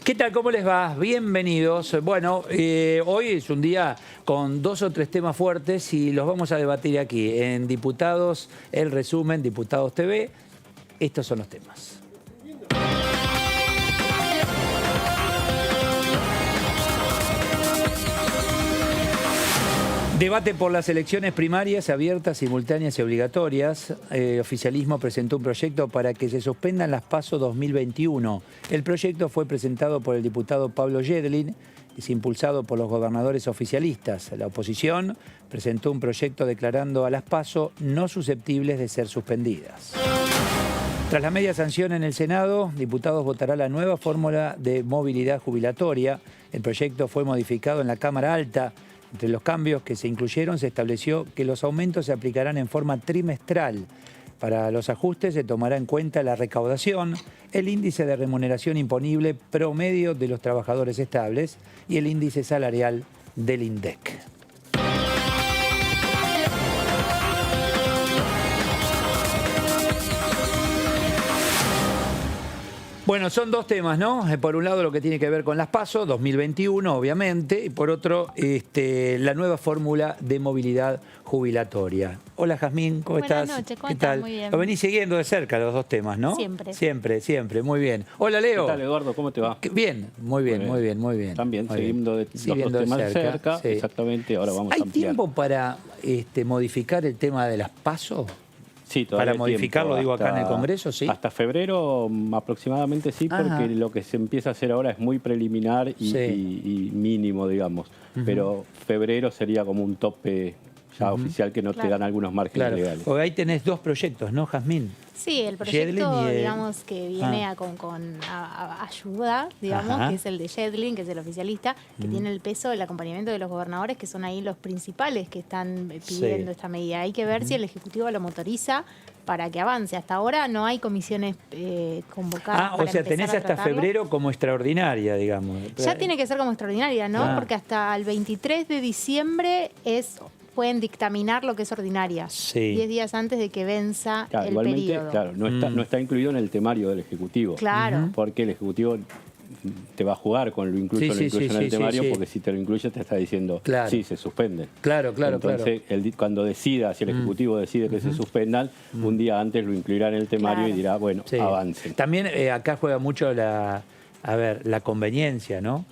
¿Qué tal? ¿Cómo les va? Bienvenidos. Bueno, hoy es un día con 2 o 3 temas fuertes y los vamos a debatir aquí en Diputados, el resumen, Diputados TV. Estos son los temas. Debate por las elecciones primarias abiertas, simultáneas y obligatorias. Oficialismo presentó un proyecto para que se suspendan las PASO 2021. El proyecto fue presentado por el diputado Pablo Yedlin, es impulsado por los gobernadores oficialistas. La oposición presentó un proyecto declarando a las PASO no susceptibles de ser suspendidas. Tras la media sanción en el Senado, diputados votará la nueva fórmula de movilidad jubilatoria. El proyecto fue modificado en la Cámara Alta. Entre los cambios que se incluyeron se estableció que los aumentos se aplicarán en forma trimestral. Para los ajustes se tomará en cuenta la recaudación, el índice de remuneración imponible promedio de los trabajadores estables y el índice salarial del INDEC. Bueno, son 2 temas, ¿no? Por un lado lo que tiene que ver con las PASO, 2021 obviamente, y por otro la nueva fórmula de movilidad jubilatoria. Hola Jazmín, ¿cómo estás? Buenas noches, ¿cómo ¿Qué estás? tal? Muy bien. Lo venís siguiendo de cerca los 2 temas, ¿no? Siempre. Siempre, muy bien. Hola Leo. ¿Qué tal, Eduardo? ¿Cómo te va? Bien, muy bien. También, Muy siguiendo bien. los 2 temas de cerca, sí. exactamente, ahora vamos a ¿Hay ampliar. tiempo para modificar el tema de las PASO? Sí, todavía Para hay modificarlo, tiempo, digo, acá en el Congreso, ¿sí? Hasta febrero aproximadamente sí, porque Ajá. lo que se empieza a hacer ahora es muy preliminar y mínimo, digamos. Pero febrero sería como un tope ya oficial que no te dan algunos márgenes legales. Porque ahí tenés 2 proyectos, ¿no, Jazmín? Sí, el Yedlin proyecto, y digamos, que viene con ayuda, digamos, Ajá. que es el de Yedlin, que es el oficialista, que tiene el peso del acompañamiento de los gobernadores, que son ahí los principales que están pidiendo esta medida. Hay que ver si el Ejecutivo lo motoriza para que avance. Hasta ahora no hay comisiones convocadas. O para sea, empezar tenés a hasta tratarlo. febrero como extraordinaria, digamos. Ya tiene que ser como extraordinaria, ¿no? Ah. Porque hasta el 23 de diciembre pueden dictaminar lo que es ordinaria. Sí. 10 días antes de que venza Claro, el igualmente, periodo. claro, no está incluido en el temario del Ejecutivo. Claro. Porque el Ejecutivo te va a jugar con lo incluyo o no incluyo en el temario, porque si te lo incluye te está diciendo, Claro. sí, se suspenden. Claro. Entonces, cuando decida, si el Ejecutivo decide que se suspendan, un día antes lo incluirá en el temario y dirá, bueno, Sí. avancen. También acá juega mucho la conveniencia, ¿no?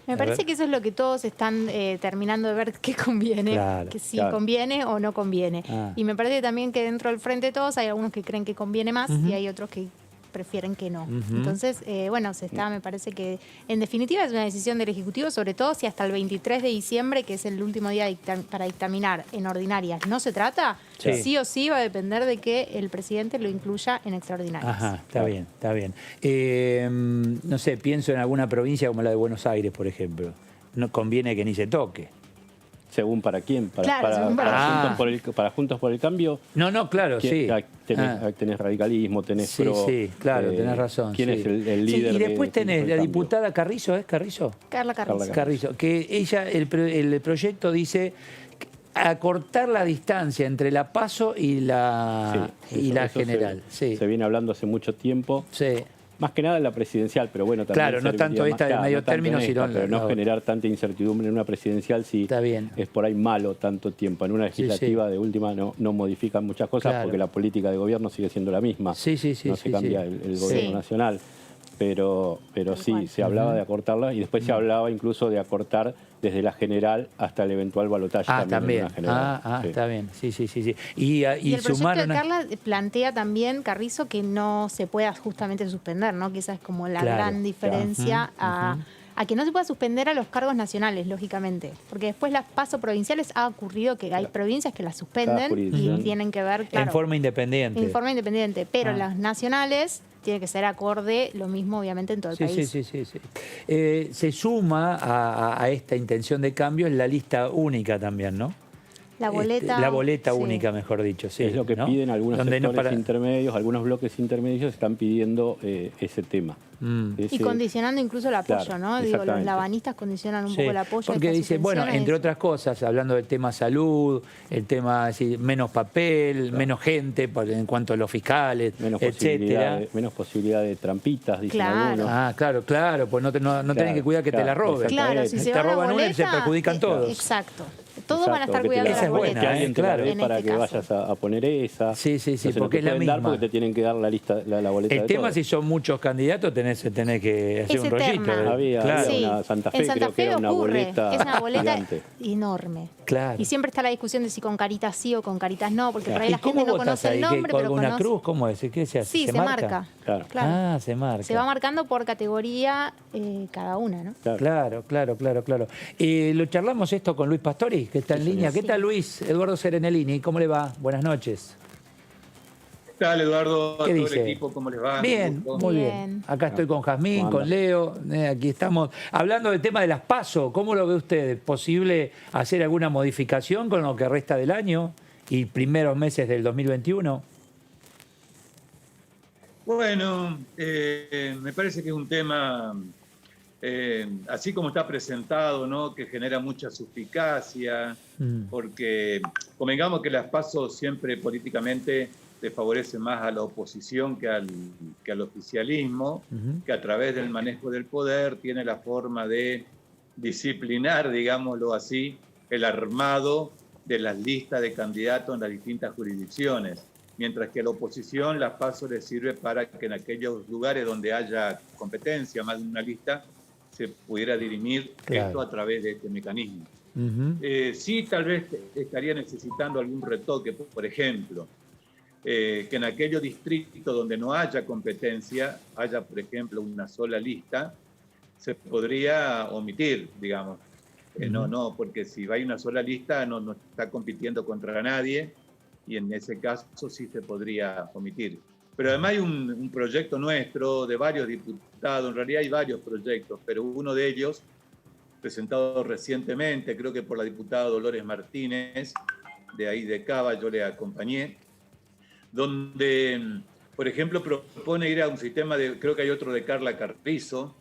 Me parece que eso es lo que todos están terminando de ver qué conviene, Claro, que si claro. conviene o no conviene. Ah. Y me parece también que dentro del frente de todos hay algunos que creen que conviene más y hay otros que prefieren que no. Entonces, bueno, me parece que en definitiva es una decisión del Ejecutivo, sobre todo si hasta el 23 de diciembre, que es el último día para dictaminar en ordinarias, no se trata, sí o sí va a depender de que el presidente lo incluya en extraordinarias. Ajá, está bien. No sé, pienso en alguna provincia como la de Buenos Aires, por ejemplo. No conviene que ni se toque. ¿Según para quién? Según para Para Juntos por el Cambio. No, claro, sí. Tenés radicalismo, tenés Sí, PRO. claro, tenés razón. ¿Quién sí. es el líder? Y después tenés Juntos por la el Cambio? diputada Carrizo, ¿es Carrizo? Carla Carrizo. Carrizo, que ella, el proyecto dice acortar la distancia entre la PASO y la Eso general. Sí. Se viene hablando hace mucho tiempo. Sí. Más que nada en la presidencial, pero bueno, también Claro, no serviría tanto más- esta de claro, medio no tanto término, en sino esta, pero en la no otra. generar tanta incertidumbre en una presidencial si Está bien. es por ahí malo tanto tiempo. En una legislativa de última no modifican muchas cosas Claro. porque la política de gobierno sigue siendo la misma. Sí, no se cambia el gobierno Sí. nacional. Pero sí, cual. se hablaba de acortarla y después se hablaba incluso de acortar desde la general hasta el eventual balotaje También. en una general. Sí. Está bien. Sí. Y Y el proyecto sumaron de Carla plantea también, Carrizo, que no se pueda justamente suspender, ¿no? Que esa es como la Claro, gran diferencia a que no se pueda suspender a los cargos nacionales, lógicamente. Porque después las PASO provinciales ha ocurrido que hay provincias que las suspenden y jurisdicción. tienen que ver, claro, en forma independiente. en forma independiente. Pero las nacionales tiene que ser acorde, lo mismo obviamente en todo el país. Sí. Se suma a esta intención de cambio en la lista única también, ¿no? La boleta sí. única, mejor dicho, sí. Es lo que piden algunos sectores intermedios, algunos bloques intermedios están pidiendo ese tema. Y condicionando incluso el apoyo, claro, ¿no? Digo, los lavanistas condicionan un poco el apoyo. Porque dice, bueno, entre otras cosas, hablando del tema salud, el tema, decir, menos papel, menos gente en cuanto a los fiscales, etcétera. Menos posibilidad de trampitas, dicen algunos. Ah, claro, pues no tenés que cuidar que te la roben. Claro, si se te roban boleta, una y se perjudican todos. Exacto. Todos van a estar cuidando esa la es boleta. buena, que alguien te la dé para este que caso. vayas a poner esa. Sí, Entonces, porque es la misma. porque te tienen que dar la lista, la boleta El de tema, todos. si son muchos candidatos, tenés que hacer Es un rollito. eterna. Había una Santa Fe, en Santa creo que Fe era una ocurre. boleta Es una boleta gigante. enorme. Claro. Y siempre está la discusión de si con caritas sí o con caritas no, porque por ahí ¿Y la gente cómo no votas conoce ahí? el nombre, ¿Con pero una conoce... cruz? ¿Cómo es? ¿Qué se hace? Sí, se marca. Claro. Ah, se marca. Se va marcando por categoría cada una, ¿no? Claro. Lo charlamos esto con Luis Pastori, que está en línea. ¿Qué tal, Luis? Eduardo Serenellini, ¿cómo le va? Buenas noches. ¿Qué tal, Eduardo? ¿Qué A todo dice? el equipo, ¿cómo les va? Bien, muy bien. Acá estoy con Jazmín, con Leo, aquí estamos. Hablando del tema de las PASO, ¿cómo lo ve usted? ¿Posible hacer alguna modificación con lo que resta del año y primeros meses del 2021? Bueno, me parece que es un tema, así como está presentado, ¿no? Que genera mucha suspicacia, porque convengamos que las PASO siempre políticamente le favorece más a la oposición que al oficialismo, que a través del manejo del poder tiene la forma de disciplinar, digámoslo así, el armado de las listas de candidatos en las distintas jurisdicciones. Mientras que a la oposición las PASO le sirve para que en aquellos lugares donde haya competencia, más de una lista, se pudiera dirimir esto a través de este mecanismo. Sí, tal vez estaría necesitando algún retoque, por ejemplo, que en aquellos distritos donde no haya competencia, haya, por ejemplo, una sola lista, se podría omitir, digamos. No, porque si hay una sola lista no está compitiendo contra nadie, y en ese caso sí se podría omitir. Pero además hay un proyecto nuestro de varios diputados, en realidad hay varios proyectos, pero uno de ellos, presentado recientemente, creo que por la diputada Dolores Martínez, de ahí de Cava, yo le acompañé, donde, por ejemplo, propone ir a un sistema de, creo que hay otro de Carla Carrizo,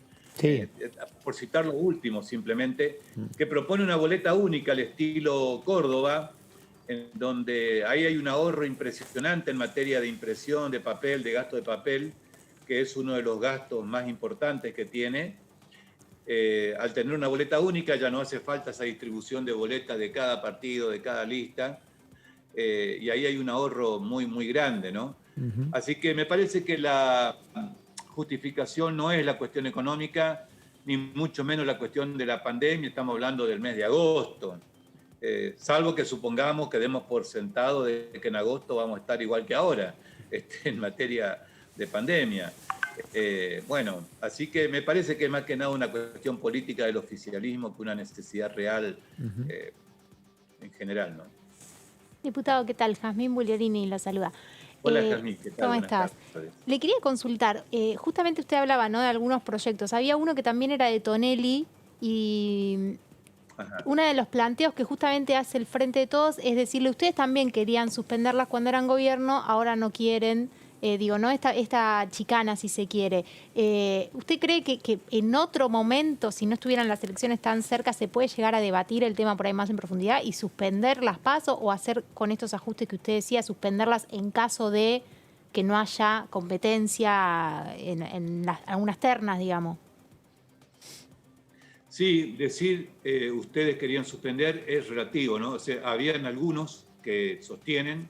por citar lo último simplemente, que propone una boleta única al estilo Córdoba, en donde ahí hay un ahorro impresionante en materia de impresión de papel, de gasto de papel, que es uno de los gastos más importantes que tiene. Al tener una boleta única ya no hace falta esa distribución de boletas de cada partido, de cada lista, y ahí hay un ahorro muy, muy grande, ¿no? Así que me parece que la justificación no es la cuestión económica, ni mucho menos la cuestión de la pandemia, estamos hablando del mes de agosto. Salvo que supongamos que demos por sentado de que en agosto vamos a estar igual que ahora en materia de pandemia. Bueno, así que me parece que es más que nada una cuestión política del oficialismo que una necesidad real en general, ¿no? Diputado, ¿qué tal? Jazmín Buglierini la saluda. Hola, Jazmín, ¿qué tal? ¿Cómo estás? Le quería consultar, justamente usted hablaba, ¿no?, de algunos proyectos. Había uno que también era de Tonelli y... Uno de los planteos que justamente hace el Frente de Todos es decirle, ustedes también querían suspenderlas cuando eran gobierno, ahora no quieren, ¿no? Esta chicana, si se quiere. ¿Usted cree que en otro momento, si no estuvieran las elecciones tan cerca, se puede llegar a debatir el tema por ahí más en profundidad y suspender las PASO o hacer con estos ajustes que usted decía, suspenderlas en caso de que no haya competencia en algunas ternas, digamos? Sí, decir ustedes querían suspender es relativo, ¿no? O sea, habían algunos que sostienen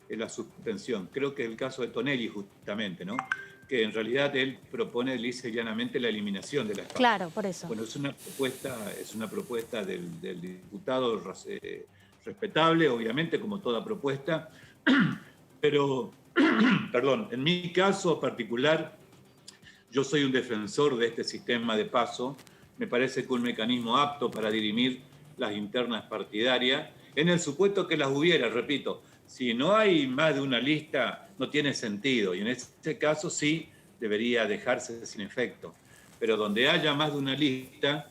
la suspensión. Creo que es el caso de Tonelli, justamente, ¿no? Que en realidad él propone lisa y llanamente la eliminación de las PASO. Claro, por eso. Bueno, es una propuesta del diputado respetable, obviamente, como toda propuesta, pero, perdón, en mi caso particular, yo soy un defensor de este sistema de PASO. Me parece que un mecanismo apto para dirimir las internas partidarias, en el supuesto que las hubiera, repito, si no hay más de una lista, no tiene sentido, y en este caso sí debería dejarse sin efecto. Pero donde haya más de una lista,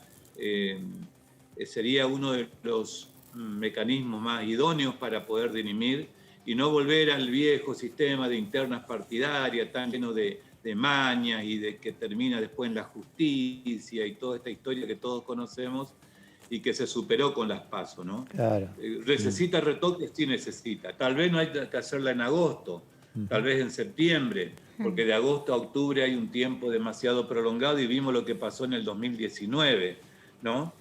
sería uno de los mecanismos más idóneos para poder dirimir y no volver al viejo sistema de internas partidarias tan lleno de mañas y de que termina después en la justicia y toda esta historia que todos conocemos y que se superó con las PASO, ¿no? Claro. ¿Necesita retoques? Sí necesita. Tal vez no hay que hacerla en agosto, tal vez en septiembre, porque de agosto a octubre hay un tiempo demasiado prolongado y vimos lo que pasó en el 2019, ¿no?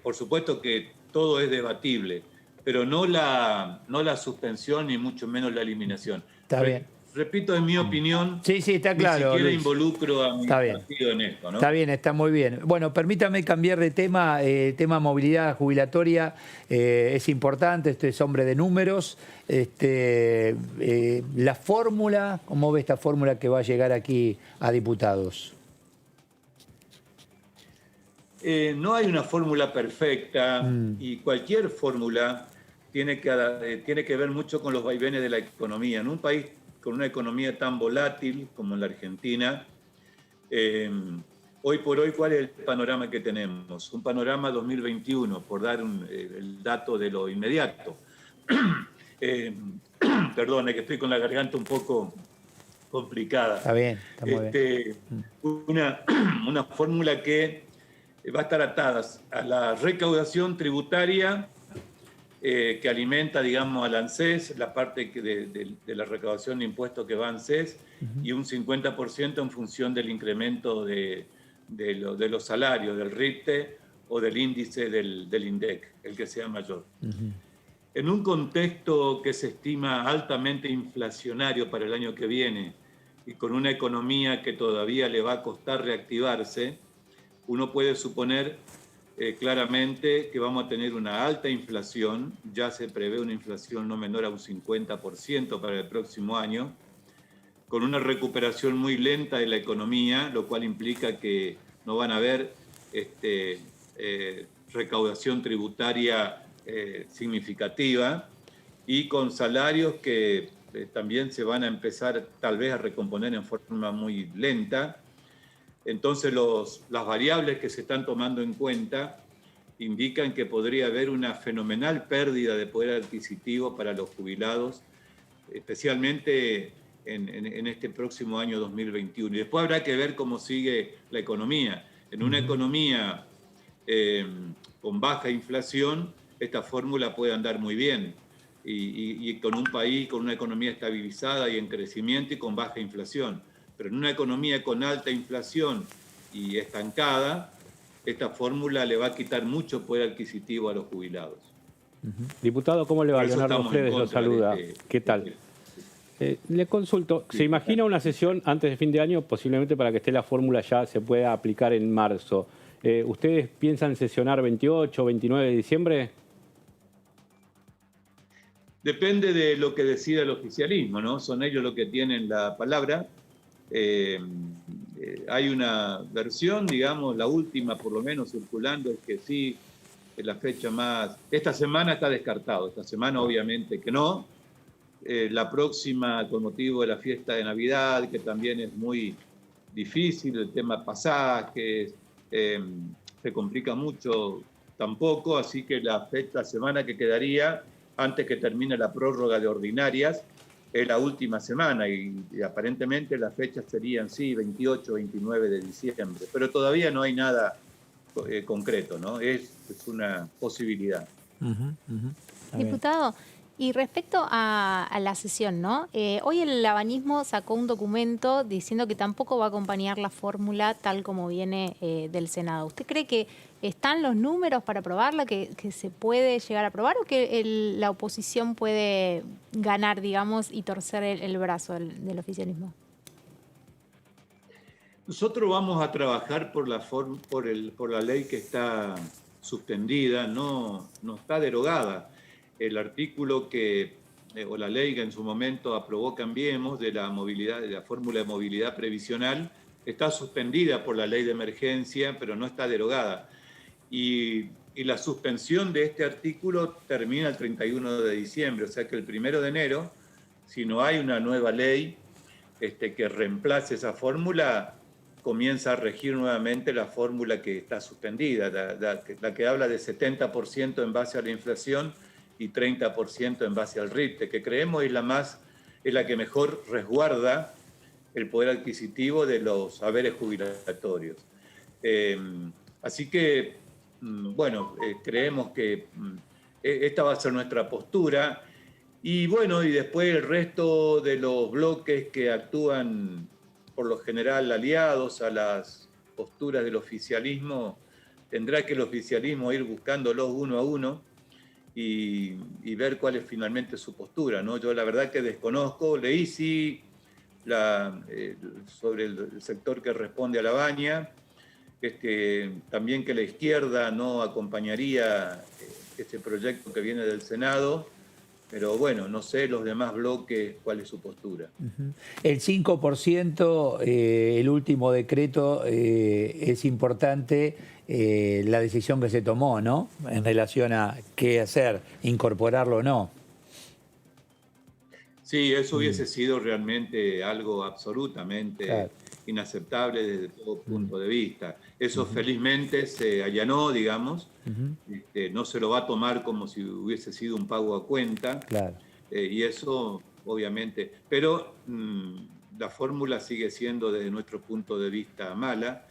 Por supuesto que todo es debatible, pero no la suspensión ni mucho menos la eliminación. Está bien. Repito, en mi opinión, sí, está claro, ni siquiera Luis. involucro a mi partido en esto, ¿no? Está bien, está muy bien. Bueno, permítame cambiar de tema. Tema movilidad jubilatoria es importante, este es hombre de números. La fórmula, ¿cómo ve esta fórmula que va a llegar aquí a diputados? No hay una fórmula perfecta y cualquier fórmula tiene que ver mucho con los vaivenes de la economía. En un país con una economía tan volátil como en la Argentina, hoy por hoy, ¿cuál es el panorama que tenemos? Un panorama 2021, por dar el dato de lo inmediato. Perdón, es que estoy con la garganta un poco complicada. Está bien, está muy bien. Una fórmula que va a estar atada a la recaudación tributaria que alimenta, digamos, al ANSES, la parte de la recaudación de impuestos que va a ANSES, y un 50% en función del incremento de los salarios, del RITE o del índice del INDEC, el que sea mayor. En un contexto que se estima altamente inflacionario para el año que viene y con una economía que todavía le va a costar reactivarse, uno puede suponer claramente que vamos a tener una alta inflación. Ya se prevé una inflación no menor a un 50% para el próximo año, con una recuperación muy lenta de la economía, lo cual implica que no van a haber recaudación tributaria significativa, y con salarios que también se van a empezar tal vez a recomponer en forma muy lenta. Entonces las variables que se están tomando en cuenta indican que podría haber una fenomenal pérdida de poder adquisitivo para los jubilados, especialmente en este próximo año 2021. Y después habrá que ver cómo sigue la economía. En una economía con baja inflación, esta fórmula puede andar muy bien. Y con un país con una economía estabilizada y en crecimiento y con baja inflación. Pero en una economía con alta inflación y estancada, esta fórmula le va a quitar mucho poder adquisitivo a los jubilados. Diputado, ¿cómo le va? Leonardo Fredes lo saluda. ¿Qué tal? Le consulto, ¿se imagina una sesión antes de fin de año, posiblemente para que esté la fórmula ya se pueda aplicar en marzo? ¿Ustedes piensan sesionar 28 o 29 de diciembre? Depende de lo que decida el oficialismo, ¿no? Son ellos los que tienen la palabra. Hay una versión, digamos, la última por lo menos circulando, es que sí, es la fecha más... Esta semana está descartado, esta semana obviamente que no. La próxima, con motivo de la fiesta de Navidad, que también es muy difícil, el tema pasajes, se complica mucho tampoco, así que la semana que quedaría antes que termine la prórroga de ordinarias es la última semana y aparentemente las fechas serían, sí, 28, 29 de diciembre, pero todavía no hay nada concreto, ¿no? Es una posibilidad. Diputado, y respecto a la sesión, ¿no? Hoy el labanismo sacó un documento diciendo que tampoco va a acompañar la fórmula tal como viene del Senado. ¿Usted cree que están los números para aprobarla, que se puede llegar a aprobar, o que la oposición puede ganar, digamos, y torcer el brazo del oficialismo? Nosotros vamos a trabajar por la ley que está suspendida, no está derogada. El artículo o la ley que en su momento aprobó Cambiemos de la fórmula de movilidad previsional está suspendida por la ley de emergencia, pero no está derogada. Y la suspensión de este artículo termina el 31 de diciembre, o sea que el 1 de enero, si no hay una nueva ley que reemplace esa fórmula, comienza a regir nuevamente la fórmula que está suspendida, la que habla de 70% en base a la inflación y 30% en base al RIPTE, que creemos es la que mejor resguarda el poder adquisitivo de los haberes jubilatorios. Así que, bueno, creemos que esta va a ser nuestra postura. Y bueno, y después el resto de los bloques que actúan por lo general aliados a las posturas del oficialismo, tendrá que el oficialismo ir buscándolos uno a uno y ver cuál es finalmente su postura, ¿no? Yo la verdad que desconozco, leí sí sobre el sector que responde a la Baña, también que la izquierda no acompañaría este proyecto que viene del Senado, pero bueno, no sé los demás bloques cuál es su postura. El 5%, el último decreto, es importante la decisión que se tomó, ¿no? En relación a qué hacer, incorporarlo o no. Sí, eso hubiese sido realmente algo absolutamente inaceptable desde todo punto de vista. Eso felizmente se allanó, digamos, no se lo va a tomar como si hubiese sido un pago a cuenta, y eso obviamente, pero la fórmula sigue siendo desde nuestro punto de vista mala,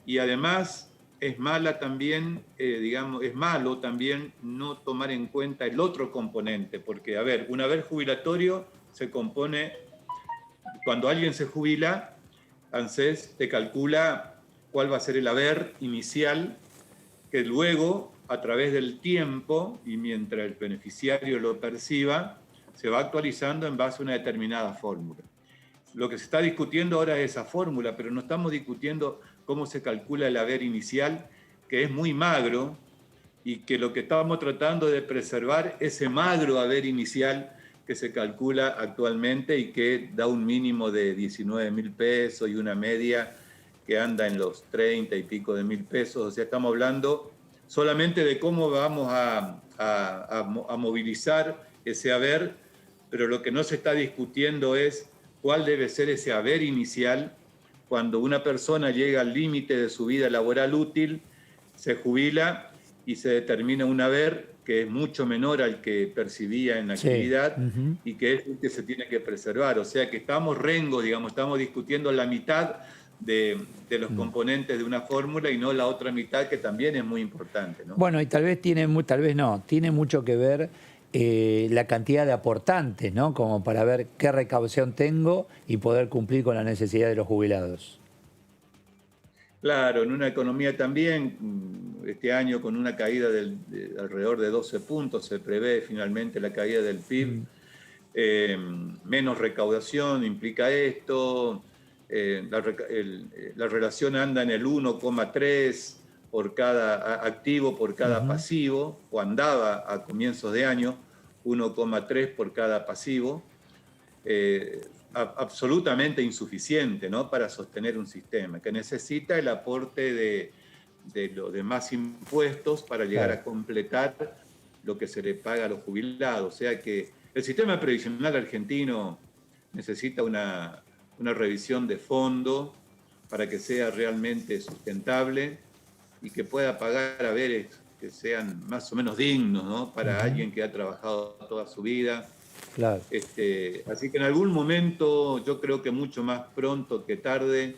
y además es mala también, digamos, es malo también no tomar en cuenta el otro componente, porque, a ver, un haber jubilatorio se compone, cuando alguien se jubila, ANSES te calcula cuál va a ser el haber inicial, que luego, a través del tiempo, y mientras el beneficiario lo perciba, se va actualizando en base a una determinada fórmula. Lo que se está discutiendo ahora es esa fórmula, pero no estamos discutiendo cómo se calcula el haber inicial, que es muy magro, y que lo que estamos tratando de preservar ese magro haber inicial que se calcula actualmente y que da un mínimo de 19.000 pesos y una media que anda en los 30 y pico de mil pesos. O sea, estamos hablando solamente de cómo vamos a movilizar ese haber, pero lo que no se está discutiendo es cuál debe ser ese haber inicial cuando una persona llega al límite de su vida laboral útil, se jubila y se determina un haber que es mucho menor al que percibía en la actividad y que es el que se tiene que preservar. O sea que estamos digamos, estamos discutiendo la mitad de los componentes de una fórmula y no la otra mitad, que también es muy importante, ¿no? Bueno, y tal vez tiene mucho que ver la cantidad de aportantes, ¿no? Como para ver qué recaudación tengo y poder cumplir con la necesidad de los jubilados. Claro, en una economía también, este año con una caída de alrededor de 12 puntos, se prevé finalmente la caída del PIB. Menos recaudación implica esto, la relación anda en el 1,3 por cada activo por cada pasivo, o andaba a comienzos de año 1,3 por cada pasivo. Absolutamente insuficiente, ¿no?, para sostener un sistema que necesita el aporte de más impuestos para llegar a completar lo que se le paga a los jubilados. O sea que el sistema previsional argentino necesita una revisión de fondo para que sea realmente sustentable y que pueda pagar haberes que sean más o menos dignos, ¿no?, para alguien que ha trabajado toda su vida. Claro. Así que en algún momento, yo creo que mucho más pronto que tarde,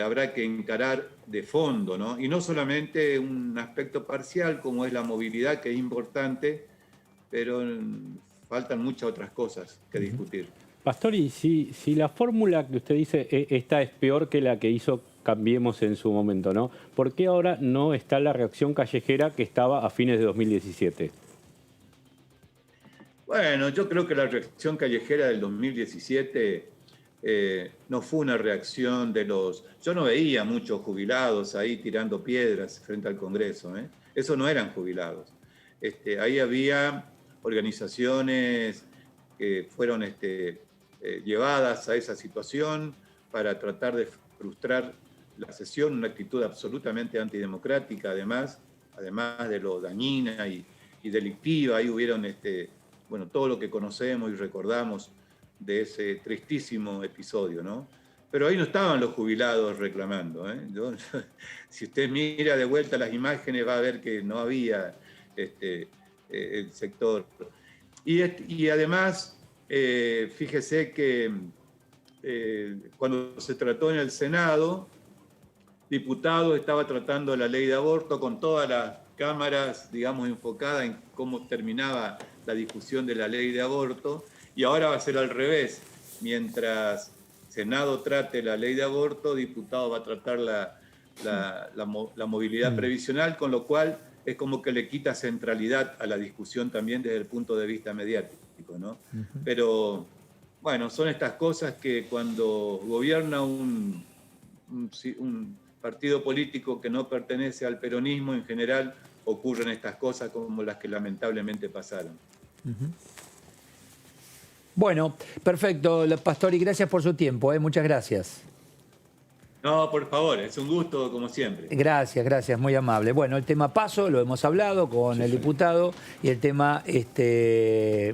habrá que encarar de fondo, ¿no? Y no solamente un aspecto parcial como es la movilidad, que es importante, pero faltan muchas otras cosas que discutir. Pastori, si la fórmula que usted dice esta es peor que la que hizo Cambiemos en su momento, ¿no? ¿Por qué ahora no está la reacción callejera que estaba a fines de 2017? Bueno, yo creo que la reacción callejera del 2017 no fue una reacción de los... Yo no veía muchos jubilados ahí tirando piedras frente al Congreso, ¿eh? Esos no eran jubilados. Ahí había organizaciones que fueron llevadas a esa situación para tratar de frustrar la sesión, una actitud absolutamente antidemocrática, además de lo dañina y delictiva. Ahí hubieron bueno, todo lo que conocemos y recordamos de ese tristísimo episodio, ¿no? pero ahí no estaban los jubilados reclamando. Si usted mira de vuelta las imágenes va a ver que no había el sector. Y además, fíjese que cuando se trató en el Senado, diputado estaba tratando la ley de aborto con todas las cámaras, digamos, enfocadas en cómo terminaba la discusión de la ley de aborto, y ahora va a ser al revés. Mientras Senado trate la ley de aborto, diputado va a tratar la movilidad previsional, con lo cual es como que le quita centralidad a la discusión también desde el punto de vista mediático, ¿no? Pero, bueno, son estas cosas que cuando gobierna un partido político que no pertenece al peronismo, en general ocurren estas cosas como las que lamentablemente pasaron. Bueno, perfecto, Pastori, gracias por su tiempo, muchas gracias. No, por favor, es un gusto como siempre. Gracias, muy amable. Bueno, el tema paso lo hemos hablado con el diputado y el tema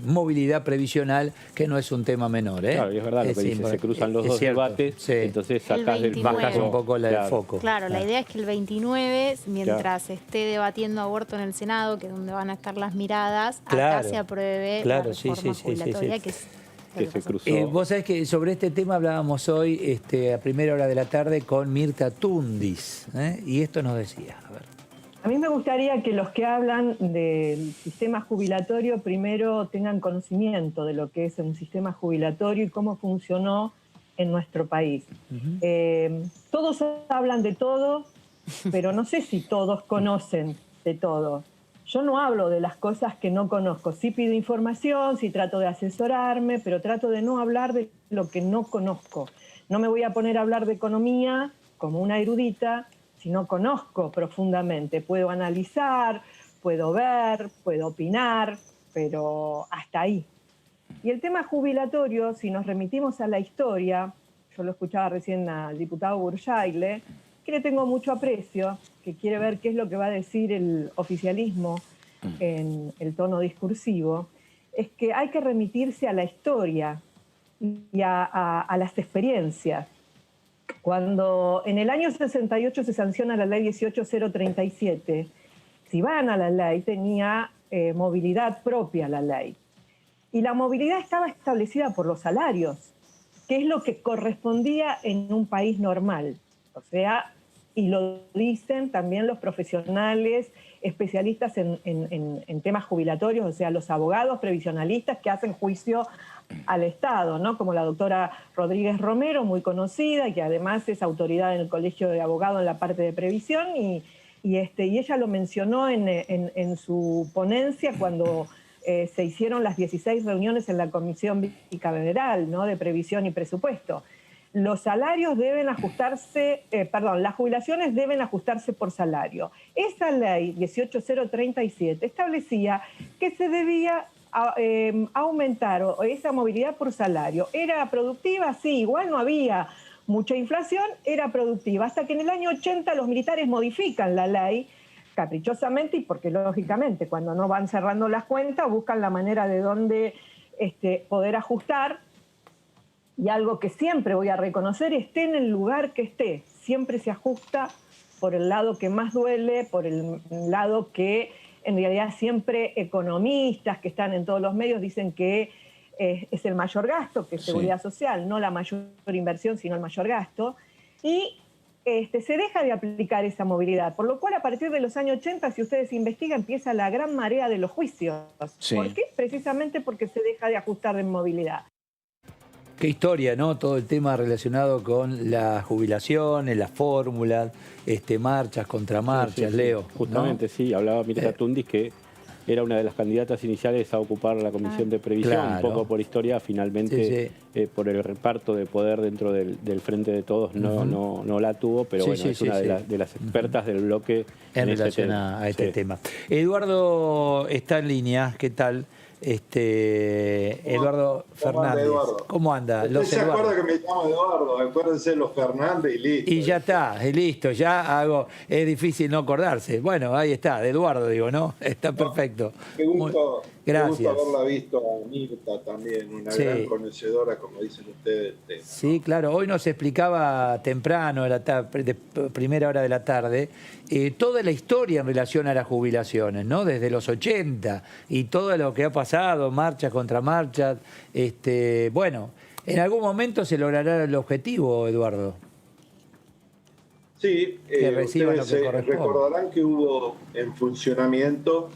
movilidad previsional, que no es un tema menor. Claro, y es verdad lo que dice, se cruzan los dos debates, entonces bajas un poco el foco. Claro, la idea es que el 29, mientras esté debatiendo aborto en el Senado, que es donde van a estar las miradas, acá se apruebe la reforma jubilatoria, que se cruzó. Vos sabés que sobre este tema hablábamos hoy a primera hora de la tarde con Mirta Tundis, y esto nos decía, a ver. A mí me gustaría que los que hablan del sistema jubilatorio primero tengan conocimiento de lo que es un sistema jubilatorio y cómo funcionó en nuestro país. Todos hablan de todo, pero no sé si todos conocen de todo. Yo no hablo de las cosas que no conozco. Sí pido información, sí trato de asesorarme, pero trato de no hablar de lo que no conozco. No me voy a poner a hablar de economía como una erudita si no conozco profundamente. Puedo analizar, puedo ver, puedo opinar, pero hasta ahí. Y el tema jubilatorio, si nos remitimos a la historia, yo lo escuchaba recién al diputado Burjaile, que le tengo mucho aprecio, que quiere ver qué es lo que va a decir el oficialismo en el tono discursivo, es que hay que remitirse a la historia y a las experiencias. Cuando en el año 68 se sanciona la ley 18037, si van a la ley tenía movilidad propia la ley. Y la movilidad estaba establecida por los salarios, que es lo que correspondía en un país normal. O sea, y lo dicen también los profesionales especialistas en temas jubilatorios, o sea, los abogados previsionalistas que hacen juicio al Estado, ¿no? Como la doctora Rodríguez Romero, muy conocida, y que además es autoridad en el Colegio de Abogados en la parte de previsión, y ella lo mencionó en su ponencia cuando se hicieron las 16 reuniones en la Comisión Bicameral, ¿no? De Previsión y Presupuesto. Los salarios deben ajustarse, las jubilaciones deben ajustarse por salario. Esa ley 18037 establecía que se debía aumentar esa movilidad por salario. ¿Era productiva? Sí, igual no había mucha inflación, era productiva. Hasta que en el año 80 los militares modifican la ley caprichosamente y porque lógicamente cuando no van cerrando las cuentas buscan la manera de dónde poder ajustar. Y algo que siempre voy a reconocer, esté en el lugar que esté, siempre se ajusta por el lado que más duele, por el lado que en realidad siempre economistas que están en todos los medios dicen que es el mayor gasto, que es seguridad social, no la mayor inversión, sino el mayor gasto. Y se deja de aplicar esa movilidad, por lo cual a partir de los años 80, si ustedes investigan, empieza la gran marea de los juicios. Sí. ¿Por qué? Precisamente porque se deja de ajustar en movilidad. Qué historia, ¿no? Todo el tema relacionado con la jubilación, las fórmulas, marchas, contramarchas, Leo. Justamente, ¿no? Sí, hablaba Mirta Tundis que era una de las candidatas iniciales a ocupar la Comisión de Previsión, un poco por historia, finalmente por el reparto de poder dentro del Frente de Todos no la tuvo, pero bueno, es una de las expertas del bloque en relación a este tema. Eduardo está en línea, ¿qué tal? Eduardo Fernández. Eduardo? ¿Cómo anda? Usted se acuerda que me llamo Eduardo, acuérdense los Fernández y listo. Y ya está, listo, ya es difícil no acordarse. Bueno, ahí está, de Eduardo digo, ¿no? Está perfecto. Qué gusto Gracias. Me gusta haberla visto a Mirta también, una gran conocedora, como dicen ustedes, del tema. Sí, claro. Hoy nos explicaba temprano, de primera hora de la tarde, toda la historia en relación a las jubilaciones, ¿no? Desde los 80 y todo lo que ha pasado, marchas contra marchas. Bueno, en algún momento se logrará el objetivo, Eduardo. Sí, Que reciban lo que ustedes corresponde. recordarán que hubo en funcionamiento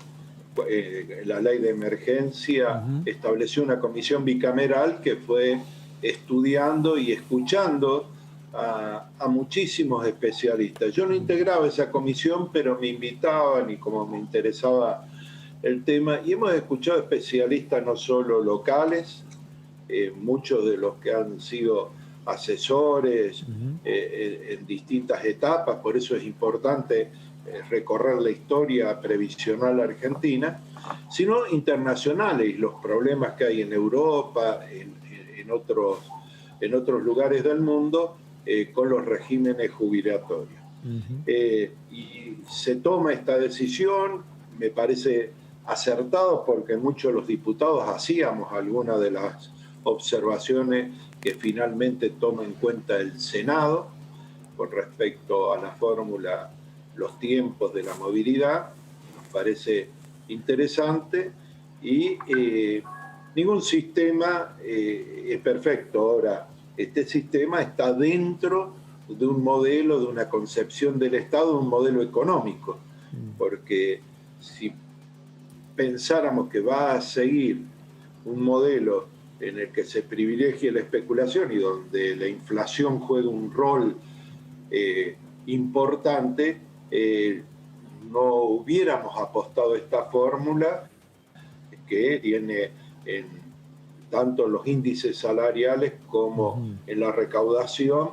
la ley de emergencia, estableció una comisión bicameral que fue estudiando y escuchando a muchísimos especialistas. Yo no integraba esa comisión, pero me invitaban y como me interesaba el tema, y hemos escuchado especialistas no solo locales, muchos de los que han sido asesores en distintas etapas, por eso es importante recorrer la historia previsional argentina, sino internacionales, los problemas que hay en Europa, en otros lugares del mundo, con los regímenes jubilatorios. Y se toma esta decisión, me parece acertado, porque muchos de los diputados hacíamos algunas de las observaciones que finalmente toma en cuenta el Senado con respecto a la fórmula, los tiempos de la movilidad. Nos parece interesante y ningún sistema es perfecto. Ahora, este sistema está dentro de un modelo, de una concepción del Estado, un modelo económico, porque si pensáramos que va a seguir un modelo en el que se privilegie la especulación y donde la inflación juega un rol importante, no hubiéramos apostado a esta fórmula que tiene tanto en los índices salariales como en la recaudación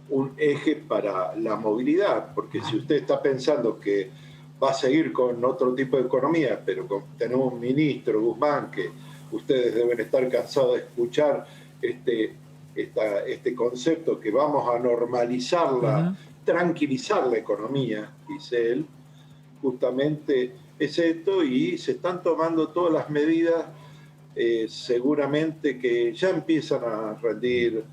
un eje para la movilidad, porque si usted está pensando que va a seguir con otro tipo de economía, pero tenemos un ministro, Guzmán, que ustedes deben estar cansados de escuchar este concepto, que vamos a normalizarla, tranquilizar la economía, dice él, justamente es esto, y se están tomando todas las medidas, seguramente que ya empiezan a rendir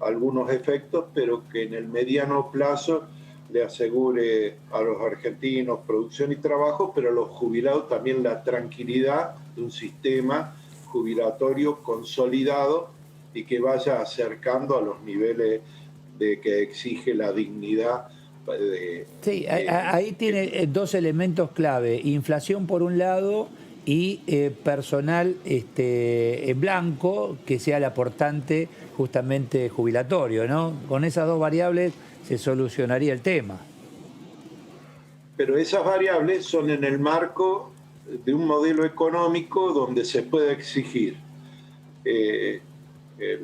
algunos efectos, pero que en el mediano plazo le asegure a los argentinos producción y trabajo, pero a los jubilados también la tranquilidad de un sistema jubilatorio consolidado y que vaya acercando a los niveles de que exige la dignidad. Sí, ahí tiene dos elementos clave: inflación por un lado y personal en blanco que sea el aportante justamente jubilatorio, ¿no? Con esas dos variables se solucionaría el tema. Pero esas variables son en el marco de un modelo económico donde se puede exigir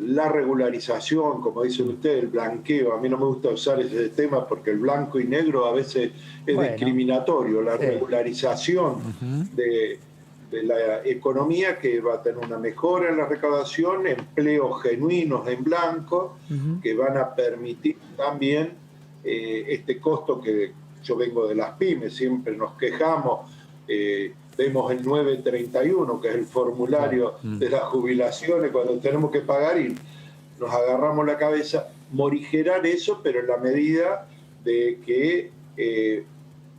la regularización, como dicen ustedes, el blanqueo. A mí no me gusta usar ese tema porque el blanco y negro a veces es discriminatorio. La regularización de la economía, que va a tener una mejora en la recaudación, empleos genuinos en blanco, que van a permitir también este costo que yo vengo de las pymes, siempre nos quejamos, vemos el 931, que es el formulario de las jubilaciones, cuando tenemos que pagar y nos agarramos la cabeza, morigerar eso, pero en la medida de que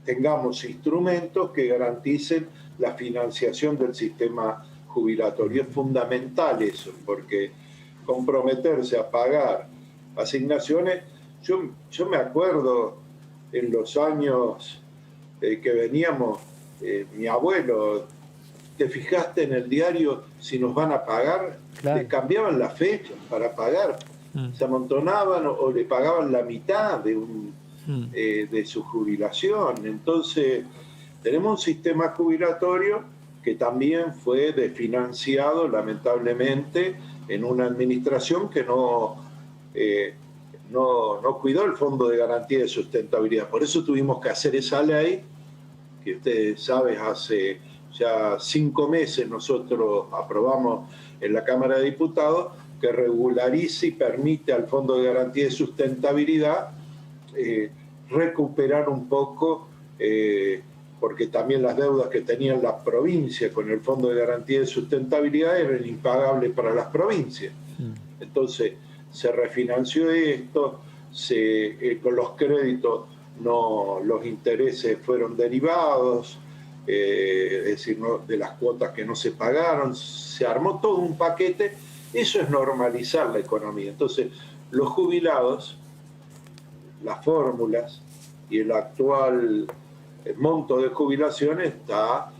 tengamos instrumentos que garanticen la financiación del sistema jubilatorio. Es fundamental eso, porque comprometerse a pagar asignaciones, yo me acuerdo en los años que veníamos, mi abuelo, ¿te fijaste en el diario si nos van a pagar? Claro. Le cambiaban la fecha para pagar, se amontonaban o le pagaban la mitad de su jubilación. Entonces, tenemos un sistema jubilatorio que también fue desfinanciado, lamentablemente, en una administración que no cuidó el Fondo de Garantía de Sustentabilidad. Por eso tuvimos que hacer esa ley, que ustedes saben, hace ya 5 meses nosotros aprobamos en la Cámara de Diputados, que regulariza y permite al Fondo de Garantía de Sustentabilidad recuperar un poco porque también las deudas que tenían las provincias con el Fondo de Garantía de Sustentabilidad eran impagables para las provincias. Entonces se refinanció esto, con los créditos los intereses fueron derivados, es decir, de las cuotas que no se pagaron, se armó todo un paquete. Eso es normalizar la economía. Entonces los jubilados, las fórmulas y el actual monto de jubilaciones está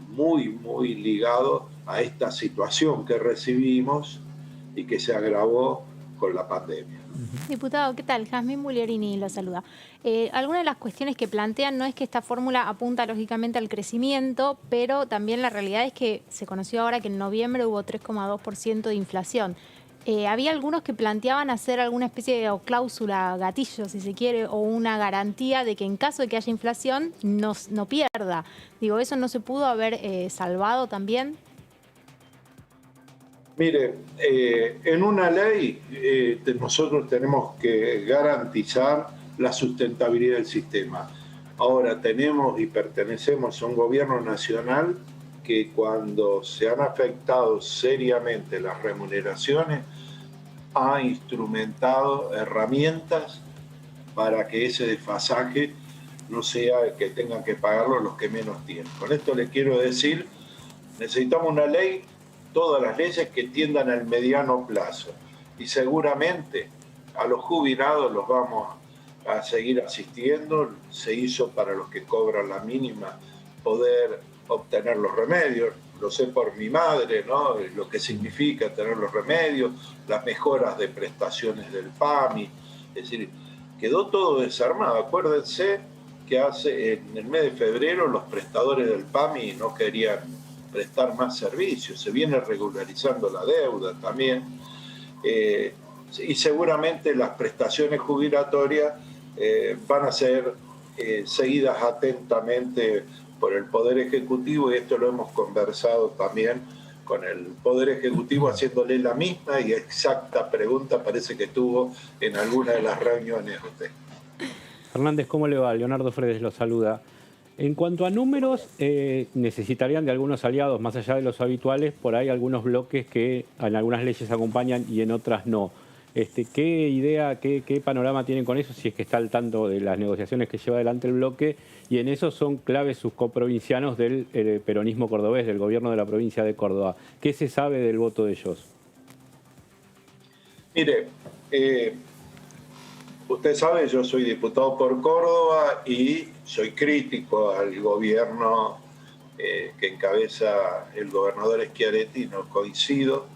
muy ligado a esta situación que recibimos y que se agravó con la pandemia. Diputado, ¿qué tal? Jazmín Bugliorini lo saluda. Algunas de las cuestiones que plantean no es que esta fórmula apunta lógicamente al crecimiento, pero también la realidad es que se conoció ahora que en noviembre hubo 3,2% de inflación. Había algunos que planteaban hacer alguna especie de cláusula gatillo, si se quiere, o una garantía de que en caso de que haya inflación no pierda. Digo, ¿eso no se pudo haber salvado también? Mire, en una ley nosotros tenemos que garantizar la sustentabilidad del sistema. Ahora tenemos y pertenecemos a un gobierno nacional que cuando se han afectado seriamente las remuneraciones ha instrumentado herramientas para que ese desfasaje no sea que tengan que pagarlo los que menos tienen. Con esto les quiero decir, necesitamos una ley, todas las leyes que tiendan al mediano plazo. Y seguramente a los jubilados los vamos a seguir asistiendo. Se hizo para los que cobran la mínima poder obtener los remedios. Lo sé por mi madre, ¿no? Lo que significa tener los remedios, las mejoras de prestaciones del PAMI. Es decir, quedó todo desarmado. Acuérdense que en el mes de febrero los prestadores del PAMI no querían prestar más servicios, se viene regularizando la deuda también, y seguramente las prestaciones jubilatorias van a ser seguidas atentamente por el Poder Ejecutivo, y esto lo hemos conversado también con el Poder Ejecutivo, haciéndole la misma y exacta pregunta, parece que tuvo en alguna de las reuniones usted. Fernández, ¿cómo le va? Leonardo Fredes lo saluda. En cuanto a números, necesitarían de algunos aliados, más allá de los habituales, por ahí algunos bloques que en algunas leyes acompañan y en otras no. ¿Qué idea, qué panorama tienen con eso, si es que está al tanto de las negociaciones que lleva adelante el bloque? Y en eso son claves sus coprovincianos del peronismo cordobés, del gobierno de la provincia de Córdoba. ¿Qué se sabe del voto de ellos? Mire, usted sabe, yo soy diputado por Córdoba y soy crítico al gobierno que encabeza el gobernador Schiaretti. No coincido,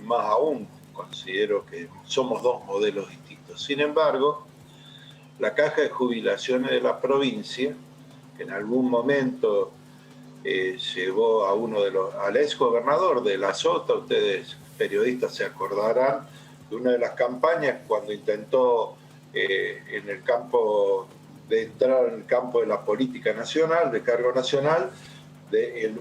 más aún considero que somos dos modelos distintos. Sin embargo, la caja de jubilaciones de la provincia, que en algún momento llevó a al ex gobernador de La Sota, ustedes periodistas se acordarán de una de las campañas cuando intentó en el campo de entrar en el campo de la política nacional, de cargo nacional,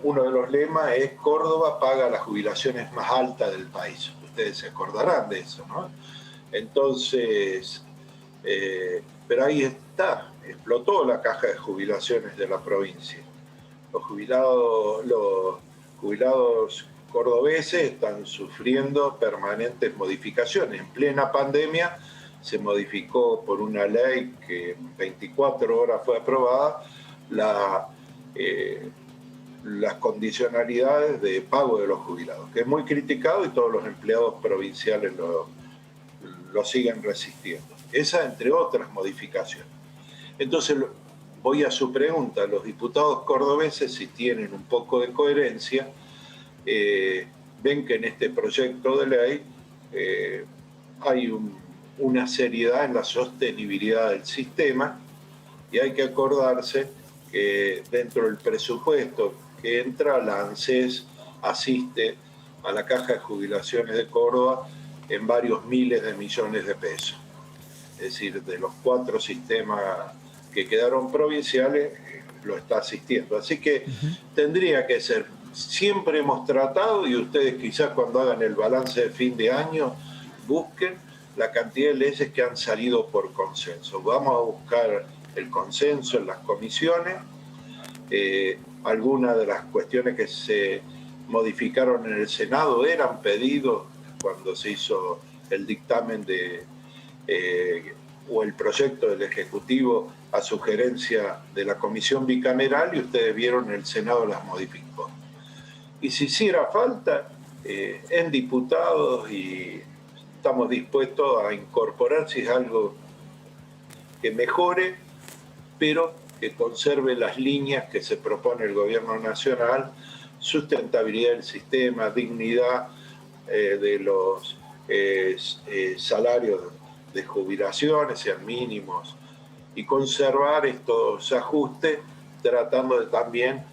uno de los lemas es Córdoba paga las jubilaciones más altas del país. Ustedes se acordarán de eso, ¿no? Entonces, pero ahí está, explotó la caja de jubilaciones de la provincia. Los jubilados cordobeses están sufriendo permanentes modificaciones. En plena pandemia se modificó por una ley que en 24 horas fue aprobada las condicionalidades de pago de los jubilados, que es muy criticado y todos los empleados provinciales lo siguen resistiendo. Esa entre otras modificaciones. Entonces, voy a su pregunta, los diputados cordobeses, si tienen un poco de coherencia, ven que en este proyecto de ley hay una seriedad en la sostenibilidad del sistema y hay que acordarse que dentro del presupuesto que entra, la ANSES asiste a la Caja de Jubilaciones de Córdoba en varios miles de millones de pesos. Es decir, de los 4 sistemas que quedaron provinciales, lo está asistiendo. Así que tendría que ser, siempre hemos tratado, y ustedes quizás cuando hagan el balance de fin de año, busquen la cantidad de leyes que han salido por consenso. Vamos a buscar el consenso en las comisiones Algunas de las cuestiones que se modificaron en el Senado eran pedidos cuando se hizo el dictamen o el proyecto del Ejecutivo a sugerencia de la Comisión Bicameral, y ustedes vieron el Senado las modificó. Y si hiciera falta, en diputados, y estamos dispuestos a incorporar si es algo que mejore, pero que conserve las líneas que se propone el Gobierno Nacional: sustentabilidad del sistema, dignidad de los salarios de jubilaciones, sean mínimos, y conservar estos ajustes, tratando de también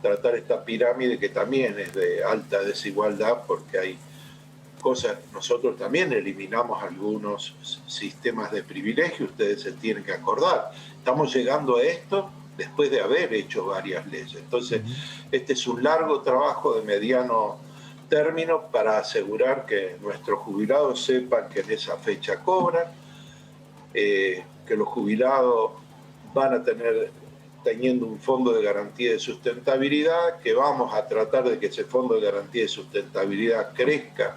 tratar esta pirámide que también es de alta desigualdad, porque hay cosas, nosotros también eliminamos algunos sistemas de privilegio, ustedes se tienen que acordar. Estamos llegando a esto después de haber hecho varias leyes. Entonces, este es un largo trabajo de mediano término para asegurar que nuestros jubilados sepan que en esa fecha cobran, que los jubilados van a teniendo un fondo de garantía de sustentabilidad, que vamos a tratar de que ese fondo de garantía de sustentabilidad crezca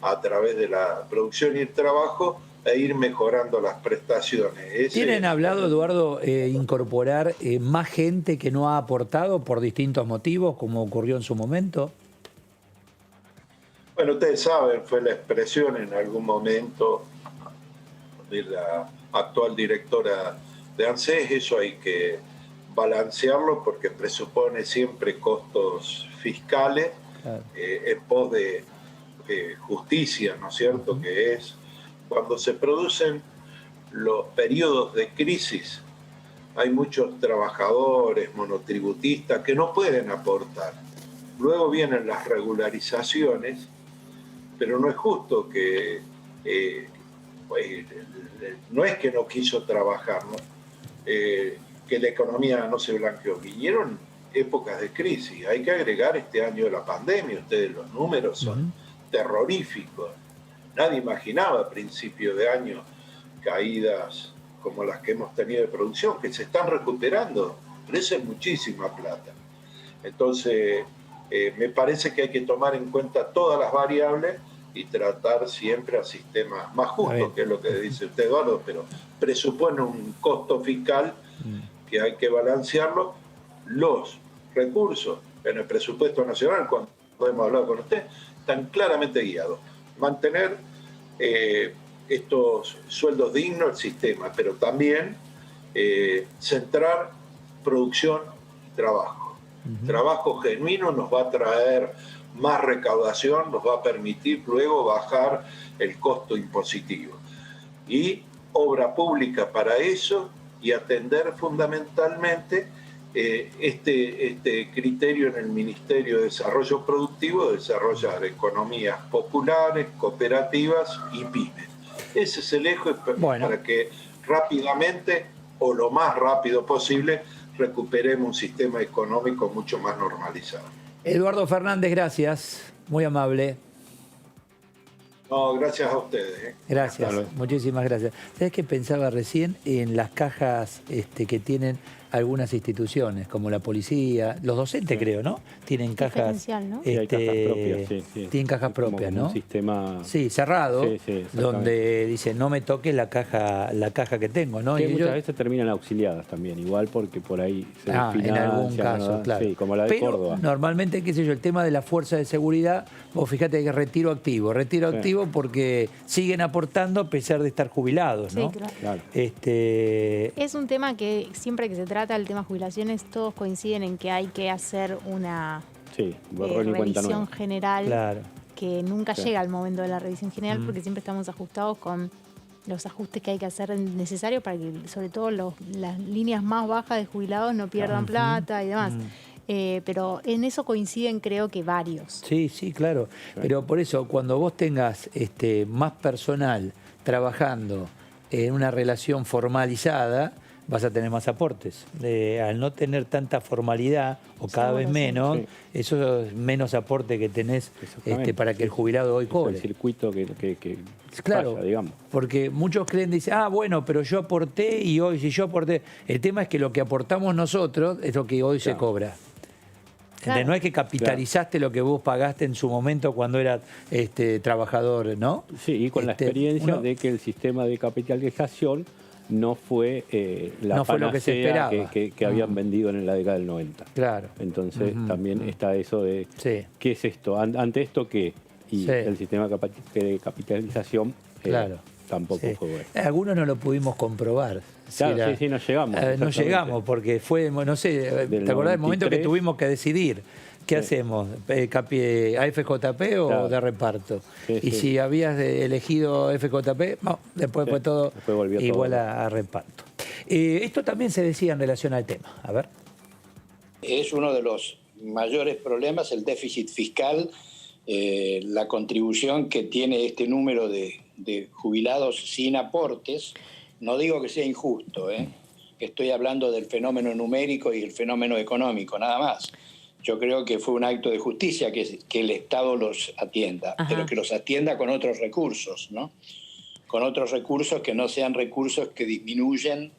a través de la producción y el trabajo, e ir mejorando las prestaciones. ¿Tienen hablado, Eduardo, incorporar más gente que no ha aportado por distintos motivos, como ocurrió en su momento? Bueno, ustedes saben, fue la expresión en algún momento de la actual directora de ANSES. Eso hay que balancearlo porque presupone siempre costos fiscales, claro, en pos de justicia, ¿no es cierto? Que es cuando se producen los periodos de crisis, hay muchos trabajadores monotributistas que no pueden aportar. Luego vienen las regularizaciones, pero no es justo que no es que no quiso trabajar, ¿no? Que la economía no se blanqueó. Vinieron épocas de crisis. Hay que agregar este año de la pandemia. Ustedes, los números son terroríficos. Nadie imaginaba a principio de año caídas como las que hemos tenido de producción, que se están recuperando, pero eso es muchísima plata. Entonces, me parece que hay que tomar en cuenta todas las variables y tratar siempre a sistemas más justos, que es lo que dice usted, Eduardo, pero presupone un costo fiscal que hay que balancearlo. Los recursos en el presupuesto nacional, cuando hemos hablado con usted, están claramente guiados. Mantener estos sueldos dignos, el sistema, pero también centrar producción y trabajo. Trabajo genuino nos va a traer más recaudación, nos va a permitir luego bajar el costo impositivo. Y obra pública para eso, y atender fundamentalmente este criterio en el Ministerio de Desarrollo Productivo, de desarrollar economías populares, cooperativas y pymes. Ese es el eje para que rápidamente, o lo más rápido posible, recuperemos un sistema económico mucho más normalizado. Eduardo Fernández, gracias. Muy amable. No, gracias a ustedes. Gracias, muchísimas gracias. ¿Sabes qué pensaba recién? En las cajas que tienen algunas instituciones, como la policía, los docentes creo, ¿no? Tienen cajas, ¿no? Hay cajas propias, tienen cajas propias, ¿no? Un sistema cerrado, donde dicen no me toques la caja que tengo, ¿no? Y muchas veces terminan auxiliadas también, igual porque por ahí se en algún caso, claro. Sí, como la de Córdoba. Normalmente, qué sé yo, el tema de la fuerza de seguridad, vos fíjate que retiro activo porque siguen aportando a pesar de estar jubilados, ¿no? Sí, claro. Es un tema que siempre que se trata del tema jubilaciones, todos coinciden en que hay que hacer una revisión general, que nunca llega al momento de la revisión general, porque siempre estamos ajustados con los ajustes que hay que hacer necesarios para que, sobre todo, las líneas más bajas de jubilados no pierdan plata y demás. Pero en eso coinciden, creo que varios. Sí, claro. Pero por eso, cuando vos tengas más personal trabajando en una relación formalizada, vas a tener más aportes. Al no tener tanta formalidad, o cada vez menos, sí. eso es menos aporte que tenés para que el jubilado hoy cobre. El circuito que Claro, falla, digamos. porque muchos creen, dicen, bueno, pero yo aporté y hoy, si yo aporté... El tema es que lo que aportamos nosotros es lo que hoy se cobra. Claro. No es que capitalizaste lo que vos pagaste en su momento cuando eras trabajador, ¿no? Sí, y con la experiencia de que el sistema de capitalización no fue la no fue lo que se panacea esperaba. que habían vendido en la década del 90. Claro. Entonces también está eso de ¿qué es esto? ¿Ante esto qué? Y el sistema de capitalización tampoco fue bueno. Algunos no lo pudimos comprobar. Claro, sí, no llegamos. No llegamos porque fue, no sé, ¿te acordás del momento que tuvimos que decidir? ¿Qué hacemos? ¿AFJP o de reparto? Y si habías elegido FJP, después fue todo igual a reparto. Esto también se decía en relación al tema. A ver. Es uno de los mayores problemas, el déficit fiscal, la contribución que tiene este número de jubilados sin aportes. No digo que sea injusto, estoy hablando del fenómeno numérico y el fenómeno económico, nada más. Yo creo que fue un acto de justicia que el Estado los atienda, pero que los atienda con otros recursos, ¿no? Con otros recursos que no sean recursos que disminuyen,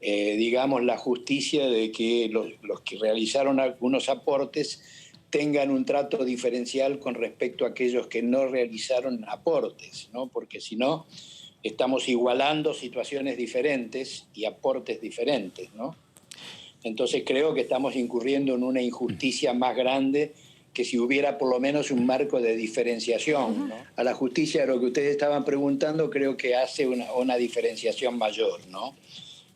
digamos, la justicia de que los que realizaron algunos aportes tengan un trato diferencial con respecto a aquellos que no realizaron aportes, ¿no? Porque si no, estamos igualando situaciones diferentes y aportes diferentes, ¿no? Entonces creo que estamos incurriendo en una injusticia más grande que si hubiera por lo menos un marco de diferenciación, ¿no? A la justicia, lo que ustedes estaban preguntando, creo que hace una diferenciación mayor, ¿no?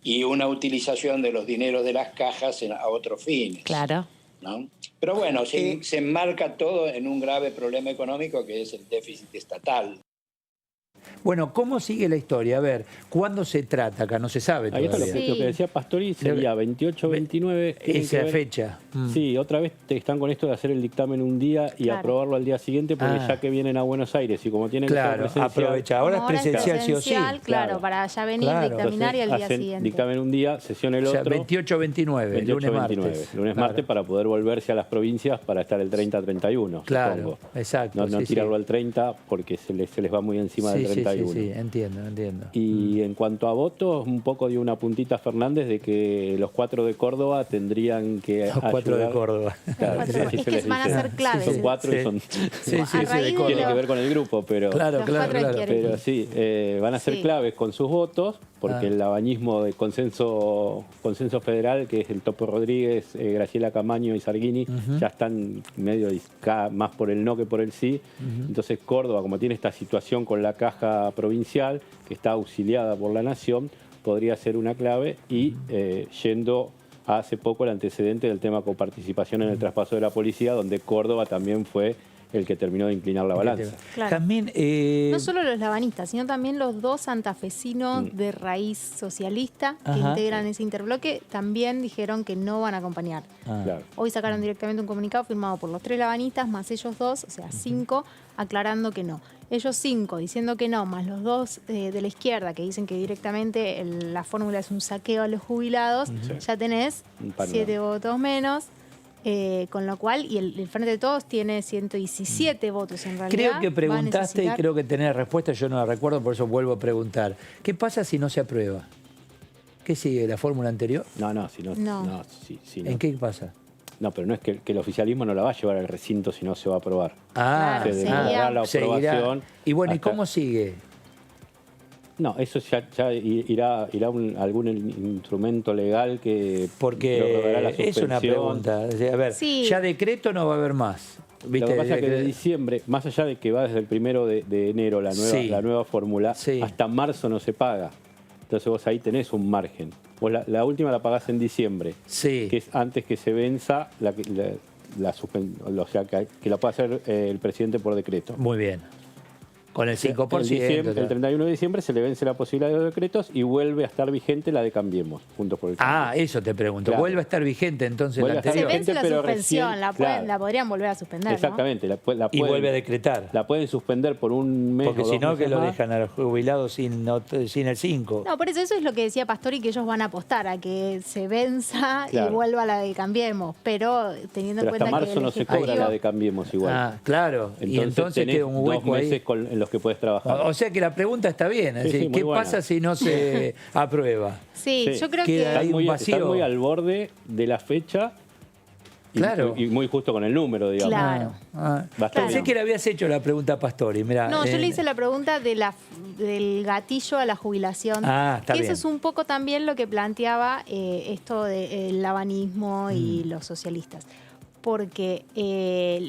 Y una utilización de los dineros de las cajas a otros fines. Claro. ¿No? Pero bueno, se enmarca todo en un grave problema económico que es el déficit estatal. Bueno, ¿cómo sigue la historia? A ver, ¿cuándo se trata? Acá no se sabe Ahí todavía. está lo que decía Pastori, sería 28, 29. Esa fecha. Sí, otra vez están con esto de hacer el dictamen un día y aprobarlo al día siguiente, porque ya que vienen a Buenos Aires y como tienen que ser presencial... aprovecha. Ahora es presencial, sí o sí. Claro, para ya venir, dictaminar y al día siguiente. Dictamen un día, sesión el otro. O sea, 28, 29, lunes, martes. Lunes, martes, para poder volverse a las provincias para estar el 30, 31, claro, supongo. Exacto. No tirarlo al 30 porque se les va muy encima del 31. Sí, entiendo. Y en cuanto a votos, un poco dio una puntita Fernández de que los 4 de Córdoba tendrían que Los 4 de Córdoba. Claro, es que van a ser claves. Son 4 y son... Tiene que ver con el grupo, pero... Claro. Pero sí, van a ser claves con sus votos, porque el labañismo de consenso federal, que es el Topo Rodríguez, Graciela Camaño y Sarguini, ya están medio más por el no que por el sí. Entonces Córdoba, como tiene esta situación con la caja provincial, que está auxiliada por la Nación, podría ser una clave y yendo a hace poco el antecedente del tema coparticipación en el traspaso de la policía, donde Córdoba también fue el que terminó de inclinar la balanza. Claro. También, no solo los labanistas, sino también los 2 santafesinos de raíz socialista que integran ese interbloque, también dijeron que no van a acompañar. Claro. Hoy sacaron directamente un comunicado firmado por los 3 labanistas, más ellos 2, o sea, 5, aclarando que no. Ellos 5 diciendo que no, más los 2 de la izquierda que dicen que directamente la fórmula es un saqueo a los jubilados, ya tenés 7 votos menos. Con lo cual, y el Frente de Todos tiene 117 votos en realidad. creo que preguntaste y creo que tenés respuesta, yo no la recuerdo, por eso vuelvo a preguntar. ¿Qué pasa si no se aprueba? ¿Qué sigue? ¿La fórmula anterior? No, si no. No. ¿En qué pasa? No, pero no es que el oficialismo no la va a llevar al recinto si no se va a aprobar. Claro, se demorará la aprobación. Y bueno, ¿y cómo sigue? No, eso ya irá algún instrumento legal que porque la es una pregunta. A ver, ya decreto no va a haber más. ¿Viste? Lo que pasa es que de diciembre, más allá de que va desde el 1 de enero la nueva fórmula, hasta marzo no se paga. Entonces vos ahí tenés un margen. Vos la última la pagás en diciembre, que es antes que se venza o sea, que la pueda hacer el presidente por decreto. Muy bien. con el 5%. El 31 de diciembre se le vence la posibilidad de los decretos y vuelve a estar vigente la de Cambiemos, Juntos por el Cambio. Ah, eso te pregunto. Claro. ¿Vuelve a estar vigente entonces Vuelve la a estar anterior? Se vence la pero suspensión, recién, la podrían volver a suspender, ¿no? Exactamente. La Y pueden- vuelve a decretar. La pueden suspender por un mes Porque o si 2 no, que meses lo más. dejan a los jubilados sin el 5. No, por eso es lo que decía Pastori, que ellos van a apostar a que se venza Claro. y vuelva la de Cambiemos, pero teniendo Pero en hasta cuenta que marzo el no se cobra Ejecutivo- la de Cambiemos igual. Ah, claro. Y entonces tenés queda un 2 hueco meses ahí. en los que puedes trabajar. O sea que la pregunta está bien. Es Sí, decir, sí, muy ¿qué buena. pasa si no se aprueba? Sí, Sí. yo creo Queda que... ahí un vacío. Están muy al borde de la fecha y, Claro. y muy justo con el número, digamos. Claro. Va a estar Pensé bien. que le habías hecho la pregunta a Pastori. Mirá, No, yo le hice la pregunta del gatillo a la jubilación. Ah, está que bien. eso es un poco también lo que planteaba esto del habanismo y los socialistas. Porque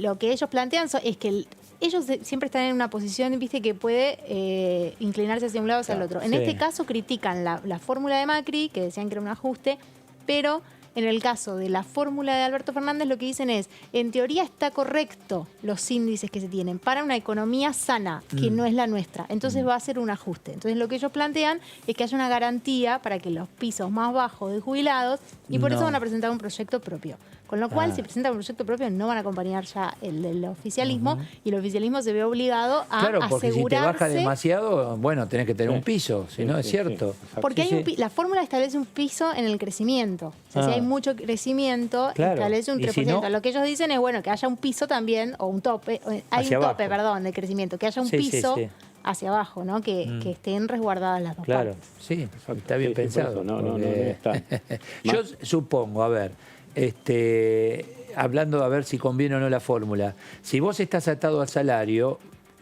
lo que ellos plantean es que ellos siempre están en una posición, viste, que puede inclinarse hacia un lado o hacia el otro. En sí. este caso critican la fórmula de Macri, que decían que era un ajuste, pero en el caso de la fórmula de Alberto Fernández lo que dicen es, en teoría está correcto los índices que se tienen para una economía sana, que no es la nuestra. Entonces va a ser un ajuste. Entonces lo que ellos plantean es que haya una garantía para que los pisos más bajos de jubilados, y por eso No. van a presentar un proyecto propio. Con lo cual, si presentan un proyecto propio, no van a acompañar ya el del oficialismo, y el oficialismo se ve obligado a Claro, porque si te baja asegurarse... demasiado, bueno, tenés que tener un piso, si Sí, no es sí, cierto. sí, exacto. Porque Sí, hay sí. la fórmula establece un piso en el crecimiento. O sea, si Ah. hay mucho crecimiento, Claro. establece un Y 3%. si no- Lo que ellos dicen es, bueno, que haya un piso también, o un tope, hay Hacia un tope, abajo. perdón, de crecimiento, que haya un Sí, sí, piso sí. hacia abajo, ¿no? Que estén resguardadas las dos Claro, partes. sí, está bien Sí, sí, por pensado. eso, no porque- debe estar. Yo supongo, a ver, hablando a ver si conviene o no la fórmula, si vos estás atado al salario,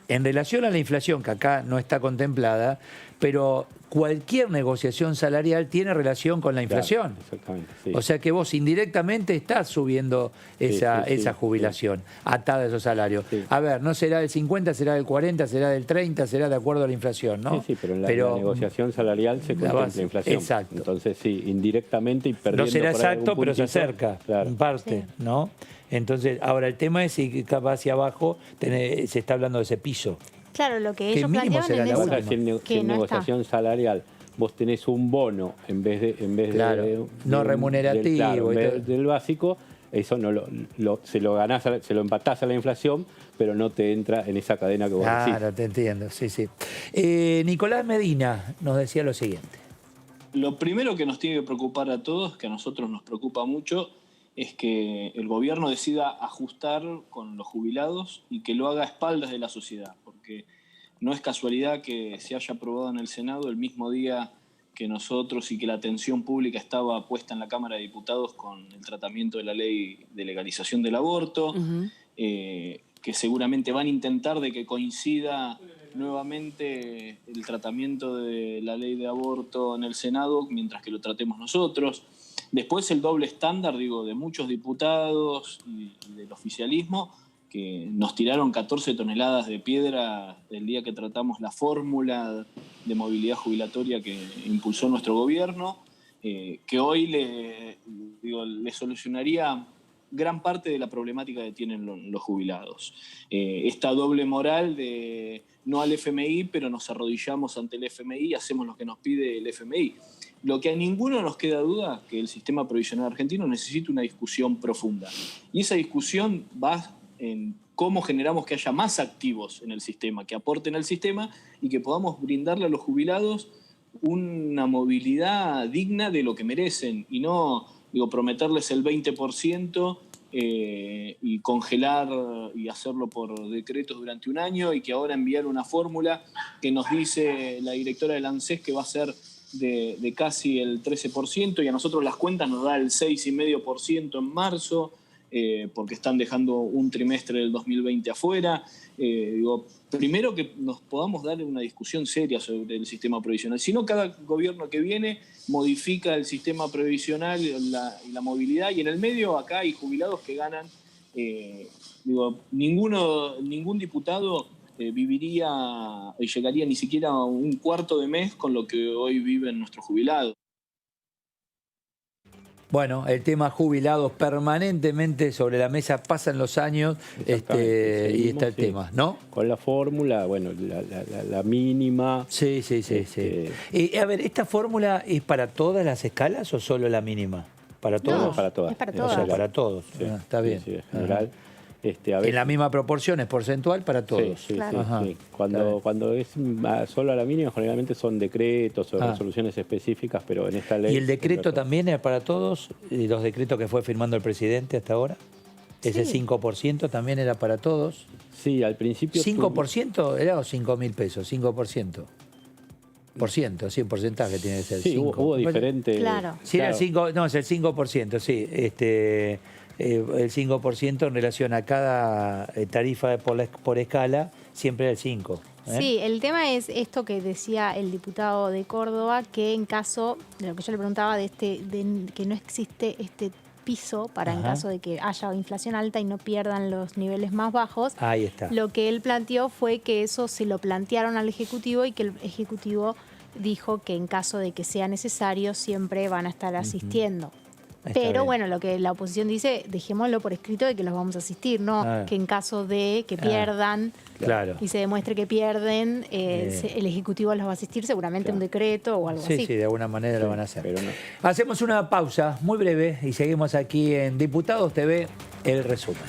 en relación a la inflación, que acá no está contemplada, pero cualquier negociación salarial tiene relación con la inflación. Claro, exactamente, sí. O sea que vos indirectamente estás subiendo esa, Sí, sí, sí, esa jubilación, atada a esos salarios. Sí. A ver, no será del 50, será del 40, será del 30, será de acuerdo a la inflación, ¿no? Sí, sí, pero en la negociación salarial se contempla base, inflación. exacto. Entonces, sí, indirectamente y perdiendo No será por ahí exacto, algún pero se puntito. acerca, Claro. en parte, ¿no? Entonces, ahora el tema es si va hacia abajo, se está hablando de ese piso. Claro, lo que Que ellos mínimo planteaban será en la eso, Ahora, última. si en, que si en no negociación salarial vos tenés un bono en vez de Claro, no un- remunerativo claro, en y vez todo. del básico, eso no se lo ganás, se lo empatás a la inflación, pero no te entra en esa cadena que vos decís. Claro, te entiendo, sí, sí. Nicolás Medina nos decía lo siguiente. Lo primero que nos tiene que preocupar a todos, que a nosotros nos preocupa mucho, es que el gobierno decida ajustar con los jubilados y que lo haga a espaldas de la sociedad, porque no es casualidad que se haya aprobado en el Senado el mismo día que nosotros y que la atención pública estaba puesta en la Cámara de Diputados con el tratamiento de la ley de legalización del aborto, que seguramente van a intentar de que coincida nuevamente el tratamiento de la ley de aborto en el Senado mientras que lo tratemos nosotros. Después el doble estándar, digo, de muchos diputados y del oficialismo que nos tiraron 14 toneladas de piedra el día que tratamos la fórmula de movilidad jubilatoria que impulsó nuestro gobierno, que hoy le solucionaría gran parte de la problemática que tienen los jubilados. Esta doble moral de no al FMI, pero nos arrodillamos ante el FMI y hacemos lo que nos pide el FMI. Lo que a ninguno nos queda duda que el sistema provisional argentino necesita una discusión profunda. Y esa discusión va en cómo generamos que haya más activos en el sistema, que aporten al sistema y que podamos brindarle a los jubilados una movilidad digna de lo que merecen y no prometerles el 20% y congelar y hacerlo por decretos durante un año y que ahora enviar una fórmula que nos dice la directora del ANSES que va a ser de casi el 13% y a nosotros las cuentas nos da el 6,5% en marzo porque están dejando un trimestre del 2020 afuera. Primero que nos podamos dar una discusión seria sobre el sistema previsional. Si no, cada gobierno que viene modifica el sistema previsional y la movilidad, y en el medio acá hay jubilados que ganan. Ningún diputado viviría y llegaría ni siquiera a un cuarto de mes con lo que hoy viven nuestros jubilados. Bueno, el tema jubilados permanentemente sobre la mesa, pasan los años y está el tema, ¿no? Con la fórmula, bueno, la mínima. Sí. A ver, ¿esta fórmula es para todas las escalas o solo la mínima? ¿Para todos? No, para todas. Es para O todas. sea, para todos. Sí, Está bien. Sí, en general. A veces, En la misma proporción, es porcentual para todos. Sí. Ajá. Cuando es solo a la mínima, generalmente son decretos o resoluciones específicas, pero en esta ley... ¿Y el decreto también era para todos? ¿Y los decretos que fue firmando el presidente hasta ahora? ¿Ese 5% también era para todos? Sí, al principio... ¿5% era o 5.000 pesos? 5%. Sí, un porcentaje tiene que ser. Sí, 5. hubo diferentes... Claro. Sí, era el 5, no, es el 5%, sí. El 5% en relación a cada tarifa por escala, siempre era el 5%. Sí, el tema es esto que decía el diputado de Córdoba, que en caso, de lo que yo le preguntaba, de que no existe este piso para en caso de que haya inflación alta y no pierdan los niveles más bajos. Ahí está. Lo que él planteó fue que eso se lo plantearon al Ejecutivo y que el Ejecutivo dijo que en caso de que sea necesario siempre van a estar asistiendo. Está Pero bien. bueno, lo que la oposición dice, dejémoslo por escrito de que los vamos a asistir, ¿no? Que en caso de que pierdan Claro. y se demuestre que pierden, el Ejecutivo los va a asistir, seguramente un decreto o algo así. Sí, de alguna manera lo van a hacer. Pero no. Hacemos una pausa muy breve y seguimos aquí en Diputados TV, el resumen.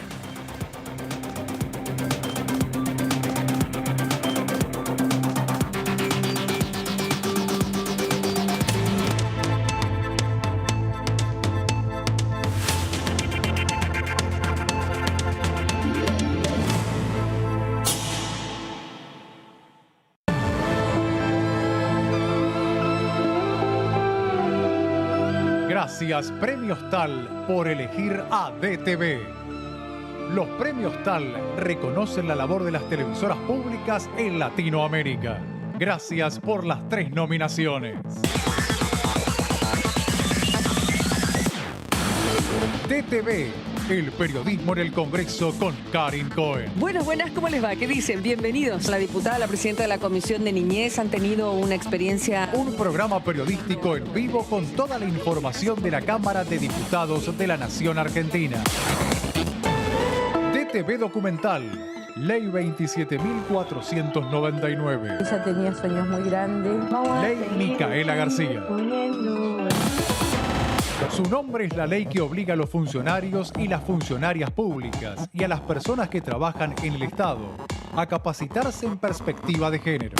Gracias Premios TAL por elegir a DTV. Los Premios TAL reconocen la labor de las televisoras públicas en Latinoamérica. Gracias por las 3 nominaciones. DTV, el periodismo en el Congreso con Karin Cohen. Buenas, ¿cómo les va? ¿Qué dicen? Bienvenidos. La diputada, la presidenta de la Comisión de Niñez han tenido una experiencia... Un programa periodístico en vivo con toda la información de la Cámara de Diputados de la Nación Argentina. DTV Documental, Ley 27.499. Ella tenía sueños muy grandes. Ley Micaela García. Su nombre es la ley que obliga a los funcionarios y las funcionarias públicas y a las personas que trabajan en el Estado a capacitarse en perspectiva de género.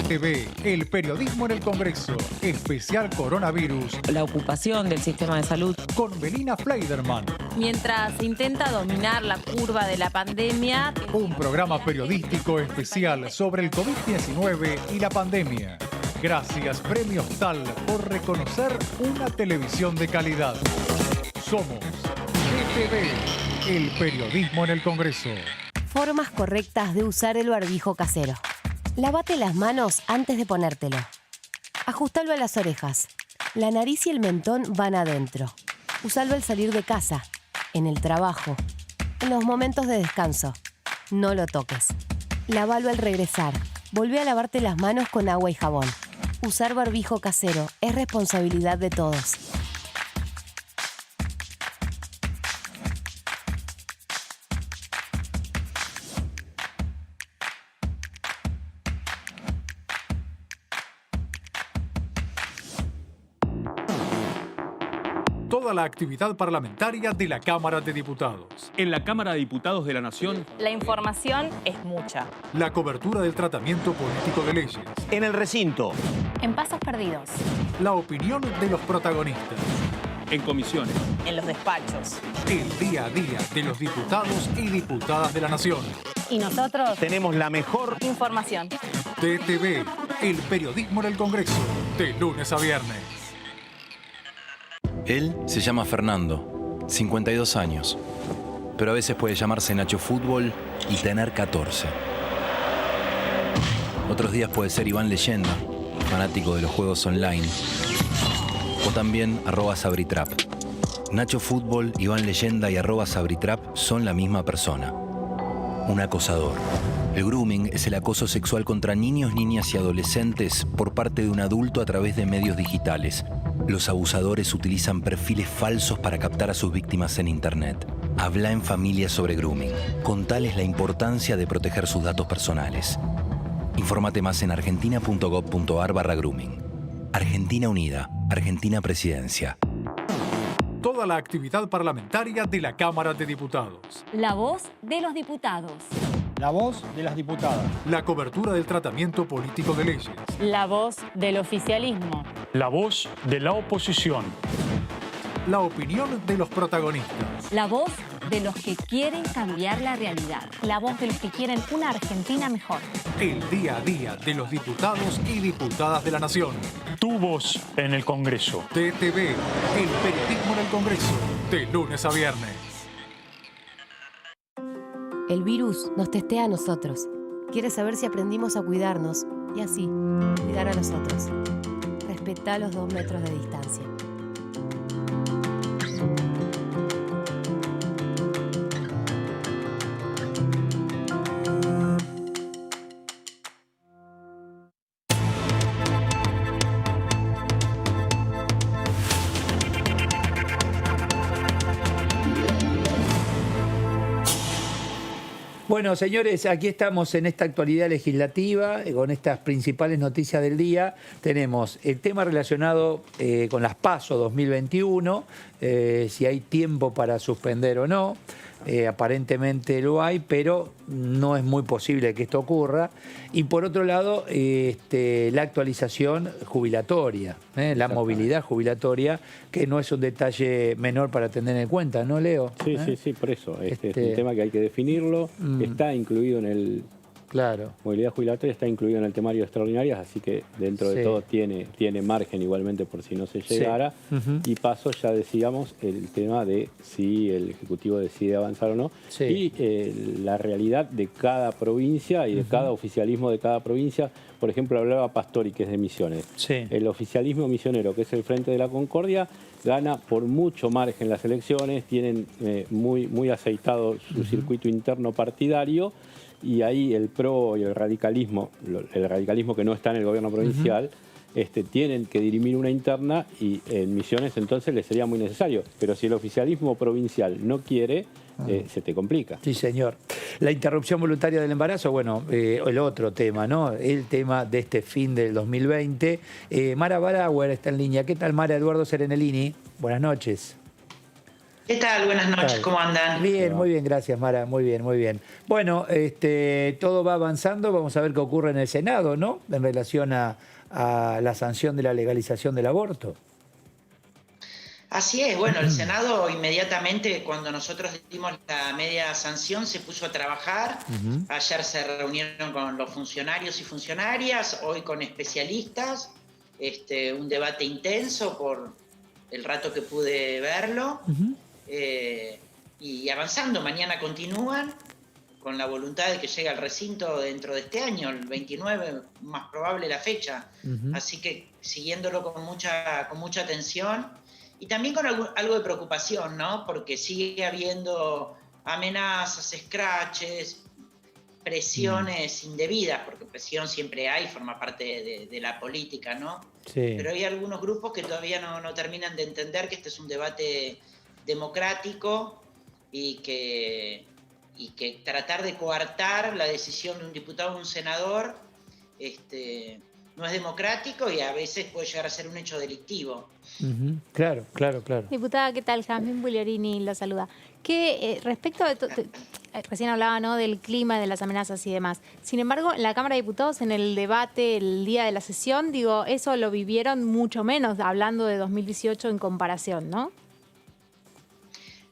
TV, el periodismo en el Congreso, especial coronavirus. La ocupación del sistema de salud. Con Belina Fleiderman. Mientras se intenta dominar la curva de la pandemia. Un programa periodístico especial sobre el COVID-19 y la pandemia. Gracias Premios TAL por reconocer una televisión de calidad. Somos DTV, el periodismo en el Congreso. Formas correctas de usar el barbijo casero. Lávate las manos antes de ponértelo. Ajustalo a las orejas. La nariz y el mentón van adentro. Usalo al salir de casa, en el trabajo, en los momentos de descanso. No lo toques. Lávalo al regresar. Volvé a lavarte las manos con agua y jabón. Usar barbijo casero es responsabilidad de todos. Toda la actividad parlamentaria de la Cámara de Diputados. En la Cámara de Diputados de la Nación, La información es mucha. La cobertura del tratamiento político de leyes. En el recinto. En pasos perdidos. La opinión de los protagonistas. en comisiones. En los despachos. El día a día de los diputados y diputadas de la Nación. Y nosotros tenemos la mejor información. DTV, el periodismo en el Congreso, de lunes a viernes. Él se llama Fernando, 52 años, pero a veces puede llamarse Nacho Fútbol y tener 14. Otros días puede ser Iván Leyenda, fanático de los juegos online, o también @Sabritrap. Nacho Fútbol, Iván Leyenda y @Sabritrap son la misma persona. Un acosador. El grooming es el acoso sexual contra niños, niñas y adolescentes por parte de un adulto a través de medios digitales. Los abusadores utilizan perfiles falsos para captar a sus víctimas en Internet. Habla en familia sobre grooming. Contales la importancia de proteger sus datos personales. Infórmate más en argentina.gov.ar/grooming. Argentina Unida. Argentina Presidencia. Toda la actividad parlamentaria de la Cámara de Diputados. La voz de los diputados. La voz de las diputadas. La cobertura del tratamiento político de leyes. La voz del oficialismo. La voz de la oposición. La opinión de los protagonistas. La voz de los que quieren cambiar la realidad. La voz de los que quieren una Argentina mejor. El día a día de los diputados y diputadas de la Nación. Tu voz en el Congreso. TTV, el periodismo en el Congreso, de lunes a viernes. El virus nos testea a nosotros. Quiere saber si aprendimos a cuidarnos y así cuidar a los otros. Respetá los 2 metros de distancia. Bueno, señores, aquí estamos en esta actualidad legislativa, con estas principales noticias del día. Tenemos el tema relacionado con las PASO 2021, si hay tiempo para suspender o no. Aparentemente lo hay, pero no es muy posible que esto ocurra. Y por otro lado, la actualización jubilatoria, la movilidad jubilatoria, que no es un detalle menor para tener en cuenta, ¿no, Leo? Sí, sí, por eso. Es un tema que hay que definirlo. Está incluido en el... Claro. Movilidad jubilatoria está incluido en el temario de extraordinarias, así que dentro de todo tiene margen igualmente por si no se llegara. Y paso, ya decíamos, el tema de si el Ejecutivo decide avanzar o no. Y la realidad de cada provincia y de cada oficialismo de cada provincia. Por ejemplo, hablaba Pastori, que es de Misiones. El oficialismo misionero, que es el Frente de la Concordia, gana por mucho margen las elecciones, tienen muy aceitado su circuito interno partidario. Y ahí el PRO y el radicalismo que no está en el gobierno provincial, tienen que dirimir una interna y en Misiones entonces les sería muy necesario. Pero si el oficialismo provincial no quiere, se te complica. Sí, señor. La interrupción voluntaria del embarazo, bueno, el otro tema, ¿no? El tema de este fin del 2020. Mara Barauer está en línea. ¿Qué tal, Mara? Eduardo Serenellini. Buenas noches. ¿Qué tal? Buenas noches, ¿cómo andan? Bien, muy bien, gracias, Mara, muy bien, muy bien. Bueno, todo va avanzando, vamos a ver qué ocurre en el Senado, ¿no? En relación a la sanción de la legalización del aborto. Así es, bueno, el Senado inmediatamente, cuando nosotros dimos la media sanción, se puso a trabajar. Ayer se reunieron con los funcionarios y funcionarias, hoy con especialistas, un debate intenso por el rato que pude verlo. Y avanzando, mañana continúan con la voluntad de que llegue al recinto dentro de este año, el 29, más probable la fecha. Así que siguiéndolo con mucha atención y también con algo de preocupación, ¿no? Porque sigue habiendo amenazas, escraches, presiones indebidas, porque presión siempre hay, forma parte de la política, ¿no? Pero hay algunos grupos que todavía no terminan de entender que este es un debate democrático y que tratar de coartar la decisión de un diputado o un senador no es democrático y a veces puede llegar a ser un hecho delictivo. Claro. Diputada, ¿qué tal? Jazmín Bugliorini la saluda. Respecto a recién hablaba, ¿no?, del clima, de las amenazas y demás. Sin embargo, en la Cámara de Diputados, en el debate, el día de la sesión, eso lo vivieron mucho menos, hablando de 2018 en comparación, ¿no?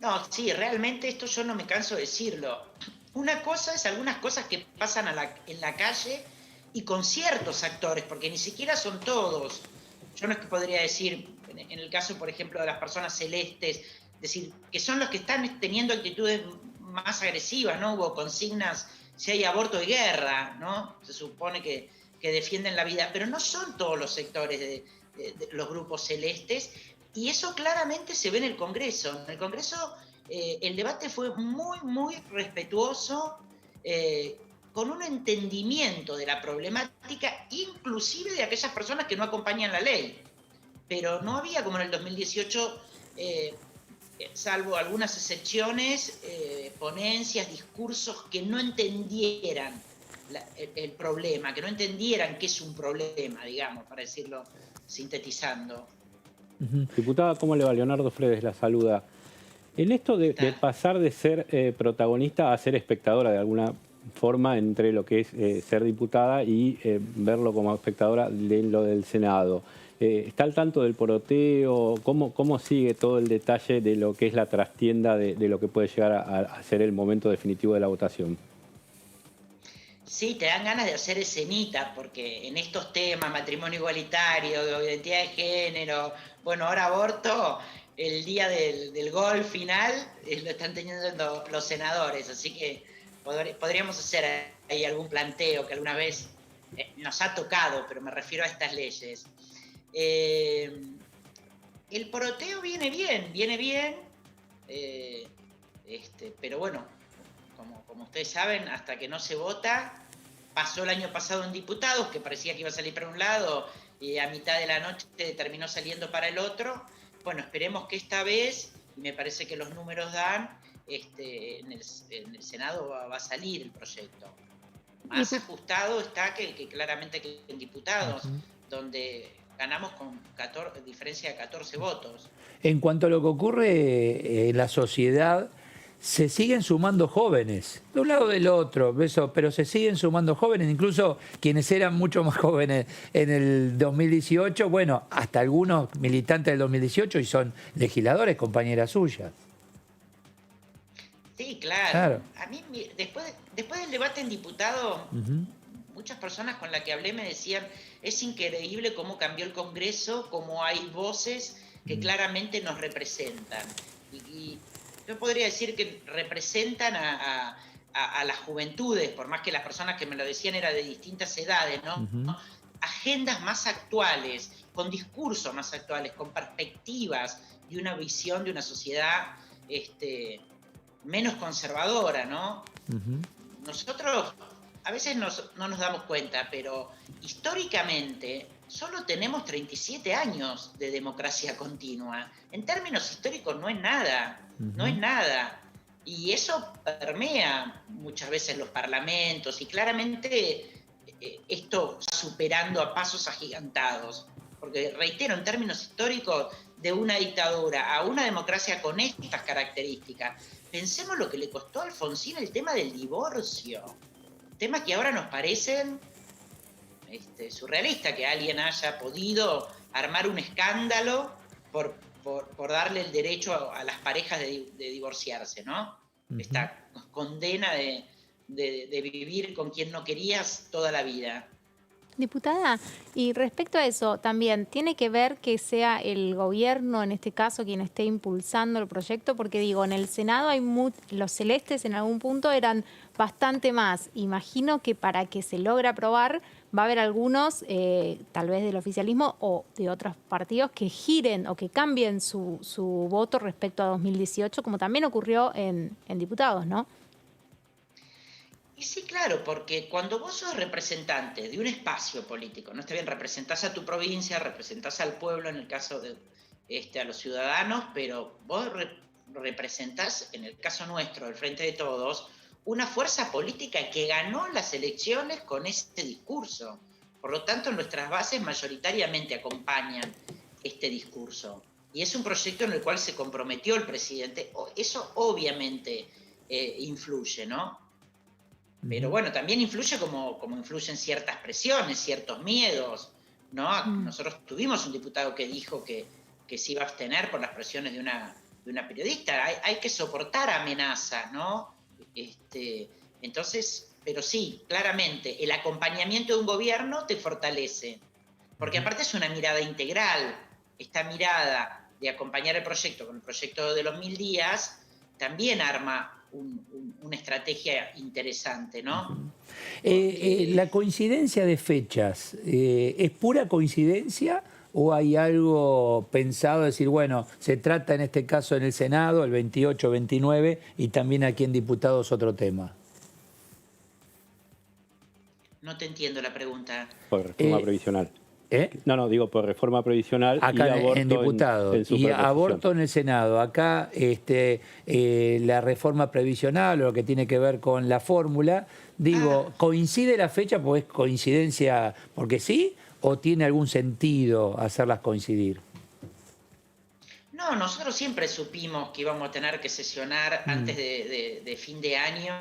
No, sí, realmente esto yo no me canso de decirlo. Una cosa es algunas cosas que pasan en la calle y con ciertos actores, porque ni siquiera son todos. Yo no es que podría decir, en el caso, por ejemplo, de las personas celestes, decir que son los que están teniendo actitudes más agresivas, ¿no? Hubo consignas, si hay aborto y guerra, ¿no? Se supone que defienden la vida, pero no son todos los sectores de los grupos celestes. Y eso claramente se ve en el Congreso. En el Congreso el debate fue muy respetuoso, con un entendimiento de la problemática, inclusive de aquellas personas que no acompañan la ley. pero no había como en el 2018, salvo algunas excepciones, ponencias, discursos que no entendieran el problema, que no entendieran qué es un problema, digamos, para decirlo sintetizando. Diputada, ¿cómo le va? Leonardo Fredes la saluda. En esto de pasar de ser protagonista a ser espectadora de alguna forma entre lo que es ser diputada y verlo como espectadora de lo del Senado, ¿está al tanto del poroteo? ¿Cómo sigue todo el detalle de lo que es la trastienda de lo que puede llegar a ser el momento definitivo de la votación? Sí, te dan ganas de hacer escenitas, porque en estos temas, matrimonio igualitario, identidad de género, bueno, ahora aborto, el día del gol final lo están teniendo los senadores, así que podríamos hacer ahí algún planteo que alguna vez nos ha tocado, pero me refiero a estas leyes. El poroteo viene bien, pero bueno, como ustedes saben, hasta que no se vota, pasó el año pasado en diputados, que parecía que iba a salir para un lado, y a mitad de la noche terminó saliendo para el otro. Bueno, esperemos que esta vez, y me parece que los números dan, en el Senado va a salir el proyecto. Más ajustado está que claramente que en diputados, donde ganamos con diferencia de 14 votos. En cuanto a lo que ocurre en la sociedad, se siguen sumando jóvenes, de un lado o del otro, pero se siguen sumando jóvenes, incluso quienes eran mucho más jóvenes en el 2018, bueno, hasta algunos militantes del 2018 y son legisladores, compañeras suyas. Sí, claro. A mí, después del debate en diputado, muchas personas con las que hablé me decían, es increíble cómo cambió el Congreso, cómo hay voces que claramente nos representan. Y yo podría decir que representan a las juventudes, por más que las personas que me lo decían eran de distintas edades, ¿no? Agendas más actuales, con discursos más actuales, con perspectivas y una visión de una sociedad menos conservadora, ¿no? Nosotros a veces no nos damos cuenta, pero históricamente solo tenemos 37 años de democracia continua. En términos históricos no es nada. No es nada. Y eso permea muchas veces los parlamentos y claramente esto está superando a pasos agigantados. Porque, reitero, en términos históricos, de una dictadura a una democracia con estas características, pensemos lo que le costó a Alfonsín el tema del divorcio. Temas que ahora nos parecen surrealistas, que alguien haya podido armar un escándalo por darle el derecho a las parejas de divorciarse, ¿no? Esta condena de vivir con quien no querías toda la vida. Diputada, y respecto a eso, también tiene que ver que sea el gobierno, en este caso, quien esté impulsando el proyecto, porque digo, en el Senado hay los celestes en algún punto eran bastante más. Imagino que para que se logre aprobar va a haber algunos, tal vez del oficialismo o de otros partidos, que giren o que cambien su voto respecto a 2018, como también ocurrió en diputados, ¿no? Y sí, claro, porque cuando vos sos representante de un espacio político, no está bien, representás a tu provincia, representás al pueblo, en el caso de a los ciudadanos, pero vos representás, en el caso nuestro, el Frente de Todos, una fuerza política que ganó las elecciones con ese discurso. Por lo tanto, nuestras bases mayoritariamente acompañan este discurso. Y es un proyecto en el cual se comprometió el presidente. Eso obviamente influye, ¿no? Pero bueno, también influye como influyen ciertas presiones, ciertos miedos, ¿no? Nosotros tuvimos un diputado que dijo que se iba a abstener por las presiones de una periodista. Hay que soportar amenazas, ¿no? Entonces, pero sí, claramente, el acompañamiento de un gobierno te fortalece. Porque aparte es una mirada integral. Esta mirada de acompañar el proyecto con el proyecto de los 1000 días también arma una estrategia interesante, ¿no? La coincidencia de fechas, ¿es pura coincidencia o hay algo pensado? Decir, bueno, se trata en este caso en el Senado, el 28, 29, y también aquí en diputados otro tema. No te entiendo la pregunta. Por reforma previsional. No, digo por reforma previsional acá y aborto en diputados en y superposición. aborto en el Senado. Acá la reforma previsional o lo que tiene que ver con la fórmula, digo, ¿coincide la fecha? Pues es coincidencia porque sí, o tiene algún sentido hacerlas coincidir. No, nosotros siempre supimos que íbamos a tener que sesionar antes de fin de año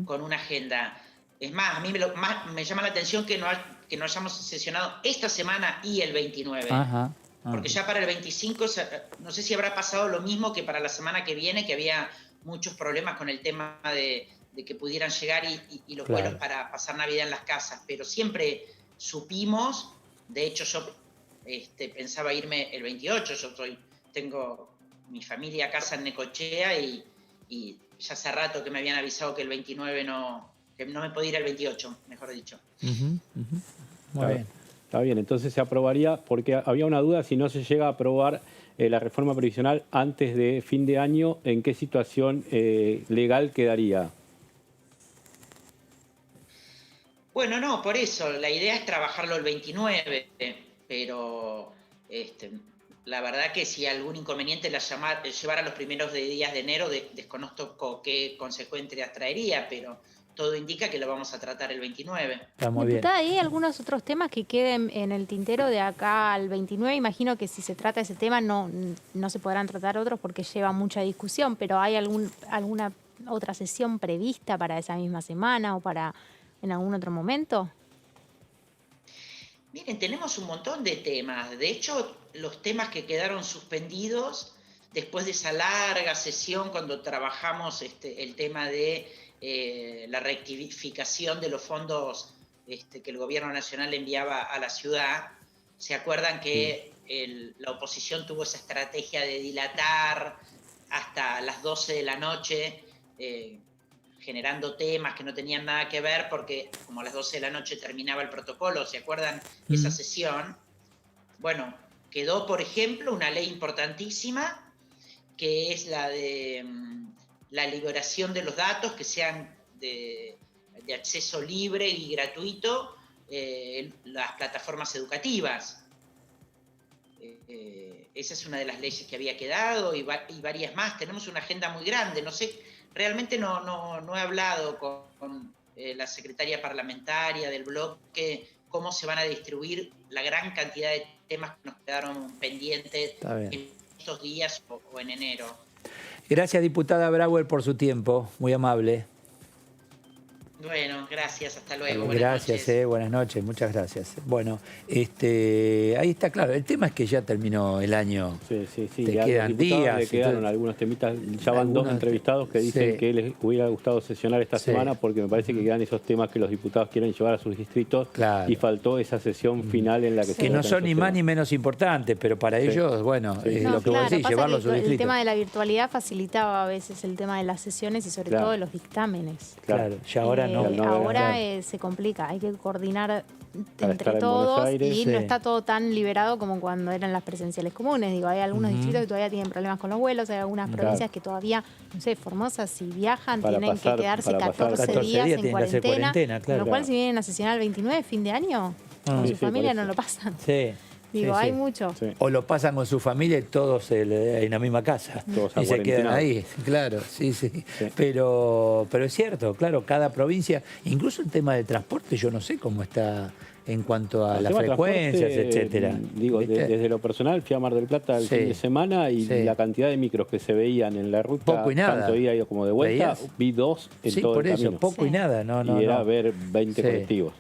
con una agenda. Es más, a mí me llama la atención que no hayamos sesionado esta semana y el 29. Ajá. Porque ya para el 25, no sé si habrá pasado lo mismo que para la semana que viene, que había muchos problemas con el tema de que pudieran llegar y los vuelos para pasar Navidad en las casas. Pero siempre supimos, de hecho yo pensaba irme el 28, tengo mi familia a casa en Necochea y ya hace rato que me habían avisado que el 29 que no me podía ir el 28, mejor dicho. Muy bien. Está bien, entonces se aprobaría, porque había una duda, si no se llega a aprobar la reforma previsional antes de fin de año, ¿en qué situación legal quedaría? Bueno, no, por eso, la idea es trabajarlo el 29, pero la verdad que si algún inconveniente llevar a los primeros días de enero, desconozco qué consecuencias traería, pero todo indica que lo vamos a tratar el 29. Está muy bien. ¿Hay algunos otros temas que queden en el tintero de acá al 29? Imagino que si se trata ese tema no se podrán tratar otros porque lleva mucha discusión, pero ¿hay alguna otra sesión prevista para esa misma semana o para en algún otro momento? Miren, tenemos un montón de temas. De hecho, los temas que quedaron suspendidos después de esa larga sesión cuando trabajamos el tema de la rectificación de los fondos que el gobierno nacional enviaba a la ciudad. ¿Se acuerdan que la oposición tuvo esa estrategia de dilatar hasta las 12 de la noche, generando temas que no tenían nada que ver porque como a las 12 de la noche terminaba el protocolo? ¿Se acuerdan esa sesión? Bueno, quedó, por ejemplo, una ley importantísima que es la de la liberación de los datos que sean de acceso libre y gratuito, las plataformas educativas. Esa es una de las leyes que había quedado y varias más. Tenemos una agenda muy grande. No sé, realmente no he hablado con la secretaria parlamentaria del bloque cómo se van a distribuir la gran cantidad de temas que nos quedaron pendientes en estos días o en enero. Gracias, diputada Brauer, por su tiempo. Muy amable. Bueno, gracias. Hasta luego. Gracias, buenas noches. Muchas gracias. Bueno, ahí está claro. El tema es que ya terminó el año. Sí. Te quedan días. Le quedaron algunos temitas. Ya van dos entrevistados que dicen que les hubiera gustado sesionar esta semana porque me parece que quedan esos temas que los diputados quieren llevar a sus distritos y faltó esa sesión final en la que se que no son ni más ni menos importantes, pero para ellos, bueno, lo que vos decís, llevarlo a sus distritos. El tema de la virtualidad facilitaba a veces el tema de las sesiones y sobre todo de los dictámenes. Claro, ya ahora ahora se complica, hay que coordinar entre todos y no está todo tan liberado como cuando eran las presenciales comunes. Digo, hay algunos distritos que todavía tienen problemas con los vuelos, hay algunas provincias que todavía, no sé, Formosa, si viajan tienen que quedarse 14 días en cuarentena, con lo cual si vienen a sesionar el 29, fin de año, con su familia no lo pasan. Digo, hay mucho. O lo pasan con su familia y todos en la misma casa. Y se quedan ahí, claro, sí. Pero es cierto, claro, cada provincia, incluso el tema del transporte, yo no sé cómo está en cuanto a las frecuencias, etcétera. Digo, desde lo personal, fui a Mar del Plata el fin de semana y la cantidad de micros que se veían en la ruta, poco y nada. tanto ida como de vuelta, vi 2 en todo el camino. Poco y nada. Y era ver 20 colectivos.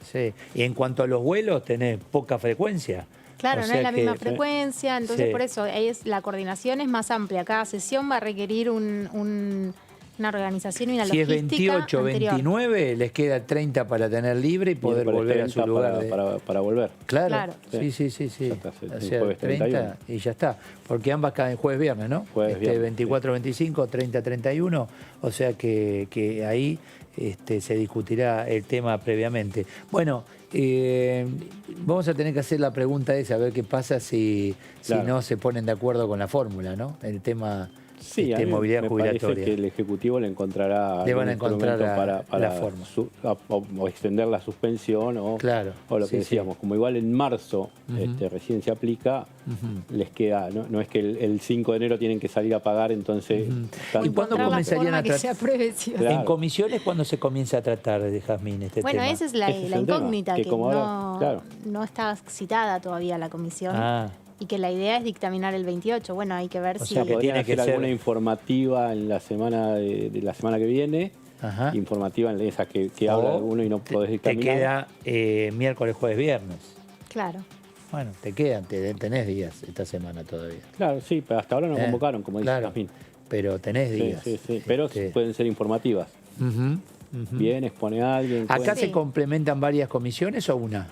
Y en cuanto a los vuelos, tenés poca frecuencia. Claro, no es la misma frecuencia, entonces por eso la coordinación es más amplia. Cada sesión va a requerir una organización y una logística. Si es 28, anterior. 29, les queda 30 para tener libre y poder volver a su lugar. Para volver. Claro. Sí. O sea, 30 y ya está. Porque ambas caen jueves, viernes, ¿no? Jueves, viernes, 24, 25, 30, 31. O sea que ahí se discutirá el tema previamente. Bueno, vamos a tener que hacer la pregunta esa, a ver qué pasa si no se ponen de acuerdo con la fórmula, ¿no? El tema Sí, a mí movilidad me jubilatoria. parece que el Ejecutivo le encontrará Le van a algún encontrar instrumento para la forma. o extender la suspensión o lo que decíamos. Como igual en marzo recién se aplica, les queda, no es que el 5 de enero tienen que salir a pagar, entonces... ¿Y cuándo comenzarían a tratar? Claro. En comisiones, ¿cuándo se comienza a tratar, de Jazmín, este Bueno, tema? esa es la incógnita, que como no, ahora, claro. no está citada todavía la comisión. Ah. Y que la idea es dictaminar el 28. Bueno, hay que ver O si... sea, podrían hacer alguna informativa en la semana de la semana que viene, informativa en esa que habla alguno y no podés dictaminar. Te queda miércoles, jueves, viernes. Claro. Bueno, tenés días esta semana todavía. Claro, sí, pero hasta ahora no convocaron, como dice Jazmín. Pero tenés días. Sí, pero pueden ser informativas. Bien, expone a alguien. ¿Acá se complementan varias comisiones o una?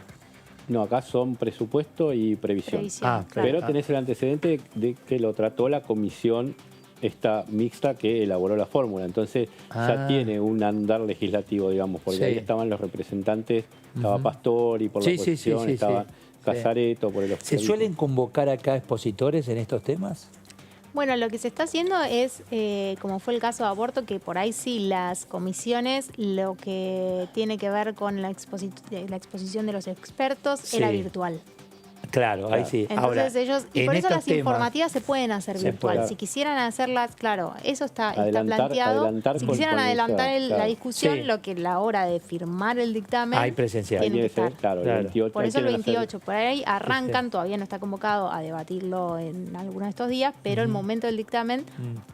No, acá son presupuesto y previsión. Claro. Pero tenés el antecedente de que lo trató la comisión esta mixta que elaboró la fórmula. Entonces ya tiene un andar legislativo, digamos, porque ahí estaban los representantes, estaba Pastori por la oposición, estaba Casareto por el oficialismo. ¿Se suelen convocar acá expositores en estos temas? Bueno, lo que se está haciendo es, como fue el caso de aborto, que por ahí sí las comisiones, lo que tiene que ver con la exposición de los expertos era virtual. Claro, ahí sí. Entonces Ahora, ellos, y por eso las informativas se pueden hacer virtual. Si quisieran hacerlas, claro, eso está planteado. Si quisieran adelantar la discusión, lo que la hora de firmar el dictamen hay presencial. tiene que estar. Claro, el 28, por eso el 28, por ahí arrancan, todavía no está convocado a debatirlo en alguno de estos días, pero el momento del dictamen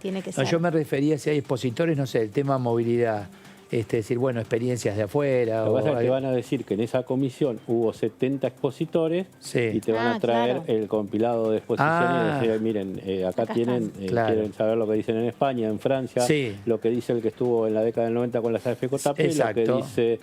tiene que ser. No, yo me refería si hay expositores, no sé, el tema movilidad. Decir, bueno, experiencias de afuera. Lo que pasa es que van a decir que en esa comisión hubo 70 expositores y te van a traer el compilado de exposiciones y decir, miren, acá tienen, quieren saber lo que dicen en España, en Francia, lo que dice el que estuvo en la década del 90 con las AFJP, lo que dice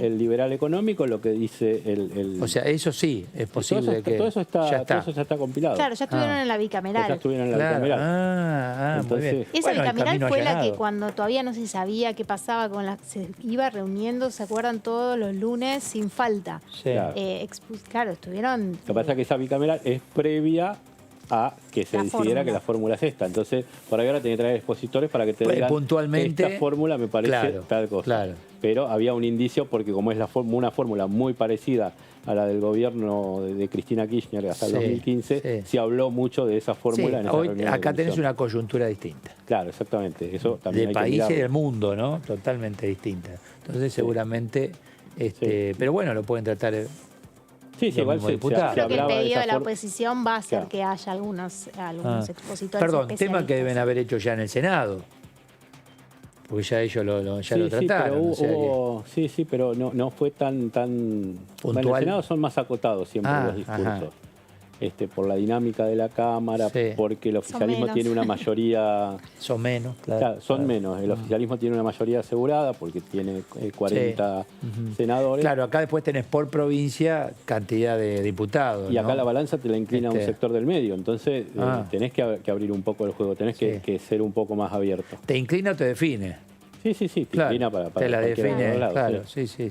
el liberal económico, lo que dice el... O sea, eso sí, es posible todo eso ya está compilado. Claro, ya estuvieron en la bicameral. Ya estuvieron en la bicameral. Entonces, muy bien. Esa bicameral fue la que cuando todavía no se sabía qué pasaba con se iba reuniendo, ¿se acuerdan? Todos los lunes sin falta. Claro, estuvieron... Lo que pasa es que esa bicameral es previa a que se decidiera que la fórmula es esta. Entonces, por ahí ahora tenés que traer expositores para que te digan puntualmente, esta fórmula me parece tal cosa. Pero había un indicio porque como es una fórmula muy parecida a la del gobierno de Cristina Kirchner hasta el 2015, se habló mucho de esa fórmula en esa reunión. Acá tenés una coyuntura distinta. Claro, exactamente. Eso también del país y del mundo, ¿no? Totalmente distinta. Entonces, seguramente... Pero bueno, lo pueden tratar... Sí, igual creo que el pedido de la oposición va a ser que haya algunos expositores. Perdón, tema que deben haber hecho ya en el Senado. Porque ya ellos lo trataron. Pero no fue tan puntual. Bueno, en el Senado son más acotados siempre los discursos. Por la dinámica de la Cámara, porque el oficialismo tiene una mayoría... Son menos, son menos. El oficialismo tiene una mayoría asegurada porque tiene 40 senadores. Claro, acá después tenés por provincia cantidad de diputados. Y acá la balanza te la inclina a un sector del medio. Entonces tenés que abrir un poco el juego, tenés que ser un poco más abierto. ¿Te inclina o te define? Sí, te inclina para te la define, lado, claro.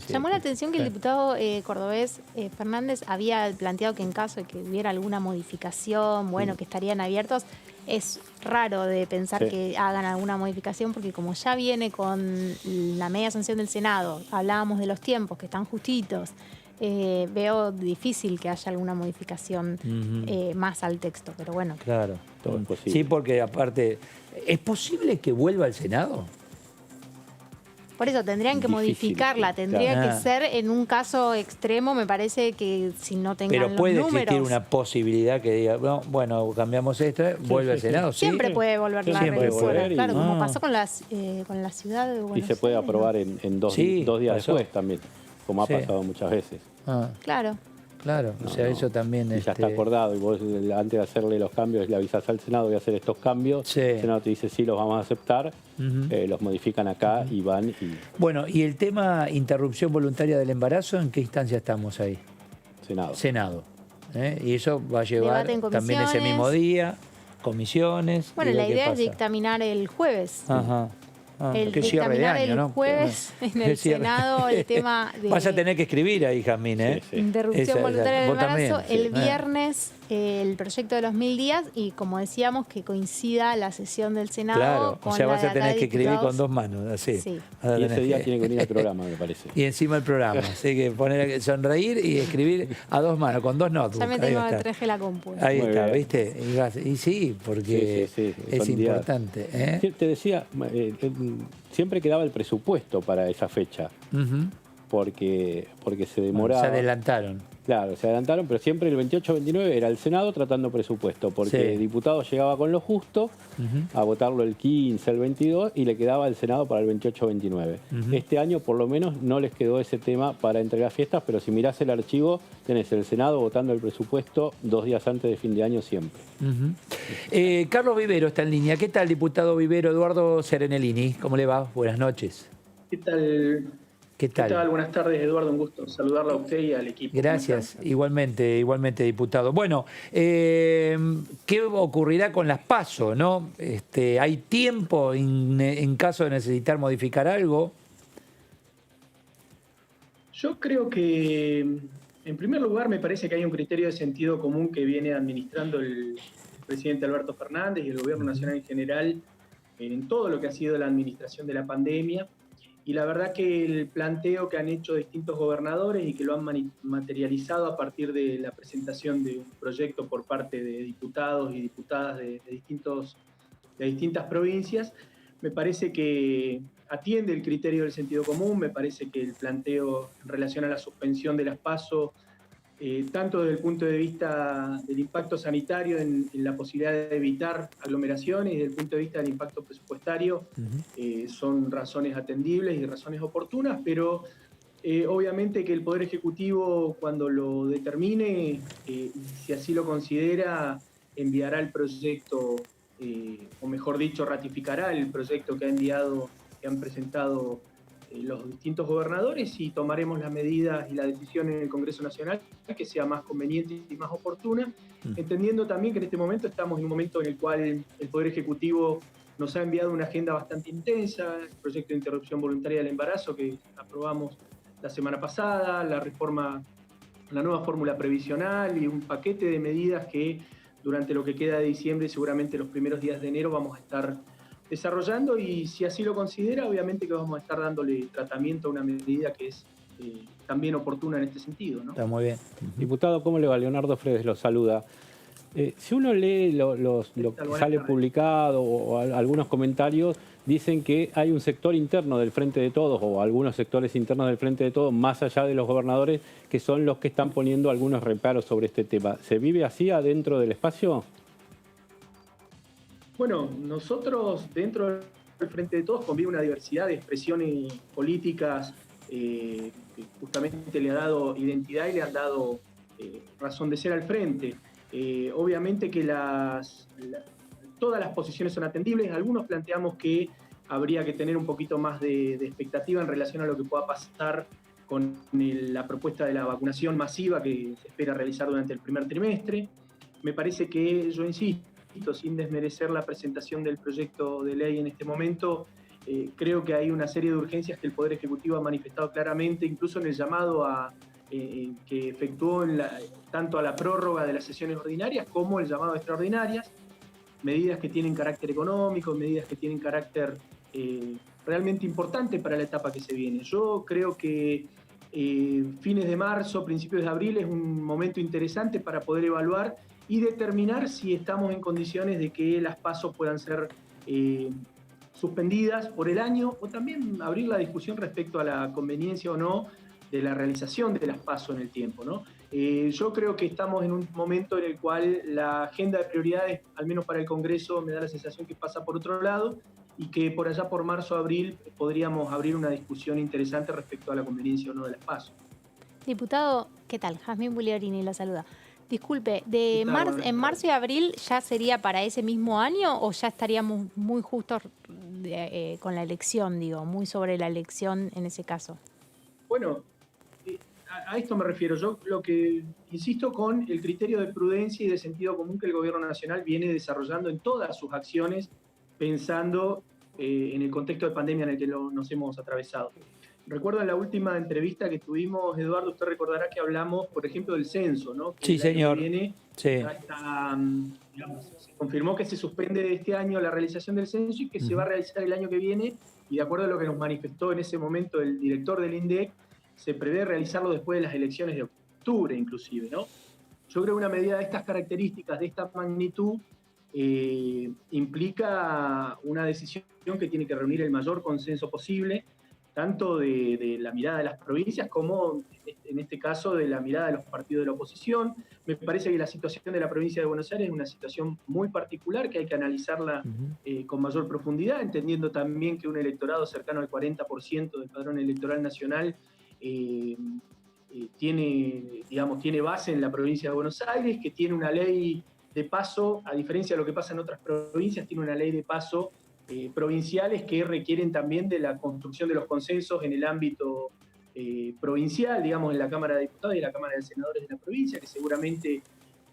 Llamó la atención que el diputado cordobés Fernández había planteado que en caso de que hubiera alguna modificación, que estarían abiertos. Es raro de pensar que hagan alguna modificación porque como ya viene con la media sanción del Senado, hablábamos de los tiempos que están justitos, veo difícil que haya alguna modificación más al texto, pero bueno. Claro, todo es posible. Sí, porque aparte, ¿es posible que vuelva al Senado? Por eso tendrían que modificarla, tendría que ser en un caso extremo, me parece que si no tengan los números. Pero puede existir una posibilidad que diga, bueno, cambiamos esto, vuelve al Senado. Siempre puede volver la revisora, claro, como pasó con la ciudad de Buenos Aires. Y se puede aprobar en dos días después también, como ha pasado muchas veces. Claro. Claro, o sea, eso también... Y ya está acordado, y vos antes de hacerle los cambios le avisás al Senado, voy a hacer estos cambios, el Senado te dice sí, los vamos a aceptar, los modifican acá y van y... Bueno, ¿y el tema interrupción voluntaria del embarazo, en qué instancia estamos ahí? Senado. Y eso va a llevar también ese mismo día, comisiones... Bueno, la idea es dictaminar el jueves. el qué cierre de dictaminar año, el ¿no? jueves en Qué el cierre. Senado el tema de Vas a tener que escribir ahí, Jazmín, ¿eh? interrupción voluntaria del vos también, embarazo. sí. El viernes el proyecto de los 1000 días y como decíamos que coincida la sesión del Senado Claro, con o sea, la vas de a acá tener de que escribir diputados. con dos manos, así. Sí. Vas a Y tener ese día tiene que venir al programa, me parece. Y encima el programa, así que poner sonreír y escribir a dos manos, con dos notebooks. Ya me Ahí tengo está. el traje la compu. Ahí Muy está, bien. ¿viste? Y sí, porque es son días. importante. ¿eh? Sí, te decía, siempre quedaba el presupuesto para esa fecha, Ujú. porque se Bueno, demoraba. se adelantaron. Claro, se adelantaron, pero siempre el 28-29 era el Senado tratando presupuesto, porque Sí. el diputado llegaba con lo justo a votarlo el 15, el 22 y le quedaba el Senado para el 28-29. Ujú. Este año por lo menos no les quedó ese tema para entregar fiestas, pero si mirás el archivo tenés el Senado votando el presupuesto 2 días antes de fin de año siempre. Ujú. Carlos Vivero está en línea. ¿Qué tal, diputado Vivero? Eduardo Serenellini, ¿cómo le va? Buenas noches. ¿Qué tal? ¿Qué tal? Buenas tardes, Eduardo. Un gusto saludarlo a usted y al equipo. Gracias, igualmente, diputado. Bueno, ¿qué ocurrirá con las PASO, no? ¿Hay tiempo en caso de necesitar modificar algo? Yo creo que, en primer lugar, me parece que hay un criterio de sentido común que viene administrando el presidente Alberto Fernández y el Gobierno Nacional en general en todo lo que ha sido la administración de la pandemia. Y la verdad que el planteo que han hecho distintos gobernadores y que lo han materializado a partir de la presentación de un proyecto por parte de diputados y diputadas de distintas provincias, me parece que atiende el criterio del sentido común, me parece que el planteo en relación a la suspensión de las PASO, tanto desde el punto de vista del impacto sanitario en la posibilidad de evitar aglomeraciones y desde el punto de vista del impacto presupuestario, son razones atendibles y razones oportunas, pero obviamente que el Poder Ejecutivo, cuando lo determine, si así lo considera, enviará el proyecto, o mejor dicho, ratificará el proyecto que han presentado los distintos gobernadores y tomaremos las medidas y la decisión en el Congreso Nacional que sea más conveniente y más oportuna, entendiendo también que en este momento estamos en un momento en el cual el Poder Ejecutivo nos ha enviado una agenda bastante intensa, el proyecto de interrupción voluntaria del embarazo que aprobamos la semana pasada, la nueva fórmula previsional y un paquete de medidas que durante lo que queda de diciembre y seguramente los primeros días de enero vamos a estar desarrollando, y si así lo considera, obviamente que vamos a estar dándole tratamiento a una medida que es también oportuna en este sentido, ¿no? Está muy bien. Diputado, ¿cómo le va? Leonardo Fredes lo saluda. Si uno lee lo que sale publicado o algunos comentarios, dicen que hay un sector interno del Frente de Todos o algunos sectores internos del Frente de Todos, más allá de los gobernadores, que son los que están poniendo algunos reparos sobre este tema. ¿Se vive así adentro del espacio? Bueno, nosotros dentro del Frente de Todos convive una diversidad de expresiones políticas que justamente le ha dado identidad y le han dado razón de ser al frente. Obviamente que todas las posiciones son atendibles. Algunos planteamos que habría que tener un poquito más de expectativa en relación a lo que pueda pasar con la propuesta de la vacunación masiva que se espera realizar durante el primer trimestre. Me parece que, yo insisto, sin desmerecer la presentación del proyecto de ley en este momento, creo que hay una serie de urgencias que el Poder Ejecutivo ha manifestado claramente, incluso en el llamado que efectuó tanto a la prórroga de las sesiones ordinarias como el llamado a extraordinarias, medidas que tienen carácter económico, medidas que tienen carácter realmente importante para la etapa que se viene. Yo creo que fines de marzo, principios de abril es un momento interesante para poder evaluar y determinar si estamos en condiciones de que las PASO puedan ser suspendidas por el año, o también abrir la discusión respecto a la conveniencia o no de la realización de las PASO en el tiempo, ¿no? Yo creo que estamos en un momento en el cual la agenda de prioridades, al menos para el Congreso, me da la sensación que pasa por otro lado y que por allá por marzo o abril podríamos abrir una discusión interesante respecto a la conveniencia o no de las PASO. Diputado, ¿qué tal? Jazmín Bugliorini la saluda. Disculpe, ¿en marzo y abril ya sería para ese mismo año o ya estaríamos muy justos con la elección, digo, muy sobre la elección en ese caso? Bueno, a esto me refiero. Yo lo que insisto con el criterio de prudencia y de sentido común que el Gobierno Nacional viene desarrollando en todas sus acciones, pensando en el contexto de pandemia en el que nos hemos atravesado. Recuerdo en la última entrevista que tuvimos, Eduardo, usted recordará que hablamos, por ejemplo, del censo, ¿no? Que Sí, señor. Que viene, sí. digamos, se confirmó que se suspende este año la realización del censo y que se va a realizar el año que viene, y de acuerdo a lo que nos manifestó en ese momento el director del INDEC, se prevé realizarlo después de las elecciones de octubre, inclusive, ¿no? Yo creo que una medida de estas características, de esta magnitud, implica una decisión que tiene que reunir el mayor consenso posible, tanto de la mirada de las provincias como, en este caso, de la mirada de los partidos de la oposición. Me parece que la situación de la provincia de Buenos Aires es una situación muy particular, que hay que analizarla con mayor profundidad, entendiendo también que un electorado cercano al 40% del padrón electoral nacional tiene base en la provincia de Buenos Aires, que tiene una ley de paso, a diferencia de lo que pasa en otras provincias, tiene una ley de paso provinciales que requieren también de la construcción de los consensos en el ámbito provincial, digamos, en la Cámara de Diputados y la Cámara de Senadores de la provincia, que seguramente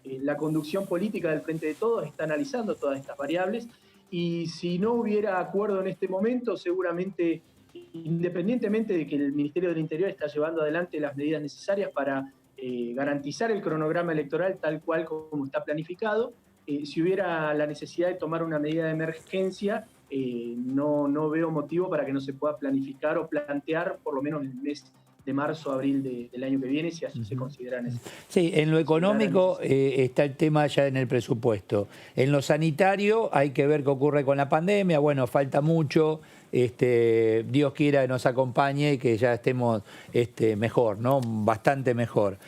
la conducción política del Frente de Todos está analizando todas estas variables, y si no hubiera acuerdo en este momento, seguramente, independientemente de que el Ministerio del Interior está llevando adelante las medidas necesarias para garantizar el cronograma electoral tal cual como está planificado, si hubiera la necesidad de tomar una medida de emergencia, no veo motivo para que no se pueda planificar o plantear por lo menos en el mes de marzo, abril del año que viene, si así se considera necesario. Sí, en lo económico está el tema ya en el presupuesto. En lo sanitario hay que ver qué ocurre con la pandemia. Bueno, falta mucho. Dios quiera que nos acompañe y que ya estemos mejor, ¿no? Bastante mejor.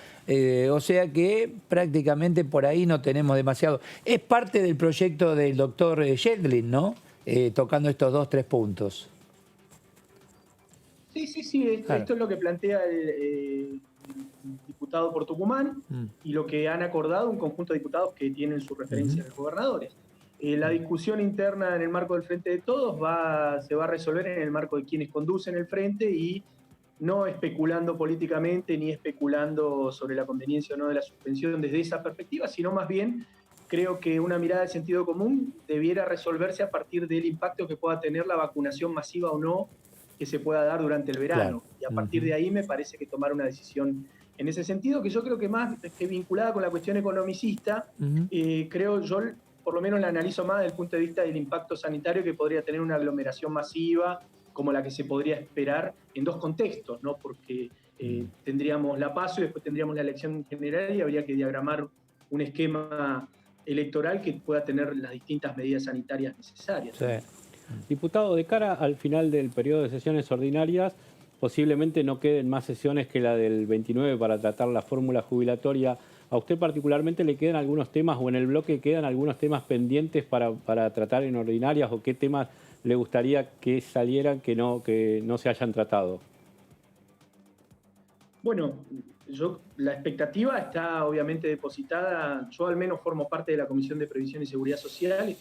O sea que prácticamente por ahí no tenemos demasiado. Es parte del proyecto del doctor Yedlin, ¿no? Tocando estos 2-3 puntos. Sí, claro. Esto es lo que plantea el diputado por Tucumán y lo que han acordado un conjunto de diputados que tienen su referencia en los gobernadores. La discusión interna en el marco del Frente de Todos se va a resolver en el marco de quienes conducen el Frente y no especulando políticamente ni especulando sobre la conveniencia o no de la suspensión desde esa perspectiva, sino más bien creo que una mirada de sentido común debiera resolverse a partir del impacto que pueda tener la vacunación masiva o no que se pueda dar durante el verano. Claro. Y a partir de ahí me parece que tomar una decisión en ese sentido, que yo creo que más que vinculada con la cuestión economicista, creo yo, por lo menos la analizo más desde el punto de vista del impacto sanitario que podría tener una aglomeración masiva como la que se podría esperar en dos contextos, ¿no? Porque tendríamos la PASO y después tendríamos la elección general y habría que diagramar un esquema electoral que pueda tener las distintas medidas sanitarias necesarias. Sí. Diputado, de cara al final del periodo de sesiones ordinarias, posiblemente no queden más sesiones que la del 29 para tratar la fórmula jubilatoria. ¿A usted particularmente le quedan algunos temas o en el bloque quedan algunos temas pendientes para tratar en ordinarias o qué temas le gustaría que salieran que no se hayan tratado? Bueno, la expectativa está obviamente depositada. Yo al menos formo parte de la Comisión de Previsión y Seguridad Social.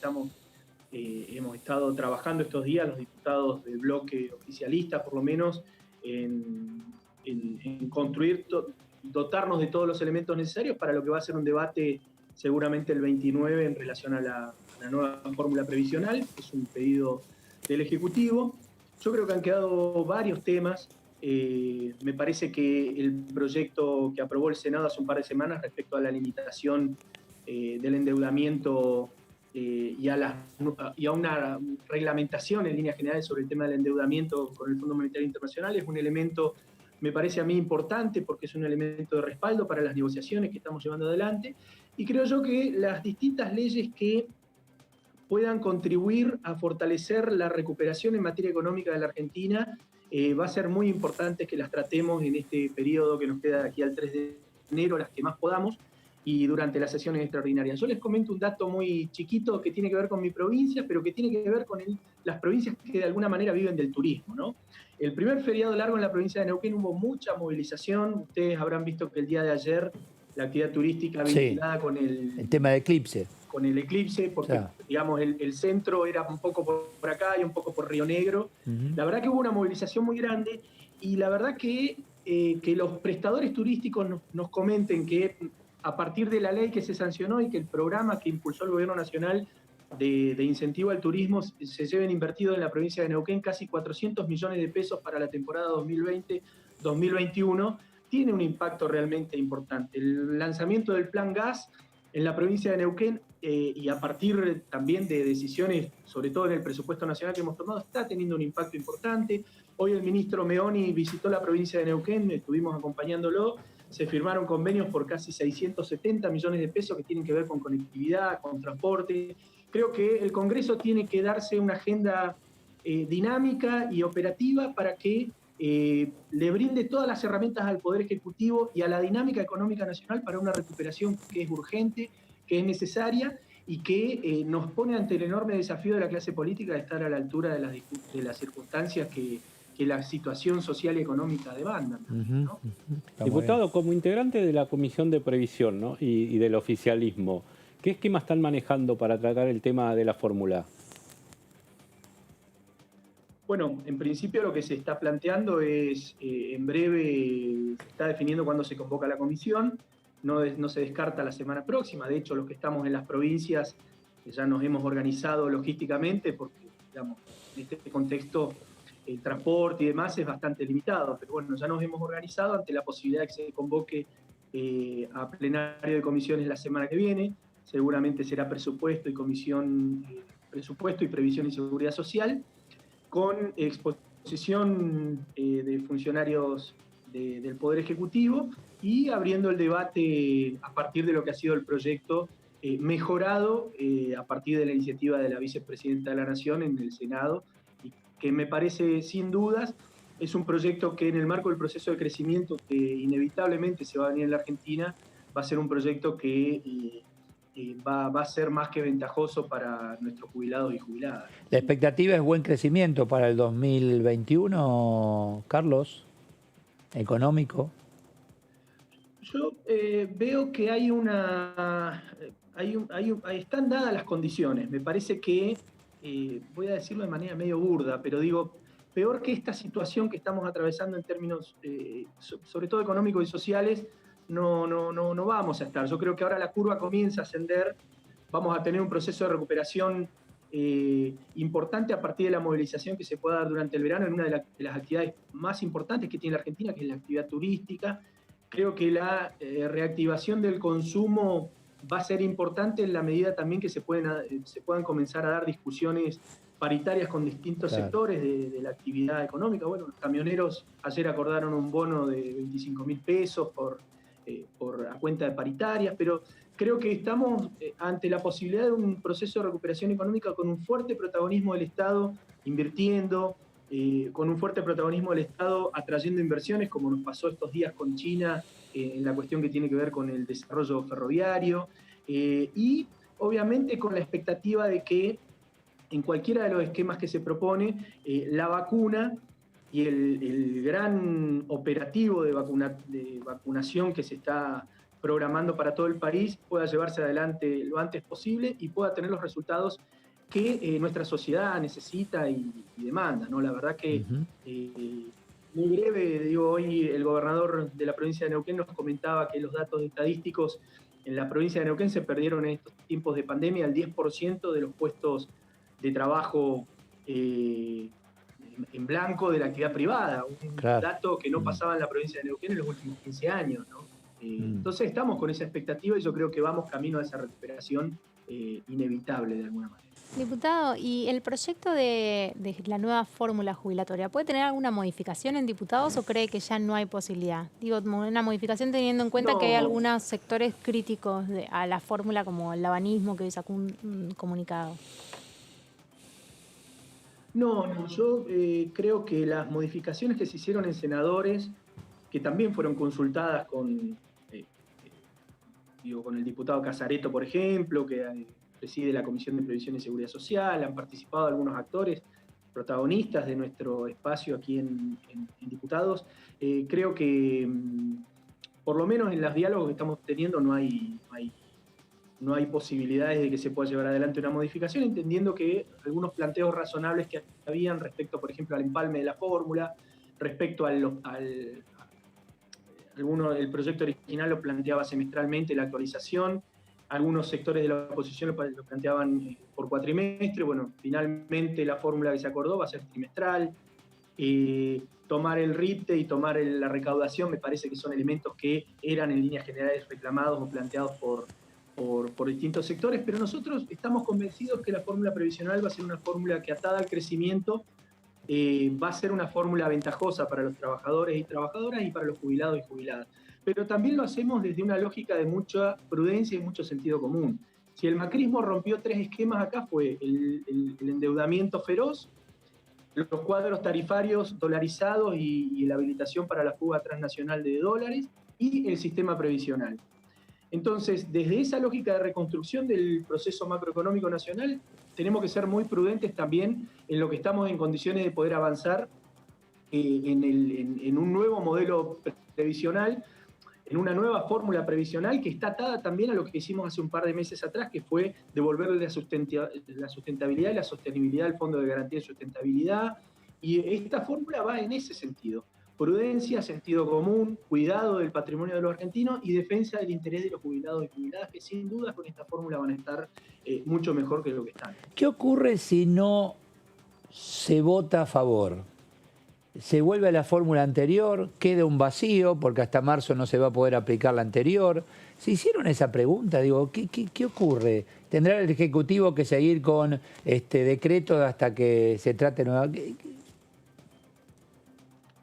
Hemos estado trabajando estos días, los diputados del bloque oficialista, por lo menos, en construir, dotarnos de todos los elementos necesarios para lo que va a ser un debate seguramente el 29 en relación a la nueva fórmula previsional, que es un pedido del Ejecutivo. Yo creo que han quedado varios temas. Me parece que el proyecto que aprobó el Senado hace un par de semanas respecto a la limitación del endeudamiento y a una reglamentación en líneas generales sobre el tema del endeudamiento con el Fondo Monetario Internacional es un elemento, me parece a mí, importante porque es un elemento de respaldo para las negociaciones que estamos llevando adelante, y creo yo que las distintas leyes que puedan contribuir a fortalecer la recuperación en materia económica de la Argentina va a ser muy importante que las tratemos en este periodo que nos queda de aquí al 3 de enero, las que más podamos, y durante las sesiones extraordinarias. Yo les comento un dato muy chiquito que tiene que ver con mi provincia, pero que tiene que ver con las provincias que de alguna manera viven del turismo, ¿no? El primer feriado largo en la provincia de Neuquén hubo mucha movilización. Ustedes habrán visto que el día de ayer la actividad turística vinculada con el tema del eclipse. Con el eclipse, porque digamos el centro era un poco por acá y un poco por Río Negro. La verdad que hubo una movilización muy grande y la verdad que los prestadores turísticos nos comenten que a partir de la ley que se sancionó y que el programa que impulsó el Gobierno Nacional de incentivo al turismo se lleven invertidos en la provincia de Neuquén casi 400 millones de pesos para la temporada 2020-2021, tiene un impacto realmente importante. El lanzamiento del Plan Gas en la provincia de Neuquén y a partir también de decisiones, sobre todo en el presupuesto nacional que hemos tomado, está teniendo un impacto importante. Hoy el ministro Meoni visitó la provincia de Neuquén, estuvimos acompañándolo, se firmaron convenios por casi 670 millones de pesos que tienen que ver con conectividad, con transporte. Creo que el Congreso tiene que darse una agenda dinámica y operativa para que le brinde todas las herramientas al Poder Ejecutivo y a la dinámica económica nacional para una recuperación que es urgente, que es necesaria y que nos pone ante el enorme desafío de la clase política de estar a la altura de las circunstancias que la situación social y económica demanda, ¿no? Diputado, como integrante de la Comisión de Previsión, ¿no? y del oficialismo, ¿qué esquema están manejando para tratar el tema de la fórmula? Bueno, en principio lo que se está planteando es, en breve se está definiendo cuándo se convoca la comisión, no se descarta la semana próxima. De hecho, los que estamos en las provincias ya nos hemos organizado logísticamente porque, digamos, en este contexto el transporte y demás es bastante limitado, pero bueno, ya nos hemos organizado ante la posibilidad de que se convoque a plenario de comisiones la semana que viene. Seguramente será presupuesto y comisión, presupuesto y previsión y seguridad social, con exposición de funcionarios del Poder Ejecutivo y abriendo el debate a partir de lo que ha sido el proyecto mejorado a partir de la iniciativa de la vicepresidenta de la Nación en el Senado, y que me parece sin dudas es un proyecto que en el marco del proceso de crecimiento que inevitablemente se va a venir en la Argentina, va a ser un proyecto que va a ser más que ventajoso para nuestros jubilados y jubiladas. La expectativa es buen crecimiento para el 2021, Carlos, económico. Yo veo que están dadas las condiciones. Me parece que, voy a decirlo de manera medio burda, pero digo, peor que esta situación que estamos atravesando en términos, sobre todo económicos y sociales, no vamos a estar. Yo creo que ahora la curva comienza a ascender, vamos a tener un proceso de recuperación importante a partir de la movilización que se pueda dar durante el verano en una de las actividades más importantes que tiene la Argentina, que es la actividad turística. Creo que la reactivación del consumo va a ser importante en la medida también que se puedan comenzar a dar discusiones paritarias con distintos sectores de la actividad económica. Bueno, los camioneros ayer acordaron un bono de 25.000 pesos a cuenta de paritarias, pero creo que estamos ante la posibilidad de un proceso de recuperación económica con un fuerte protagonismo del Estado invirtiendo, con un fuerte protagonismo del Estado atrayendo inversiones, como nos pasó estos días con China, en la cuestión que tiene que ver con el desarrollo ferroviario, y obviamente con la expectativa de que en cualquiera de los esquemas que se propone, la vacuna y el gran operativo de vacunación que se está programando para todo el país pueda llevarse adelante lo antes posible y pueda tener los resultados que nuestra sociedad necesita y demanda, ¿no? La verdad que, muy breve, digo, hoy el gobernador de la provincia de Neuquén nos comentaba que los datos estadísticos en la provincia de Neuquén se perdieron en estos tiempos de pandemia el 10% de los puestos de trabajo en blanco de la actividad privada, un dato que no pasaba en la provincia de Neuquén en los últimos 15 años, ¿no? Entonces estamos con esa expectativa y yo creo que vamos camino a esa recuperación inevitable de alguna manera. Diputado, ¿y el proyecto de la nueva fórmula jubilatoria puede tener alguna modificación en diputados o cree que ya no hay posibilidad? Digo, una modificación teniendo en cuenta que hay algunos sectores críticos a la fórmula, como el labanismo, que hoy sacó un comunicado. No, yo creo que las modificaciones que se hicieron en senadores, que también fueron consultadas con el diputado Casareto, por ejemplo, que preside la Comisión de Previsión y Seguridad Social, han participado algunos actores protagonistas de nuestro espacio aquí en diputados. Creo que, por lo menos en los diálogos que estamos teniendo, no hay posibilidades de que se pueda llevar adelante una modificación, entendiendo que algunos planteos razonables que habían respecto, por ejemplo, al empalme de la fórmula, respecto el proyecto original lo planteaba semestralmente la actualización, algunos sectores de la oposición lo planteaban por cuatrimestre. Bueno, finalmente la fórmula que se acordó va a ser trimestral. Tomar el RIPTE y tomar la recaudación me parece que son elementos que eran en líneas generales reclamados o planteados por distintos sectores, pero nosotros estamos convencidos que la fórmula previsional va a ser una fórmula que, atada al crecimiento, va a ser una fórmula ventajosa para los trabajadores y trabajadoras y para los jubilados y jubiladas. Pero también lo hacemos desde una lógica de mucha prudencia y mucho sentido común. Si el macrismo rompió 3 esquemas acá, fue el endeudamiento feroz, los cuadros tarifarios dolarizados y la habilitación para la fuga transnacional de dólares y el sistema previsional. Entonces, desde esa lógica de reconstrucción del proceso macroeconómico nacional, tenemos que ser muy prudentes también en lo que estamos en condiciones de poder avanzar en un nuevo modelo previsional, en una nueva fórmula previsional que está atada también a lo que hicimos hace un par de meses atrás, que fue devolverle la sustentabilidad y la sostenibilidad al Fondo de Garantía de Sustentabilidad. Y esta fórmula va en ese sentido. Prudencia, sentido común, cuidado del patrimonio de los argentinos y defensa del interés de los jubilados y jubiladas, que sin duda con esta fórmula van a estar mucho mejor que lo que están. ¿Qué ocurre si no se vota a favor? ¿Se vuelve a la fórmula anterior? ¿Queda un vacío porque hasta marzo no se va a poder aplicar la anterior? ¿Se hicieron esa pregunta? Digo, ¿qué ocurre? ¿Tendrá el Ejecutivo que seguir con decreto hasta que se trate nueva?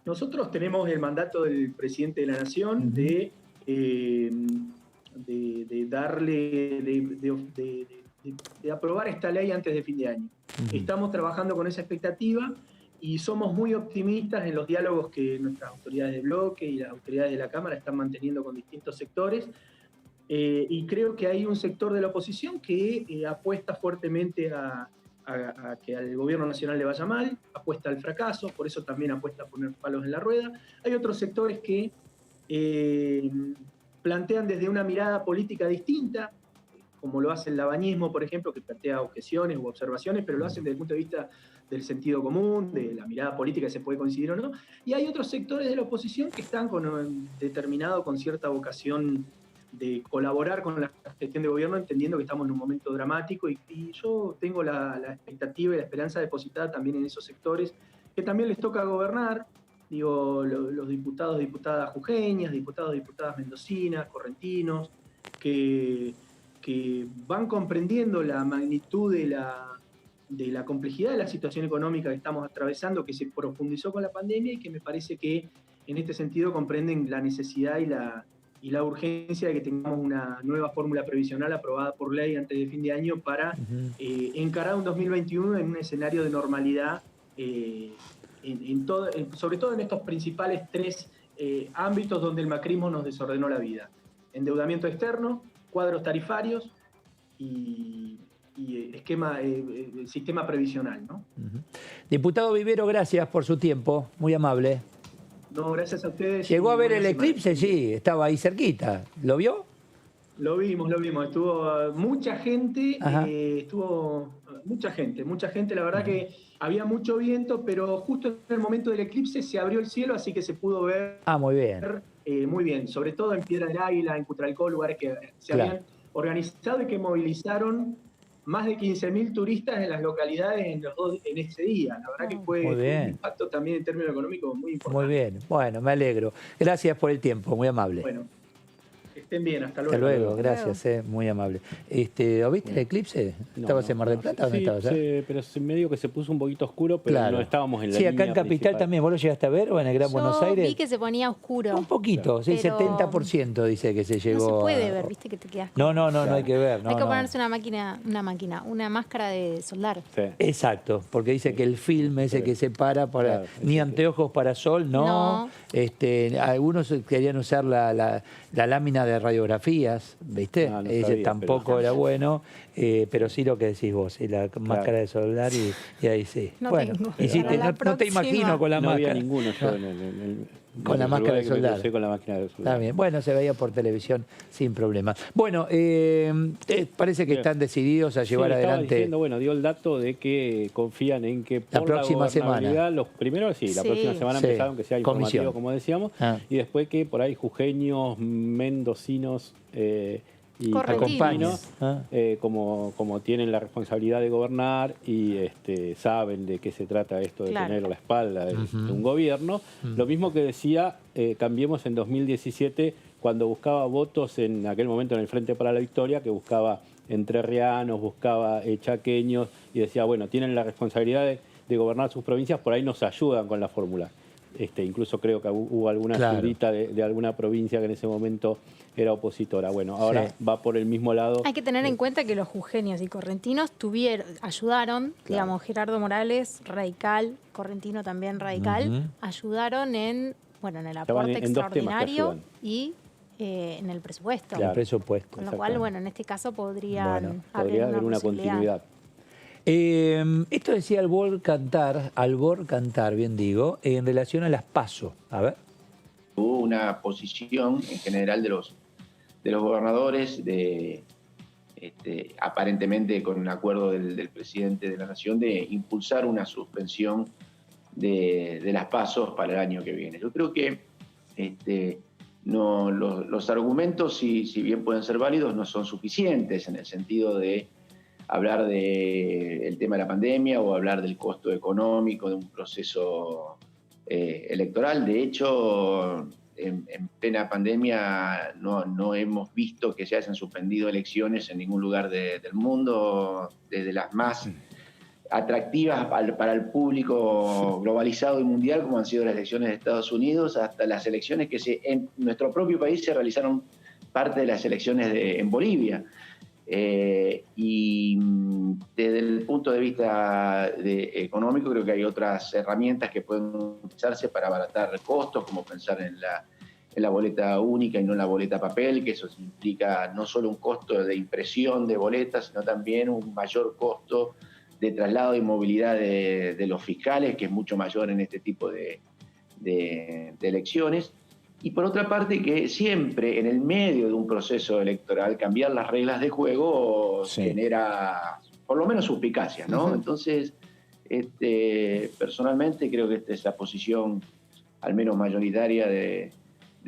Nosotros tenemos el mandato del presidente de la Nación de aprobar esta ley antes de fin de año. Estamos trabajando con esa expectativa y somos muy optimistas en los diálogos que nuestras autoridades de bloque y las autoridades de la Cámara están manteniendo con distintos sectores. Y creo que hay un sector de la oposición que apuesta fuertemente a que al gobierno nacional le vaya mal, apuesta al fracaso, por eso también apuesta a poner palos en la rueda. Hay otros sectores que plantean desde una mirada política distinta, como lo hace el labañismo, por ejemplo, que plantea objeciones u observaciones, pero lo hacen desde el punto de vista del sentido común, de la mirada política, se puede coincidir o no. Y hay otros sectores de la oposición que están determinados con cierta vocación de colaborar con la gestión de gobierno, entendiendo que estamos en un momento dramático y yo tengo la expectativa y la esperanza depositada también en esos sectores que también les toca gobernar, digo, los diputados, diputadas jujeñas, diputados, diputadas mendocinas, correntinos, que van comprendiendo la magnitud de la complejidad de la situación económica que estamos atravesando, que se profundizó con la pandemia y que me parece que en este sentido comprenden la necesidad y la urgencia de que tengamos una nueva fórmula previsional aprobada por ley antes de fin de año para encarar un 2021 en un escenario de normalidad, sobre todo en estos principales 3 ámbitos donde el macrismo nos desordenó la vida: endeudamiento externo, cuadros tarifarios y sistema previsional, ¿no? Diputado Vivero, gracias por su tiempo, muy amable. No, gracias a ustedes. ¿Llegó a ver el eclipse? Sí, estaba ahí cerquita. ¿Lo vio? Lo vimos. Estuvo mucha gente, mucha gente. La verdad que había mucho viento, pero justo en el momento del eclipse se abrió el cielo, así que se pudo ver. Muy bien. Muy bien, sobre todo en Piedra del Águila, en Cutralcó, lugares que se habían organizado y que movilizaron más de 15.000 turistas en las localidades en ese día. La verdad que fue un impacto también en términos económicos muy importante. Muy bien, bueno, me alegro. Gracias por el tiempo, muy amable. Bueno, que estén bien, hasta luego. Hasta luego, gracias, muy amable. ¿Lo viste el eclipse? ¿Estabas en Mar del Plata o dónde estabas? Sí, pero medio que se puso un poquito oscuro, pero no estábamos en la línea acá en Capital principal. también. ¿Vos lo llegaste a ver o en el Gran Buenos Aires? Vi que se ponía oscuro. Un poquito, sí, pero 70% dice que se llegó. No se puede ver, viste que te quedas. No hay que ver. Hay que ponerse una máscara de soldar. Sí. Exacto, porque dice que el film ese que se para para ni anteojos para sol, no. Algunos querían usar la lámina de radiografías, ¿viste? No Ese sabía, tampoco era bueno, pero sí lo que decís vos, y la máscara de soldar y ahí sí. No bueno, tengo. No te imagino con la máscara. No había ninguno yo con la máscara de soldar. Con la máquina de soldar. Está bien. Bueno, se veía por televisión sin problema. Bueno, parece que están decididos a llevar adelante. Diciendo, dio el dato de que confían en que por la próxima semana. la próxima semana empezaron que sea informativo, como decíamos, y después que por ahí jujeños, mendocinos, y Correntino, como tienen la responsabilidad de gobernar y saben de qué se trata esto de tener la espalda de un gobierno. Lo mismo que decía Cambiemos en 2017, cuando buscaba votos en aquel momento en el Frente para la Victoria, que buscaba entrerrianos, buscaba chaqueños, y decía, bueno, tienen la responsabilidad de gobernar sus provincias, por ahí nos ayudan con la fórmula. Incluso creo que hubo alguna ayudita de alguna provincia que en ese momento era opositora. Bueno, ahora va por el mismo lado. Hay que tener en cuenta que los jujeños y correntinos ayudaron, digamos, Gerardo Morales, radical, Correntino también radical, ayudaron en el aporte extraordinario y en el presupuesto. El presupuesto. Con lo cual, en este caso podría haber una continuidad. Esto decía Albor Cantar, bien digo, en relación a las PASO. A ver. Hubo una posición en general de los gobernadores, aparentemente con un acuerdo del presidente de la Nación, de impulsar una suspensión de las PASO para el año que viene. Yo creo que los argumentos, si bien pueden ser válidos, no son suficientes en el sentido de hablar del tema de la pandemia o hablar del costo económico de un proceso electoral. De hecho, en plena pandemia no hemos visto que se hayan suspendido elecciones en ningún lugar del mundo, desde las más atractivas para el público globalizado y mundial, como han sido las elecciones de Estados Unidos, hasta las elecciones que en nuestro propio país se realizaron parte de las elecciones en Bolivia. Y desde el punto de vista económico, creo que hay otras herramientas que pueden utilizarse para abaratar costos, como pensar en la boleta única y no en la boleta papel, que eso implica no solo un costo de impresión de boletas, sino también un mayor costo de traslado y movilidad de los fiscales, que es mucho mayor en este tipo de elecciones. Y por otra parte, que siempre en el medio de un proceso electoral cambiar las reglas de juego genera por lo menos suspicacia, ¿no? Entonces, personalmente creo que esta es la posición al menos mayoritaria de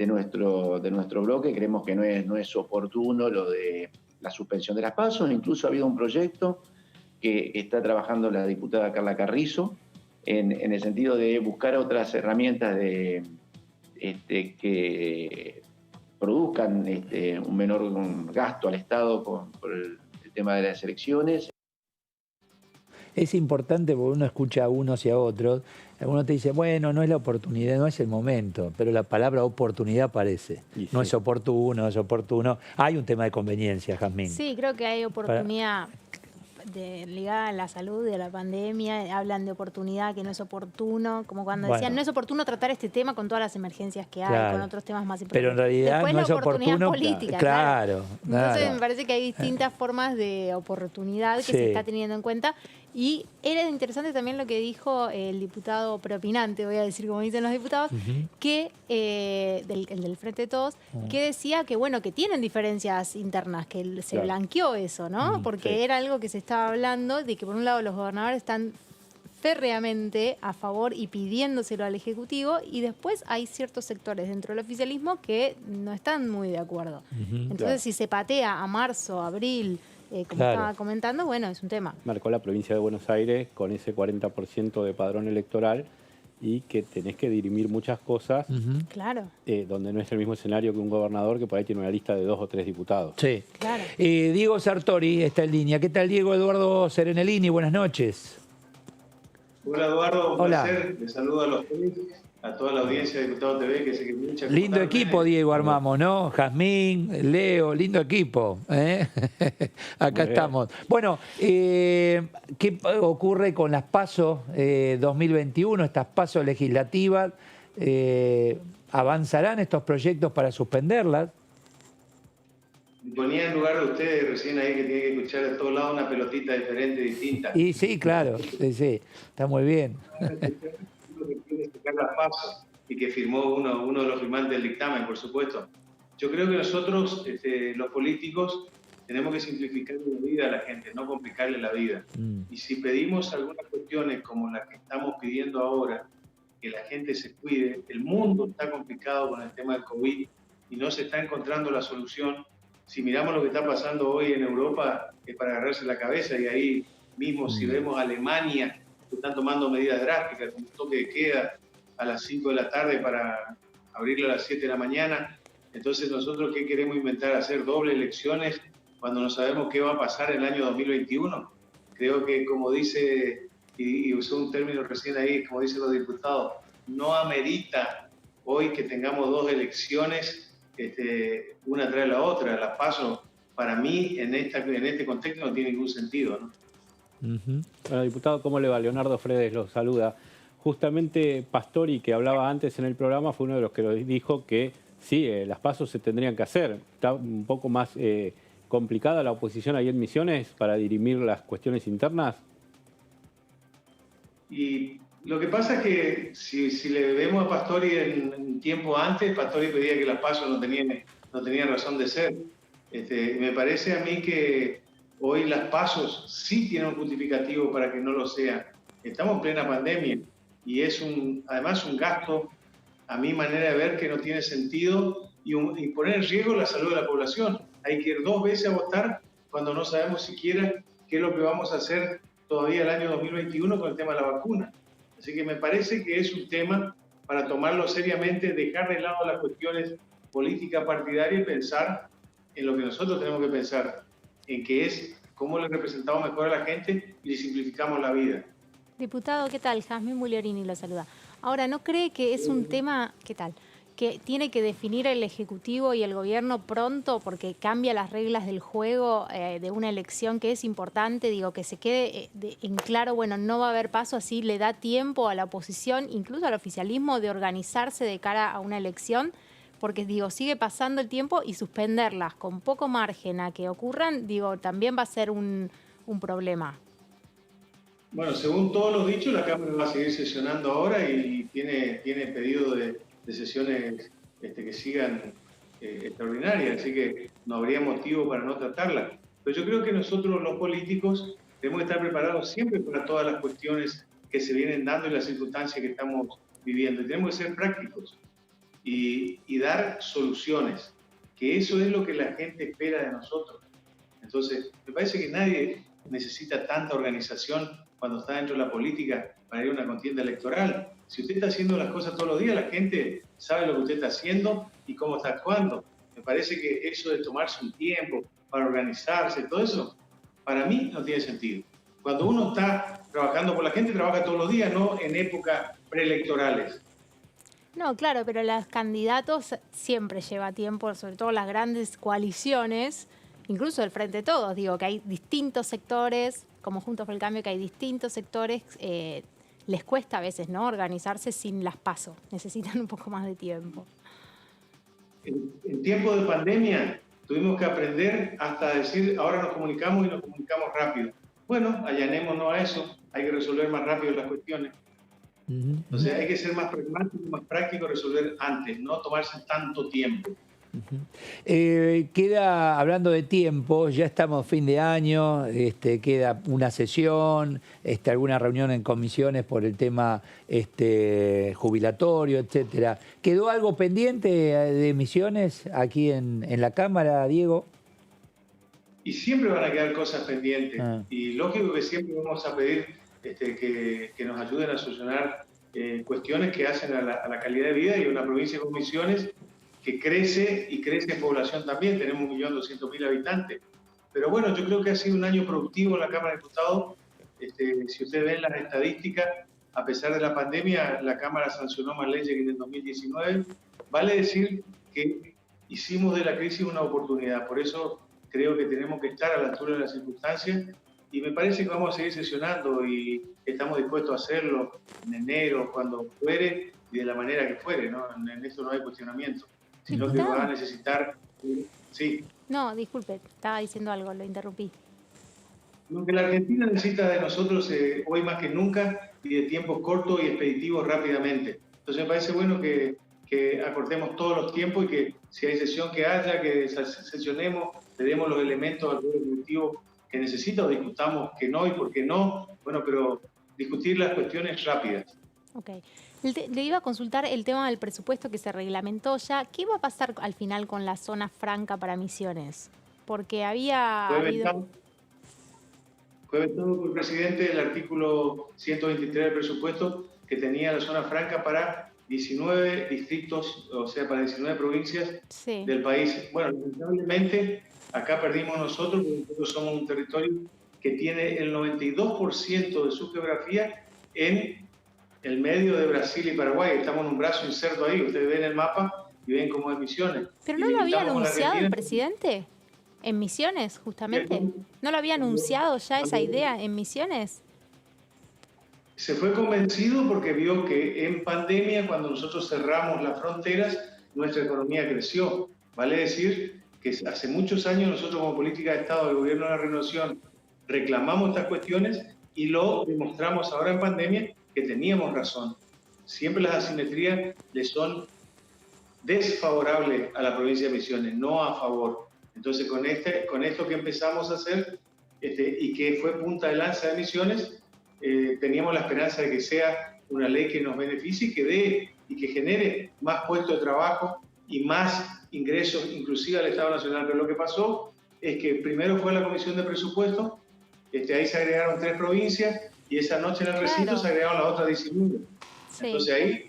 nuestro bloque. Creemos que no es oportuno lo de la suspensión de las PASO. Incluso ha habido un proyecto que está trabajando la diputada Carla Carrizo en el sentido de buscar otras herramientas que produzcan un menor gasto al Estado por el tema de las elecciones. Es importante porque uno escucha a unos y a otros. Algunos te dicen, bueno, no es la oportunidad, no es el momento, pero la palabra oportunidad aparece. No es oportuno, no es oportuno. Hay un tema de conveniencia, Jazmín. Sí, creo que hay oportunidad ligada a la salud y a la pandemia. Hablan de oportunidad, que no es oportuno, como cuando decían, no es oportuno tratar este tema con todas las emergencias que hay, con otros temas más importantes. Pero en realidad después no es oportuno. Política, claro. Entonces me parece que hay distintas formas de oportunidad que se está teniendo en cuenta. Y era interesante también lo que dijo el diputado preopinante, voy a decir como dicen los diputados, que el del Frente de Todos, que decía que que tienen diferencias internas, que se blanqueó eso, ¿no? Porque era algo que se estaba hablando de que por un lado los gobernadores están férreamente a favor y pidiéndoselo al Ejecutivo, y después hay ciertos sectores dentro del oficialismo que no están muy de acuerdo. Entonces, si se patea a marzo, abril, como estaba comentando, es un tema. Marcó la provincia de Buenos Aires con ese 40% de padrón electoral y que tenés que dirimir muchas cosas donde no es el mismo escenario que un gobernador que por ahí tiene una lista de 2 o 3 diputados. Sí. Claro. Diego Sartori está en línea. ¿Qué tal, Diego? Eduardo Serenellini, buenas noches. Hola, Eduardo. Un placer. Les saludo a los tres, a toda la audiencia de Diputado TV, que sé que mucha gente. Lindo equipo, Diego, armamos, ¿no? Jazmín, Leo, lindo equipo. Acá estamos. Bueno, ¿qué ocurre con las PASO 2021, estas PASO legislativas? ¿Avanzarán estos proyectos para suspenderlas? Me ponía en lugar de ustedes recién ahí, que tiene que escuchar de todos lados una pelotita diferente, distinta. Y sí, claro, sí, está muy bien. Que quiere sacar las PASO y que firmó uno de los firmantes del dictamen, por supuesto. Yo creo que nosotros, los políticos, tenemos que simplificar la vida a la gente, no complicarle la vida. Y si pedimos algunas cuestiones como las que estamos pidiendo ahora, que la gente se cuide, el mundo está complicado con el tema del COVID y no se está encontrando la solución, si miramos lo que está pasando hoy en Europa, es para agarrarse la cabeza, y ahí mismo si vemos a Alemania, que están tomando medidas drásticas, como un toque de queda a las 5 de la tarde para abrirlo a las 7 de la mañana. Entonces, ¿nosotros qué queremos inventar? ¿Hacer doble elecciones cuando no sabemos qué va a pasar en el año 2021? Creo que, como dice, y usó un término recién ahí, como dicen los diputados, no amerita hoy que tengamos dos elecciones, una tras la otra. Las PASO, para mí, en este contexto no tiene ningún sentido, ¿no? Bueno, diputado, ¿cómo le va? Leonardo Fredes lo saluda. Justamente Pastori, que hablaba antes en el programa, fue uno de los que dijo que sí, las PASO se tendrían que hacer. Está un poco más complicada la oposición ahí en Misiones para dirimir las cuestiones internas. Y lo que pasa es que si le vemos a Pastori en tiempo antes, Pastori pedía que las PASO no tenían razón de ser. Me parece a mí que hoy las PASO sí tienen un justificativo para que no lo sean. Estamos en plena pandemia y es además un gasto, a mi manera de ver, que no tiene sentido y poner en riesgo la salud de la población. Hay que ir 2 veces a votar cuando no sabemos siquiera qué es lo que vamos a hacer todavía el año 2021 con el tema de la vacuna. Así que me parece que es un tema para tomarlo seriamente, dejar de lado las cuestiones políticas partidarias y pensar en lo que nosotros tenemos que pensar, en que es cómo le representamos mejor a la gente y le simplificamos la vida. Diputado, ¿qué tal? Jazmín Muliorini lo saluda. Ahora, ¿no cree que es un tema, qué tal, que tiene que definir el Ejecutivo y el Gobierno pronto porque cambia las reglas del juego de una elección que es importante? Digo, que se quede en claro, bueno, no va a haber paso, así le da tiempo a la oposición, incluso al oficialismo, de organizarse de cara a una elección, porque digo, sigue pasando el tiempo y suspenderlas con poco margen a que ocurran, digo, también va a ser un problema. Bueno, según todos los dichos, la Cámara va a seguir sesionando ahora y tiene pedido de sesiones que sigan extraordinarias, así que no habría motivo para no tratarla. Pero yo creo que nosotros, los políticos, debemos estar preparados siempre para todas las cuestiones que se vienen dando y las circunstancias que estamos viviendo. Y tenemos que ser prácticos y dar soluciones, que eso es lo que la gente espera de nosotros. Entonces, me parece que nadie necesita tanta organización cuando está dentro de la política para ir a una contienda electoral. Si usted está haciendo las cosas todos los días, la gente sabe lo que usted está haciendo y cómo está actuando. Me parece que eso de tomarse un tiempo para organizarse, todo eso, para mí no tiene sentido. Cuando uno está trabajando por la gente, trabaja todos los días, no en épocas preelectorales. No, claro, pero los candidatos siempre lleva tiempo, sobre todo las grandes coaliciones, incluso el Frente de Todos, digo, que hay distintos sectores, como Juntos por el Cambio, que hay distintos sectores, les cuesta a veces, ¿no?, organizarse sin las PASO, necesitan un poco más de tiempo. En tiempo de pandemia tuvimos que aprender hasta decir, ahora nos comunicamos y nos comunicamos rápido. Bueno, allanémonos a eso, hay que resolver más rápido las cuestiones. Entonces hay que ser más pragmático, más práctico, resolver antes, no tomarse tanto tiempo. Queda, hablando de tiempo, ya estamos fin de año, queda una sesión, alguna reunión en comisiones por el tema jubilatorio, etcétera. ¿Quedó algo pendiente de Misiones aquí en la Cámara, Diego? Y siempre van a quedar cosas pendientes. Y lógico que siempre vamos a pedir que nos ayuden a solucionar cuestiones que hacen a la calidad de vida, y una provincia con Misiones que crece y crece en población también. Tenemos 1.200.000 habitantes. Pero bueno, yo creo que ha sido un año productivo en la Cámara de Diputados. Si ustedes ven las estadísticas, a pesar de la pandemia, la Cámara sancionó más leyes que en el 2019. Vale decir que hicimos de la crisis una oportunidad. Por eso creo que tenemos que estar a la altura de las circunstancias, y me parece que vamos a seguir sesionando y estamos dispuestos a hacerlo en enero, cuando fuere y de la manera que fuere, ¿no? En esto no hay cuestionamiento, sino que va a necesitar... Sí. No, disculpe, estaba diciendo algo, lo interrumpí. Lo que la Argentina necesita de nosotros hoy más que nunca, y de tiempos cortos y expeditivos rápidamente. Entonces me parece bueno que acortemos todos los tiempos, y que si hay sesión que haya, que sesionemos, le demos los elementos al Poder Ejecutivo que necesita, o discutamos que no y por qué no. Bueno, pero discutir las cuestiones rápidas. Ok. Le iba a consultar el tema del presupuesto que se reglamentó ya. ¿Qué va a pasar al final con la zona franca para Misiones? Porque había Fue vetado por el presidente el artículo 123 del presupuesto que tenía la zona franca para 19 distritos, o sea, para 19 provincias del país. Bueno, lamentablemente acá perdimos nosotros, porque nosotros somos un territorio que tiene el 92% de su geografía en el medio de Brasil y Paraguay. Estamos en un brazo inserto ahí. Ustedes ven el mapa y ven cómo es Misiones. ¿Pero no lo había anunciado el presidente en Misiones, justamente? ¿No lo había anunciado ya esa idea en Misiones? Se fue convencido porque vio que en pandemia, cuando nosotros cerramos las fronteras, nuestra economía creció. Vale decir que hace muchos años nosotros como política de Estado del Gobierno de la Renovación reclamamos estas cuestiones y lo demostramos ahora en pandemia que teníamos razón. Siempre las asimetrías le son desfavorables a la provincia de Misiones, no a favor. Entonces con esto que empezamos a hacer y que fue punta de lanza de Misiones, teníamos la esperanza de que sea una ley que nos beneficie y que dé y que genere más puestos de trabajo y más ingresos inclusive al Estado Nacional. Pero lo que pasó es que primero fue la Comisión de Presupuesto, ahí se agregaron 3 provincias y esa noche en el recinto se agregaron las otras 19. Entonces ahí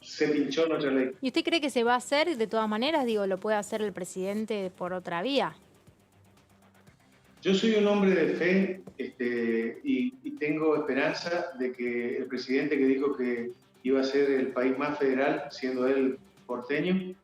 se pinchó nuestra ley. ¿Y usted cree que se va a hacer de todas maneras? Digo, ¿lo puede hacer el presidente por otra vía? Yo soy un hombre de fe y tengo esperanza de que el presidente que dijo que iba a ser el país más federal, siendo él porteño,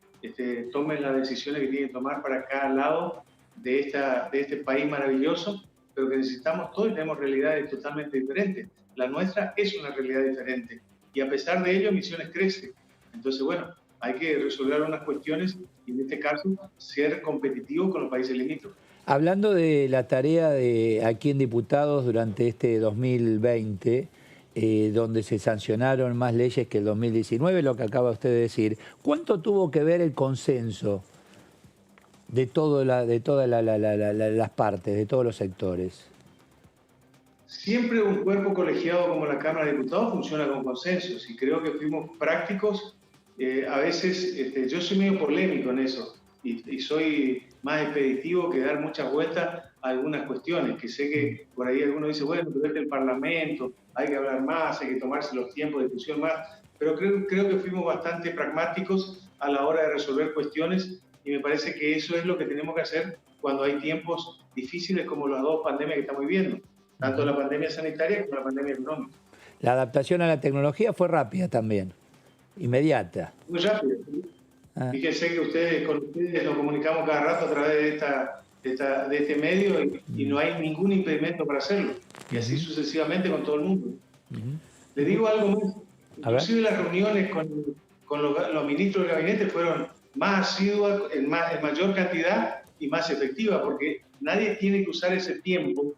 tome las decisiones que tiene que tomar para cada lado de este país maravilloso, pero que necesitamos todos y tenemos realidades totalmente diferentes. La nuestra es una realidad diferente y a pesar de ello Misiones crece. Entonces, bueno, hay que resolver unas cuestiones y en este caso ser competitivos con los países limítrofes. Hablando de la tarea de aquí en Diputados durante este 2020, donde se sancionaron más leyes que el 2019, lo que acaba usted de decir, ¿cuánto tuvo que ver el consenso de todas las partes, de todos los sectores? Siempre un cuerpo colegiado como la Cámara de Diputados funciona con consensos y creo que fuimos prácticos. A veces yo soy medio polémico en eso y soy más expeditivo que dar muchas vueltas a algunas cuestiones, que sé que por ahí algunos dicen, bueno, pero es el Parlamento, hay que hablar más, hay que tomarse los tiempos de discusión más, pero creo que fuimos bastante pragmáticos a la hora de resolver cuestiones y me parece que eso es lo que tenemos que hacer cuando hay tiempos difíciles como las 2 pandemias que estamos viviendo, tanto la pandemia sanitaria como la pandemia económica. La adaptación a la tecnología fue rápida también, inmediata. Muy rápida. Fíjense que con ustedes nos comunicamos cada rato a través de este medio y no hay ningún impedimento para hacerlo. Y así sucesivamente con todo el mundo. Le digo algo más. Inclusive las reuniones con los ministros del gabinete fueron más asiduas, en mayor cantidad y más efectivas, porque nadie tiene que usar ese tiempo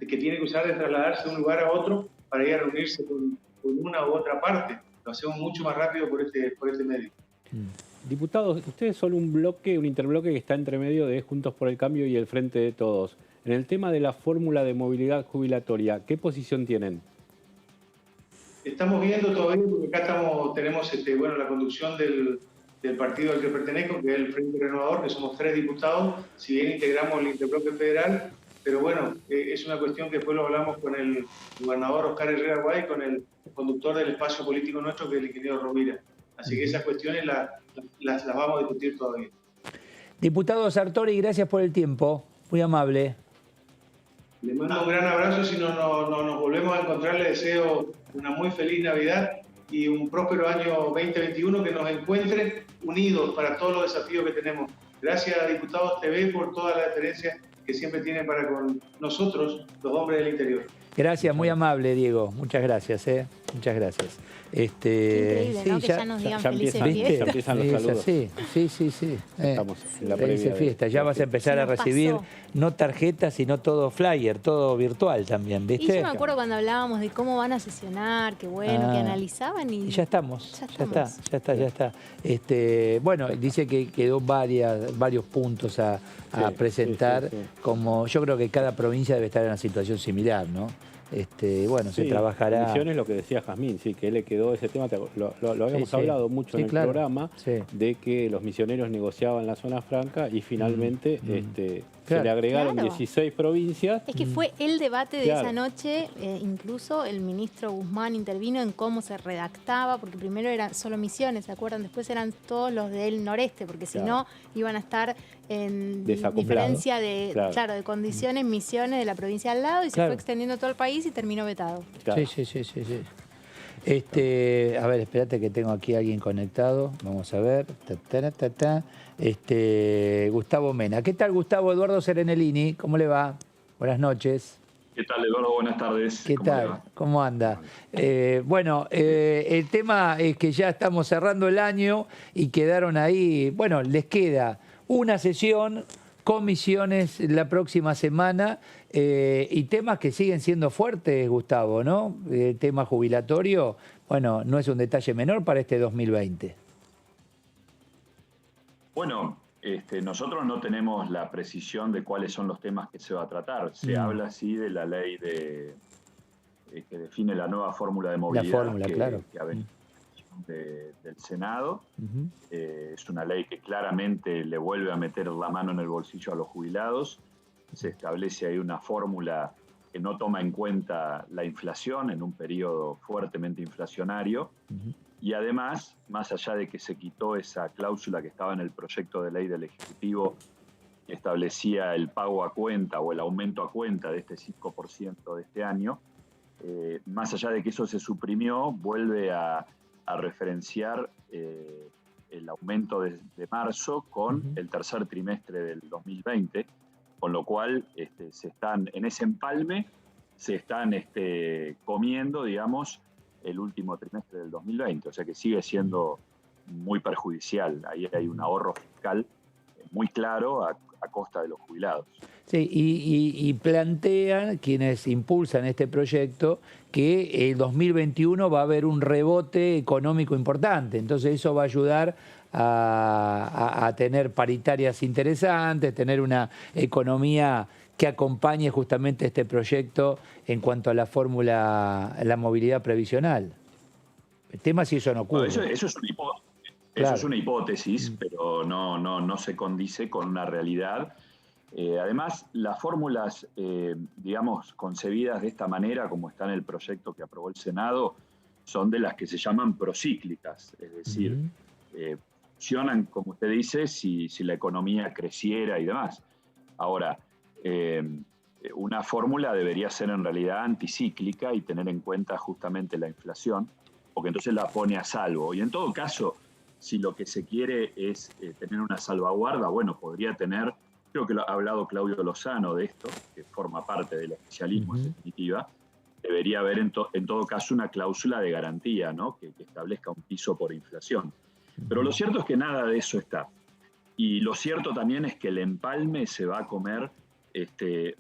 que tiene que usar de trasladarse de un lugar a otro para ir a reunirse con una u otra parte. Lo hacemos mucho más rápido por este medio. Diputados, ustedes son un interbloque que está entre medio de Juntos por el Cambio y el Frente de Todos. En el tema de la fórmula de movilidad jubilatoria, ¿qué posición tienen? Estamos viendo todavía, porque acá tenemos la conducción del partido al que pertenezco, que es el Frente Renovador, que somos 3 diputados, si bien integramos el interbloque federal, pero bueno, es una cuestión que después lo hablamos con el gobernador Oscar Herrera Guay, con el conductor del espacio político nuestro, que es el ingeniero Rovira. Así que esas cuestiones las vamos a discutir todavía. Diputado Sartori, gracias por el tiempo. Muy amable. Le mando un gran abrazo. Si no nos volvemos a encontrar, le deseo una muy feliz Navidad y un próspero año 2021 que nos encuentre unidos para todos los desafíos que tenemos. Gracias a Diputados TV por toda la deferencia que siempre tienen para con nosotros, los hombres del interior. Gracias, muy amable, Diego. Muchas gracias, Muchas gracias. Increíble, ¿no? Que ya nos digan felices fiestas. Ya empiezan los saludos. Sí. Estamos en la previa Felices fiestas. Ya vas a empezar a recibir no tarjetas, sino todo flyer, todo virtual también, ¿viste? Y yo me acuerdo cuando hablábamos de cómo van a sesionar, qué bueno, que analizaban y... Ya estamos. Ya está. Bueno, dice que quedó varios puntos a presentar, como yo creo que cada provincia debe estar en una situación similar, ¿no? Bueno, se trabajará. Misiones, lo que decía Jazmín, sí, que le quedó ese tema, lo habíamos hablado mucho en el programa, de que los misioneros negociaban la zona franca y finalmente se le agregaron 16 provincias. Es que fue el debate de esa noche, incluso el ministro Guzmán intervino en cómo se redactaba, porque primero eran solo Misiones, ¿se acuerdan? Después eran todos los del noreste, porque si no iban a estar en diferencia de, de condiciones, Misiones de la provincia al lado, y se fue extendiendo todo el país y terminó vetado. Sí. A ver, espérate que tengo aquí a alguien conectado. Vamos a ver. Gustavo Mena. ¿Qué tal, Gustavo? Eduardo Serenellini, ¿cómo le va? Buenas noches. ¿Qué tal, Eduardo? Buenas tardes. ¿Qué tal? ¿Cómo anda? El tema es que ya estamos cerrando el año y quedaron ahí, les queda una sesión con Misiones la próxima semana y temas que siguen siendo fuertes, Gustavo, ¿no? El tema jubilatorio, no es un detalle menor para este 2020. Bueno, nosotros no tenemos la precisión de cuáles son los temas que se va a tratar. Se habla, sí, de la ley que define la nueva fórmula de movilidad que ha venido del Senado. Es una ley que claramente le vuelve a meter la mano en el bolsillo a los jubilados. Se establece ahí una fórmula que no toma en cuenta la inflación en un periodo fuertemente inflacionario. Y además, más allá de que se quitó esa cláusula que estaba en el proyecto de ley del Ejecutivo que establecía el pago a cuenta o el aumento a cuenta de este 5% de este año, más allá de que eso se suprimió, vuelve a referenciar el aumento de marzo con el tercer trimestre del 2020, con lo cual en ese empalme se están comiendo, digamos, el último trimestre del 2020, o sea que sigue siendo muy perjudicial. Ahí hay un ahorro fiscal muy claro a costa de los jubilados. Sí, y plantean quienes impulsan este proyecto que el 2021 va a haber un rebote económico importante, entonces eso va a ayudar a tener paritarias interesantes, tener una economía que acompañe justamente este proyecto en cuanto a la fórmula, la movilidad previsional. El tema es si eso no ocurre. Bueno, eso es una hipótesis, pero no se condice con una realidad. Además, las fórmulas, digamos, concebidas de esta manera, como está en el proyecto que aprobó el Senado, son de las que se llaman procíclicas, es decir, funcionan, como usted dice, si la economía creciera y demás. Ahora, una fórmula debería ser en realidad anticíclica y tener en cuenta justamente la inflación, porque entonces la pone a salvo. Y en todo caso, si lo que se quiere es tener una salvaguarda, podría tener, creo que lo ha hablado Claudio Lozano de esto, que forma parte del oficialismo en definitiva, debería haber en todo caso una cláusula de garantía, ¿no? que establezca un piso por inflación. Pero lo cierto es que nada de eso está. Y lo cierto también es que el empalme se va a comer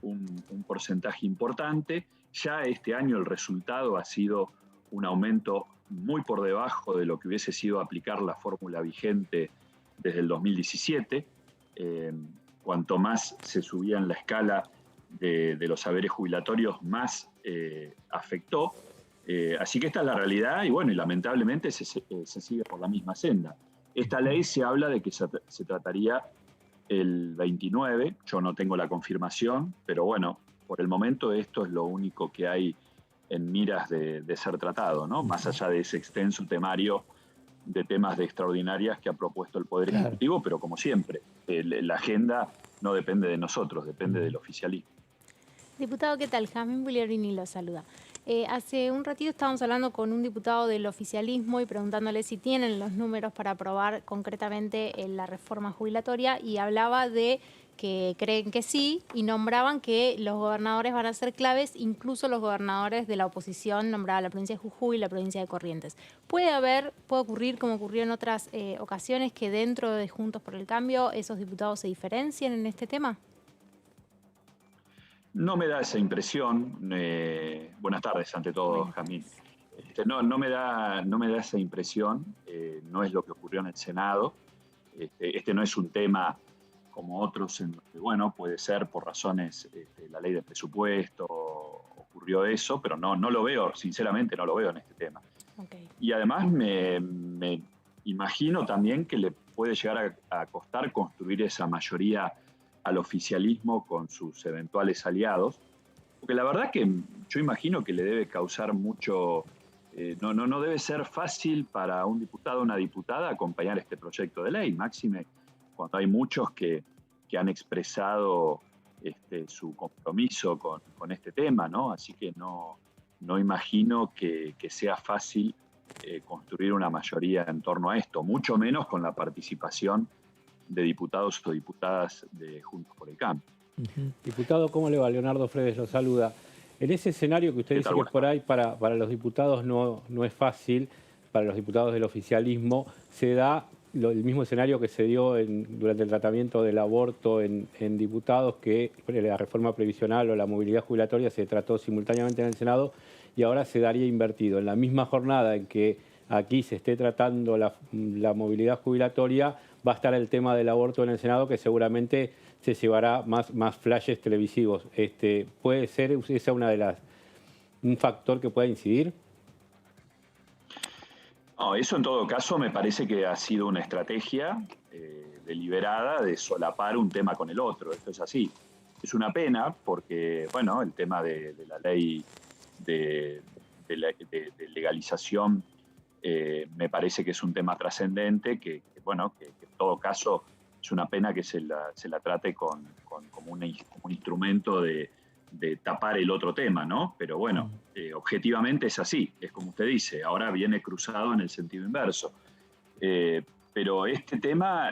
un porcentaje importante. Ya este año el resultado ha sido un aumento muy por debajo de lo que hubiese sido aplicar la fórmula vigente desde el 2017. Cuanto más se subía en la escala de los saberes jubilatorios, más afectó. Así que esta es la realidad y y lamentablemente se sigue por la misma senda. Esta ley se habla de que se trataría el 29, yo no tengo la confirmación, pero por el momento esto es lo único que hay en miras de ser tratado, ¿no? Más allá de ese extenso temario de temas de extraordinarias que ha propuesto el Poder Ejecutivo, pero como siempre, la agenda no depende de nosotros, depende del oficialismo. Diputado, ¿qué tal? Jazmín Bugliarini lo saluda. Hace un ratito estábamos hablando con un diputado del oficialismo y preguntándole si tienen los números para aprobar concretamente la reforma jubilatoria y hablaba de que creen que sí y nombraban que los gobernadores van a ser claves, incluso los gobernadores de la oposición, nombrada la provincia de Jujuy y la provincia de Corrientes. Puede ocurrir, como ocurrió en otras ocasiones, que dentro de Juntos por el Cambio esos diputados se diferencien en este tema. No me da esa impresión. Buenas tardes, ante todo, Jazmín. No me da esa impresión. No es lo que ocurrió en el Senado. Este no es un tema como otros en los que, puede ser por razones, la ley de presupuesto, ocurrió ocurrió eso, pero no lo veo, sinceramente no lo veo en este tema. Okay. Y además me imagino también que le puede llegar a costar construir esa mayoría al oficialismo con sus eventuales aliados, porque la verdad que yo imagino que le debe causar mucho... no debe ser fácil para un diputado o una diputada acompañar este proyecto de ley, máxime cuando hay muchos que han expresado su compromiso con este tema, ¿no? Así que no imagino que sea fácil construir una mayoría en torno a esto, mucho menos con la participación de diputados o diputadas de Juntos por el Cambio. Diputado, ¿cómo le va? Leonardo Fredes lo saluda. En ese escenario que usted dice que por ahí para los diputados no es fácil, para los diputados del oficialismo, se da el mismo escenario que se dio durante el tratamiento del aborto en diputados, que la reforma previsional o la movilidad jubilatoria se trató simultáneamente en el Senado y ahora se daría invertido. En la misma jornada en que aquí se esté tratando la movilidad jubilatoria, va a estar el tema del aborto en el Senado, que seguramente se llevará más flashes televisivos. ¿Puede ser esa un factor que pueda incidir? No, eso en todo caso me parece que ha sido una estrategia deliberada de solapar un tema con el otro. Esto es así. Es una pena porque, bueno, el tema de la ley de legalización me parece que es un tema trascendente, que en todo caso es una pena que se la trate como un instrumento de tapar el otro tema, ¿no? Pero bueno, objetivamente es así, es como usted dice, ahora viene cruzado en el sentido inverso. Pero este tema,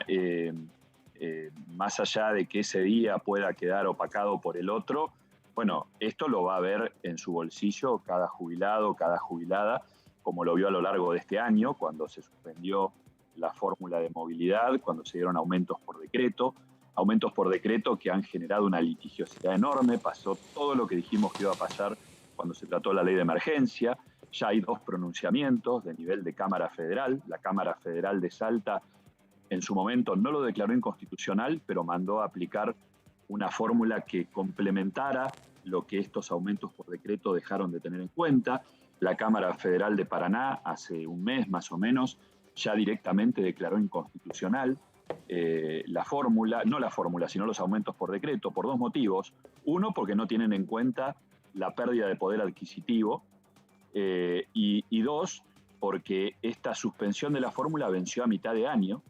más allá de que ese día pueda quedar opacado por el otro, bueno, esto lo va a ver en su bolsillo cada jubilado, cada jubilada, como lo vio a lo largo de este año, cuando se suspendió la fórmula de movilidad, cuando se dieron aumentos por decreto que han generado una litigiosidad enorme. Pasó todo lo que dijimos que iba a pasar cuando se trató la ley de emergencia. Ya hay 2 pronunciamientos de nivel de Cámara Federal. La Cámara Federal de Salta en su momento no lo declaró inconstitucional, pero mandó a aplicar una fórmula que complementara lo que estos aumentos por decreto dejaron de tener en cuenta. La Cámara Federal de Paraná, hace un mes más o menos, ya directamente declaró inconstitucional la fórmula, no la fórmula, sino los aumentos por decreto, por 2 motivos. Uno, porque no tienen en cuenta la pérdida de poder adquisitivo, y 2, porque esta suspensión de la fórmula venció a mitad de año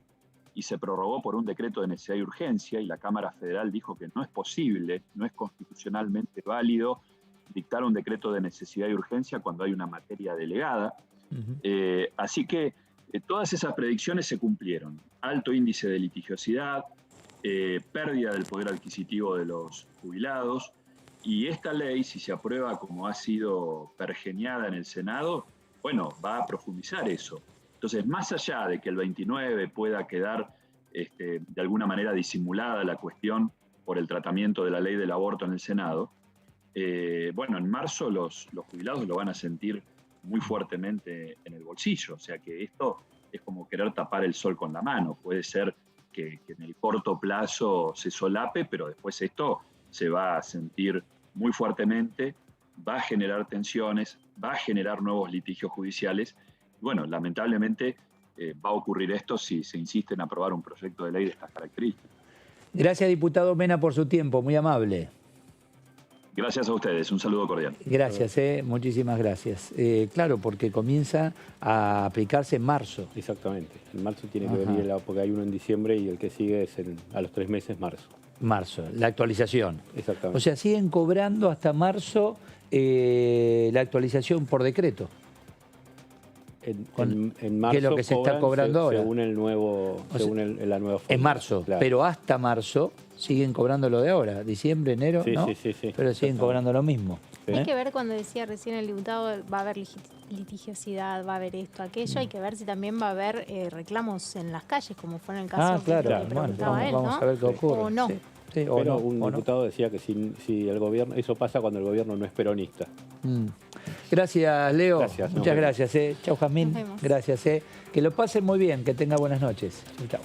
y se prorrogó por un decreto de necesidad y urgencia, y la Cámara Federal dijo que no es posible, no es constitucionalmente válido dictar un decreto de necesidad y urgencia cuando hay una materia delegada. Así que todas esas predicciones se cumplieron. Alto índice de litigiosidad, pérdida del poder adquisitivo de los jubilados, y esta ley, si se aprueba como ha sido pergeñada en el Senado, bueno, va a profundizar eso. Entonces, más allá de que el 29 pueda quedar de alguna manera disimulada la cuestión por el tratamiento de la ley del aborto en el Senado, bueno, en marzo los jubilados lo van a sentir muy fuertemente en el bolsillo. O sea que esto es como querer tapar el sol con la mano. Puede ser que en el corto plazo se solape, pero después esto se va a sentir muy fuertemente, va a generar tensiones, va a generar nuevos litigios judiciales. Bueno, lamentablemente va a ocurrir esto si se insiste en aprobar un proyecto de ley de estas características. Gracias, diputado Mena, por su tiempo, muy amable. Gracias a ustedes, un saludo cordial. Gracias, muchísimas gracias. Claro, porque comienza a aplicarse en marzo. Exactamente, en marzo tiene que venir, porque hay uno en diciembre y el que sigue es a los 3 meses, marzo. Marzo, la actualización. Exactamente. O sea, siguen cobrando hasta marzo la actualización por decreto. En marzo, que es lo que se está cobrando ahora. Según la nueva forma. En marzo, claro. Pero hasta marzo siguen cobrando lo de ahora. Diciembre, enero, sí, ¿no? Sí. Pero siguen cobrando lo mismo. Hay que ver, cuando decía recién el diputado, va a haber litigiosidad, va a haber esto, aquello. Hay que ver si también va a haber reclamos en las calles, como fue en el caso que preguntaba él, ¿no? Vamos a ver qué ocurre. O no. Sí, pero un diputado decía que si el gobierno, eso pasa cuando el gobierno no es peronista. Gracias, Leo. Gracias, muchas gracias. Chau, Jazmín. Gracias. Que lo pasen muy bien, que tenga buenas noches. Chau.